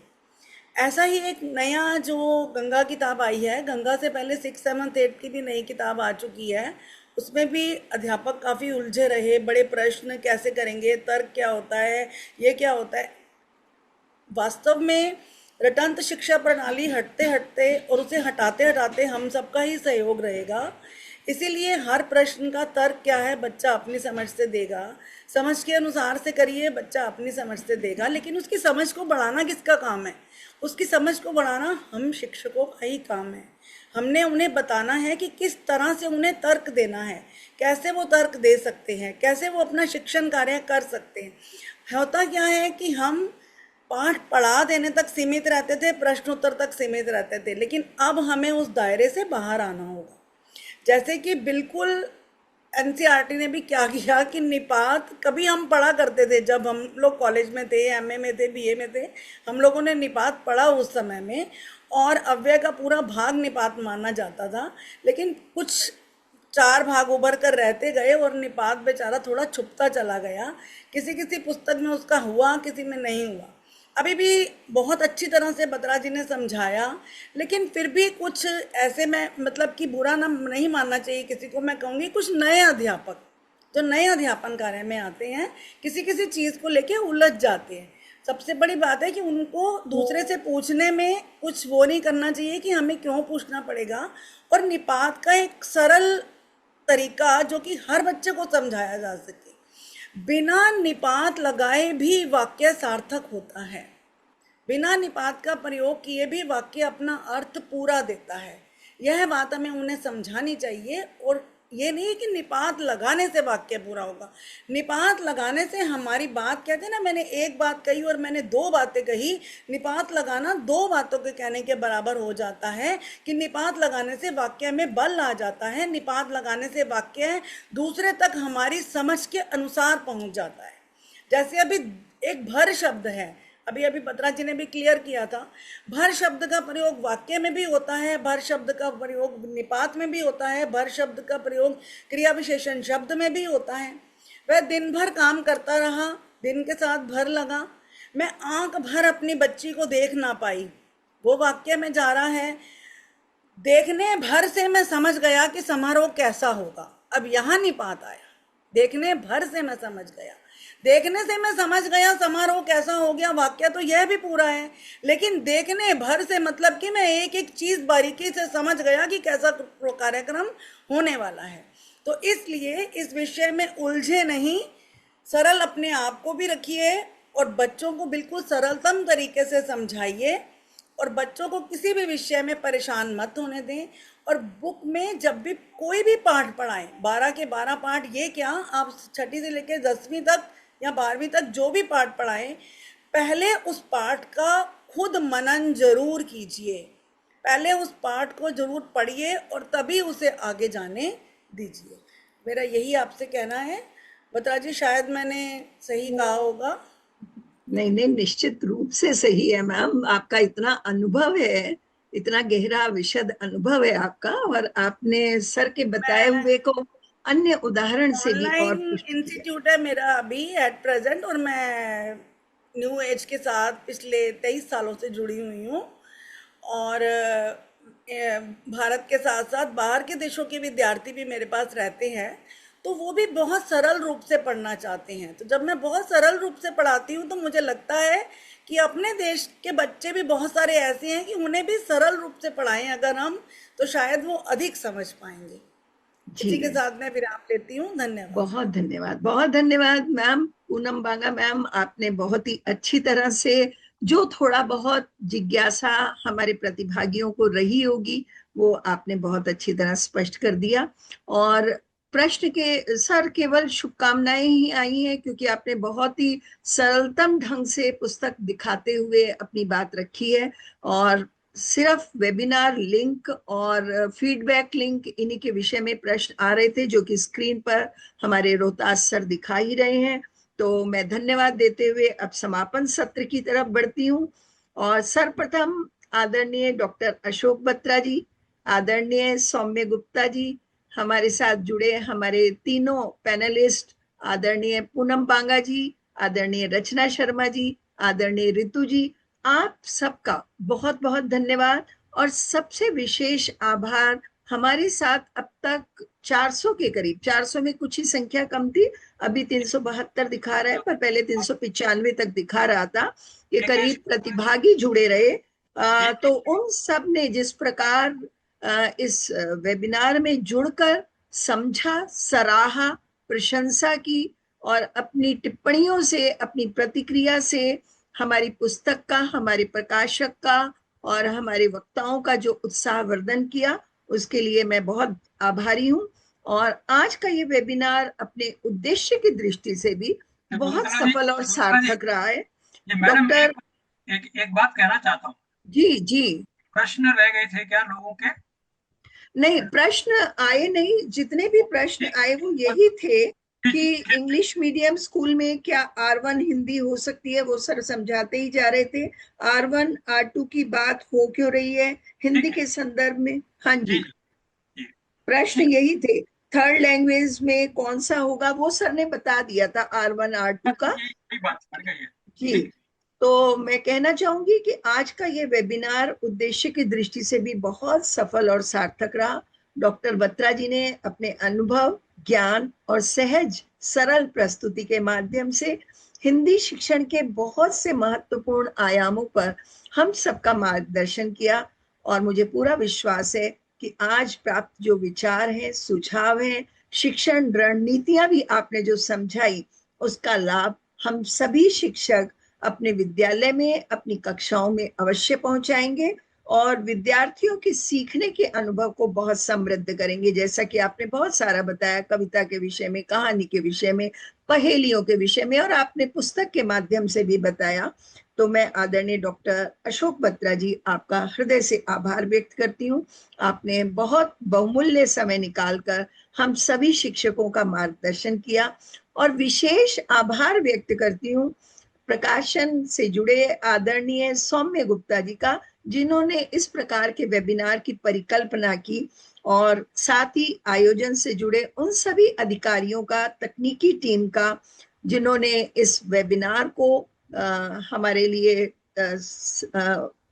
ऐसा ही एक नया जो गंगा किताब आई है, गंगा से पहले 6, 7, 8 की भी नई किताब आ चुकी है, उसमें भी अध्यापक काफ़ी उलझे रहे। बड़े प्रश्न कैसे करेंगे, तर्क क्या होता है, ये क्या होता है। वास्तव में रटंत शिक्षा प्रणाली हटते हटते और उसे हटाते हटाते हम सबका ही सहयोग रहेगा। इसीलिए हर प्रश्न का तर्क क्या है बच्चा अपनी समझ से देगा, समझ के अनुसार से करिए, बच्चा अपनी समझ से देगा। लेकिन उसकी समझ को बढ़ाना किसका काम है? उसकी समझ को बढ़ाना हम शिक्षकों का ही काम है। हमने उन्हें बताना है कि किस तरह से उन्हें तर्क देना है, कैसे वो तर्क दे सकते हैं, कैसे वो अपना शिक्षण कार्य कर सकते हैं। होता क्या है कि हम पाठ पढ़ा देने तक सीमित रहते थे, प्रश्न उत्तर तक सीमित रहते थे, लेकिन अब हमें उस दायरे से बाहर आना होगा। जैसे कि बिल्कुल एनसीईआरटी ने भी क्या किया कि निपात कभी हम पढ़ा करते थे, जब हम लोग कॉलेज में थे, एमए में थे, बीए में थे, हम लोगों ने निपात पढ़ा उस समय में, और अव्यय का पूरा भाग निपात माना जाता था। लेकिन कुछ 4 भाग उभर कर रहते गए और निपात बेचारा थोड़ा छुपता चला गया। किसी किसी पुस्तक में उसका हुआ, किसी में नहीं हुआ। अभी भी बहुत अच्छी तरह से बत्रा जी ने समझाया, लेकिन फिर भी कुछ ऐसे में मतलब कि बुरा ना नहीं मानना चाहिए किसी को। मैं कहूँगी कुछ नए अध्यापक जो नए अध्यापन कार्य में आते हैं, किसी किसी चीज़ को लेके उलझ जाते हैं। सबसे बड़ी बात है कि उनको दूसरे से पूछने में कुछ वो नहीं करना चाहिए कि हमें क्यों पूछना पड़ेगा, और निपात का एक सरल तरीका जो कि हर बच्चे को समझाया जा सके। बिना निपात लगाए भी वाक्य सार्थक होता है, बिना निपात का प्रयोग किए भी वाक्य अपना अर्थ पूरा देता है। यह बात हमें उन्हें समझानी चाहिए, और ये नहीं कि निपात लगाने से वाक्य पूरा होगा। निपात लगाने से हमारी बात, कहते हैं ना, मैंने एक बात कही और मैंने 2 बातें कही, निपात लगाना 2 बातों के कहने के बराबर हो जाता है कि निपात लगाने से वाक्य में बल आ जाता है। निपात लगाने से वाक्य दूसरे तक हमारी समझ के अनुसार पहुंच जाता है। जैसे अभी एक भर शब्द है, अभी अभी बत्रा जी ने भी क्लियर किया था, भर शब्द का प्रयोग वाक्य में भी होता है, भर शब्द का प्रयोग निपात में भी होता है, भर शब्द का प्रयोग क्रिया विशेषण शब्द में भी होता है। वह दिन भर काम करता रहा, दिन के साथ भर लगा, मैं आंख भर अपनी बच्ची को देख ना पाई, वो वाक्य में जा रहा है। देखने भर से मैं समझ गया कि समारोह कैसा होगा। अब यहाँ निपात आया, देखने भर से मैं समझ गया, देखने से मैं समझ गया समारोह कैसा हो गया, वाक्य तो यह भी पूरा है। लेकिन देखने भर से मतलब कि मैं एक एक चीज बारीकी से समझ गया कि कैसा कार्यक्रम होने वाला है। तो इसलिए इस विषय में उलझे नहीं, सरल अपने आप को भी रखिए और बच्चों को बिल्कुल सरलतम तरीके से समझाइए, और बच्चों को किसी भी विषय में परेशान मत होने दें। और बुक में जब भी कोई भी पाठ पढ़ाएं, 12 के 12 पाठ, ये क्या, आप 6ठी से लेकर 10वीं तक या 12वीं तक जो भी पाठ पढ़ाएं, पहले उस पाठ का खुद मनन जरूर कीजिए, पहले उस पाठ को जरूर पढ़िए और तभी उसे आगे जाने दीजिए। मेरा यही आपसे कहना है। बत्रा जी, शायद मैंने सही कहा होगा। नहीं नहीं, निश्चित रूप से सही है मैम। आपका इतना अनुभव है, इतना गहरा विशद अनुभव है आपका, और आपने सर के बताए हुए को अन्य उदाहरण से भी और ऑनलाइन इंस्टीट्यूट है मेरा अभी एट प्रेजेंट, और मैं न्यू एज के साथ पिछले 23 सालों से जुड़ी हुई हूँ। और भारत के साथ साथ बाहर के देशों के विद्यार्थी भी मेरे पास रहते हैं, तो वो भी बहुत सरल रूप से पढ़ना चाहते हैं। तो जब मैं बहुत सरल रूप से पढ़ाती हूँ तो मुझे लगता है कि अपने देश के बच्चे भी बहुत सारे ऐसे हैं कि उन्हें भी सरल रूप से पढ़ाएं अगर हम, तो शायद वो अधिक समझ पाएंगे। इसी के साथ मैं विराम लेती हूँ। धन्यवाद। बहुत धन्यवाद, बहुत धन्यवाद मैम। पूनम बांगा मैम, आपने बहुत ही अच्छी तरह से जो थोड़ा बहुत जिज्ञासा हमारे प्रतिभागियों को रही होगी वो आपने बहुत अच्छी तरह स्पष्ट कर दिया। और प्रश्न के सर केवल शुभकामनाएं ही आई हैं, क्योंकि आपने बहुत ही सरलतम ढंग से पुस्तक दिखाते हुए अपनी बात रखी है। और सिर्फ वेबिनार लिंक और फीडबैक लिंक, इन्हीं के विषय में प्रश्न आ रहे थे जो कि स्क्रीन पर हमारे रोहतास सर दिखा ही रहे हैं। तो मैं धन्यवाद देते हुए अब समापन सत्र की तरफ बढ़ती हूँ। और सर्वप्रथम आदरणीय डॉक्टर अशोक बत्रा जी, आदरणीय सौम्य गुप्ता जी, हमारे साथ जुड़े हमारे तीनों पैनलिस्ट, आदरणीय पूनम बांगा जी, आदरणीय रचना शर्मा जी, आदरणीय रितु जी, आप सबका बहुत बहुत धन्यवाद। और सबसे विशेष आभार हमारे साथ अब तक 400 के करीब, 400 में कुछ ही संख्या कम थी, अभी 372 दिखा रहा है, पर पहले 395 तक दिखा रहा था, ये करीब प्रतिभागी जुड़े रहे। तो उन सब ने जिस प्रकार इस वेबिनार में जुड़कर समझा, सराहा, प्रशंसा की और अपनी टिप्पणियों से, अपनी प्रतिक्रिया से हमारी पुस्तक का, हमारे प्रकाशक का और हमारे वक्ताओं का जो उत्साहवर्धन किया, उसके लिए मैं बहुत आभारी हूँ। और आज का ये वेबिनार अपने उद्देश्य की दृष्टि से भी बहुत सफल और सार्थक रहा है। डॉक्टर, एक बात कहना चाहता हूँ। जी जी। प्रश्न रह गए थे क्या लोगों के? नहीं, प्रश्न आए नहीं, जितने भी प्रश्न आए वो यही थे कि इंग्लिश मीडियम स्कूल में क्या R1 हिंदी हो सकती है, वो सर समझाते ही जा रहे थे। R1 R2 की बात हो क्यों रही है हिंदी के संदर्भ में? हाँ जी, प्रश्न यही थे। थर्ड लैंग्वेज में कौन सा होगा वो सर ने बता दिया था, R1 R2 का। जी, तो मैं कहना चाहूंगी कि आज का ये वेबिनार उद्देश्य की दृष्टि से भी बहुत सफल और सार्थक रहा। डॉक्टर बत्रा जी ने अपने अनुभव, ज्ञान और सहज सरल प्रस्तुति के माध्यम से हिंदी शिक्षण के बहुत से महत्वपूर्ण आयामों पर हम सबका मार्गदर्शन किया। और मुझे पूरा विश्वास है कि आज प्राप्त जो विचार हैं, सुझाव हैं, शिक्षण रणनीतियां भी आपने जो समझाई, उसका लाभ हम सभी शिक्षक अपने विद्यालय में, अपनी कक्षाओं में अवश्य पहुंचाएंगे और विद्यार्थियों के सीखने के अनुभव को बहुत समृद्ध करेंगे। जैसा कि आपने बहुत सारा बताया, कविता के विषय में, कहानी के विषय में, पहेलियों के विषय में, और आपने पुस्तक के माध्यम से भी बताया। तो मैं आदरणीय डॉक्टर अशोक बत्रा जी, आपका हृदय से आभार व्यक्त करती हूँ। आपने बहुत बहुमूल्य समय निकालकर हम सभी शिक्षकों का मार्गदर्शन किया। और विशेष आभार व्यक्त करती हूँ प्रकाशन से जुड़े आदरणीय सौम्य गुप्ता जी का, जिन्होंने इस प्रकार के वेबिनार की परिकल्पना की, और साथ ही आयोजन से जुड़े उन सभी अधिकारियों का, तकनीकी टीम का, जिन्होंने इस वेबिनार को हमारे लिए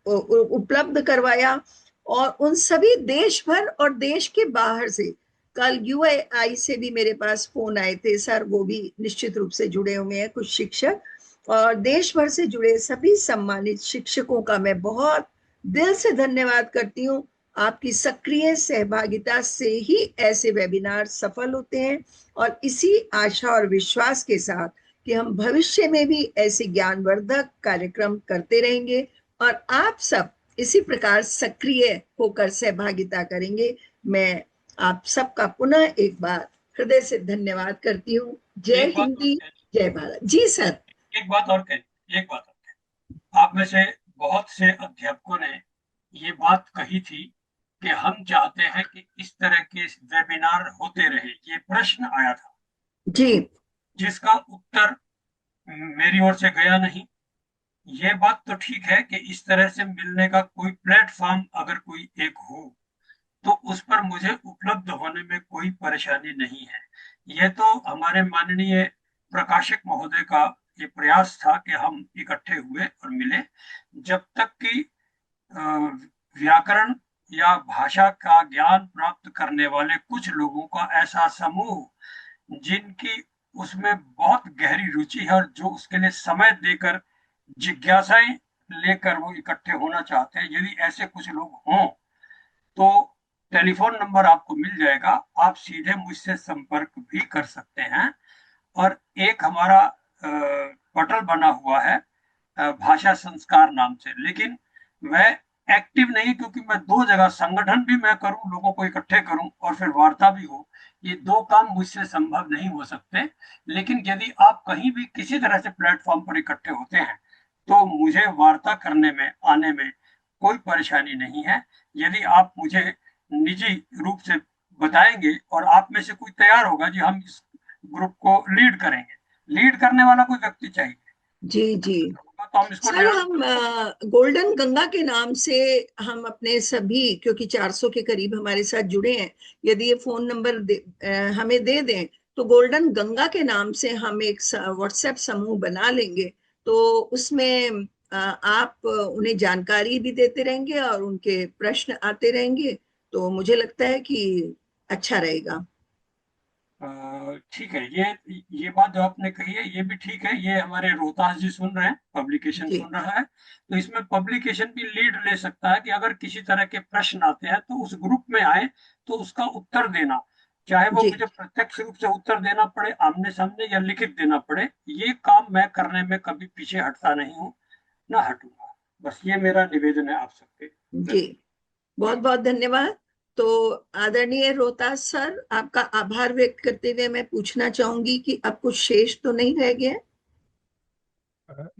उपलब्ध करवाया। और उन सभी देश भर और देश के बाहर से, कल UAI से भी मेरे पास फोन आए थे सर, वो भी निश्चित रूप से जुड़े हुए हैं कुछ शिक्षक, और देश भर से जुड़े सभी सम्मानित शिक्षकों का मैं बहुत दिल से धन्यवाद करती हूँ। आपकी सक्रिय सहभागिता से ही ऐसे वेबिनार सफल होते हैं। और इसी आशा और विश्वास के साथ कि हम भविष्य में भी ऐसे ज्ञानवर्धक कार्यक्रम करते रहेंगे और आप सब इसी प्रकार सक्रिय होकर सहभागिता करेंगे, मैं आप सबका पुनः एक बार हृदय से धन्यवाद करती हूँ। जय हिंदी, जय भारत। जी सर। एक बात और कह, आप में से बहुत से अध्यापकों ने ये बात कही थी कि हम चाहते हैं कि इस तरह के वेबिनार होते रहे। ये प्रश्न आया था जी, जिसका उत्तर मेरी ओर से गया नहीं। ये बात तो ठीक है कि इस तरह से मिलने का कोई प्लेटफॉर्म अगर कोई एक हो तो उस पर मुझे उपलब्ध होने में कोई परेशानी नहीं है। यह तो हमारे माननीय प्रकाशक महोदय का ये प्रयास था कि हम इकट्ठे हुए और मिले। जब तक कि व्याकरण या भाषा का ज्ञान प्राप्त करने वाले कुछ लोगों का ऐसा समूह जिनकी उसमें बहुत गहरी रुचि है और जो उसके लिए समय देकर, जिज्ञासाएं लेकर वो इकट्ठे होना चाहते हैं, यदि ऐसे कुछ लोग हों तो टेलीफोन नंबर आपको मिल जाएगा, आप सीधे मुझसे संपर्क भी कर सकते हैं। और एक हमारा पटल बना हुआ है भाषा संस्कार नाम से, लेकिन मैं एक्टिव नहीं, क्योंकि मैं दो जगह संगठन भी मैं करूं, लोगों को इकट्ठे करूं और फिर वार्ता भी हो, ये दो काम मुझसे संभव नहीं हो सकते। लेकिन यदि आप कहीं भी किसी तरह से प्लेटफॉर्म पर इकट्ठे होते हैं तो मुझे वार्ता करने में, आने में कोई परेशानी नहीं है। यदि आप मुझे निजी रूप से बताएंगे और आप में से कोई तैयार होगा जी हम इस ग्रुप को लीड करेंगे, लीड करने वाला कोई व्यक्ति चाहिए। जी जी तो हम इसको सर, हम गोल्डन गंगा के नाम से हम अपने सभी, क्योंकि 400 के करीब हमारे साथ जुड़े हैं, यदि ये फोन नंबर हमें दे दें तो गोल्डन गंगा के नाम से हम एक व्हाट्सएप समूह बना लेंगे। तो उसमें आप उन्हें जानकारी भी देते रहेंगे और उनके प्रश्न आते रहेंगे। तो मुझे लगता है कि अच्छा रहेगा। ठीक है, ये बात जो आपने कही है ये भी ठीक है। ये हमारे रोहतास जी सुन रहे हैं, पब्लिकेशन जी। सुन रहा है, तो इसमें पब्लिकेशन भी लीड ले सकता है कि अगर किसी तरह के प्रश्न आते हैं तो उस ग्रुप में आए तो उसका उत्तर देना, चाहे वो जी। मुझे प्रत्यक्ष रूप से उत्तर देना पड़े आमने सामने या लिखित देना पड़े, ये काम मैं करने में कभी पीछे हटता नहीं हूँ, ना हटूंगा। बस ये मेरा निवेदन है आप सबके। जी, बहुत बहुत धन्यवाद। तो आदरणीय रोहतास सर, आपका आभार व्यक्त करते हुए मैं पूछना चाहूंगी कि अब कुछ शेष तो नहीं रह गया?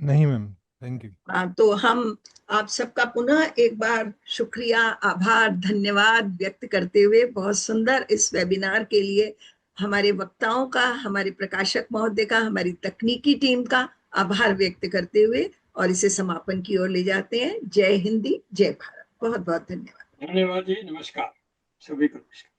नहीं मैम, थैंक यू। तो हम आप सबका पुनः एक बार शुक्रिया, आभार, धन्यवाद व्यक्त करते हुए बहुत सुंदर इस वेबिनार के लिए हमारे वक्ताओं का, हमारे प्रकाशक महोदय का, हमारी तकनीकी टीम का आभार व्यक्त करते हुए और इसे समापन की ओर ले जाते हैं। जय हिंदी, जय भारत। बहुत बहुत धन्यवाद। धन्यवाद जी, नमस्कार सभी को। नमस्कार।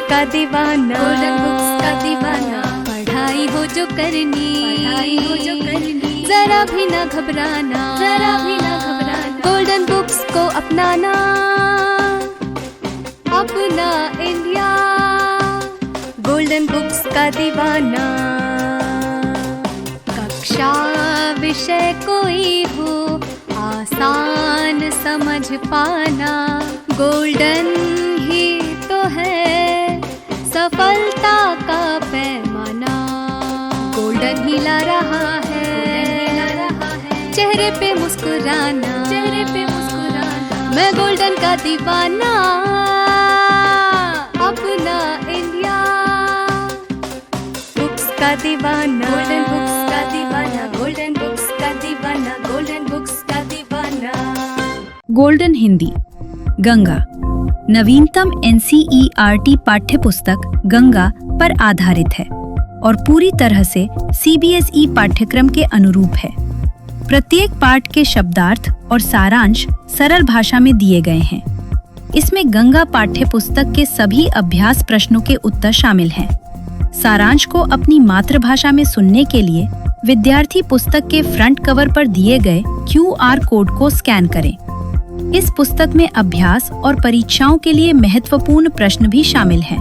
का दीवाना, गोल्डन बुक्स का दीवाना। पढ़ाई हो जो करनी, जरा भी ना घबराना, जरा भी ना घबराना। गोल्डन बुक्स को अपनाना, अपना इंडिया। गोल्डन बुक्स का दीवाना। कक्षा विषय कोई हो, आसान समझ पाना। गोल्डन ही तो है सफलता का पैमाना। गोल्डन ही ला रहा है चेहरे पे मुस्कुराना, चेहरे पे मुस्कुराना। मैं गोल्डन का दीवाना, अपना इंडिया। बुक्स का दीवाना, गोल्डन बुक्स का दीवाना, गोल्डन बुक्स का दीवाना, गोल्डन बुक्स का दीवाना। गोल्डन हिंदी गंगा नवीनतम NCERT पाठ्य पुस्तक गंगा पर आधारित है और पूरी तरह से CBSE पाठ्यक्रम के अनुरूप है। प्रत्येक पाठ के शब्दार्थ और सारांश सरल भाषा में दिए गए हैं। इसमें गंगा पाठ्य पुस्तक के सभी अभ्यास प्रश्नों के उत्तर शामिल हैं। सारांश को अपनी मातृभाषा में सुनने के लिए विद्यार्थी पुस्तक के फ्रंट कवर पर दिए गए QR कोड को स्कैन करें। इस पुस्तक में अभ्यास और परीक्षाओं के लिए महत्वपूर्ण प्रश्न भी शामिल हैं।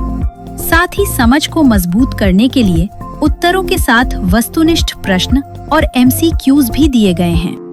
साथ ही समझ को मजबूत करने के लिए उत्तरों के साथ वस्तुनिष्ठ प्रश्न और MCQs भी दिए गए हैं।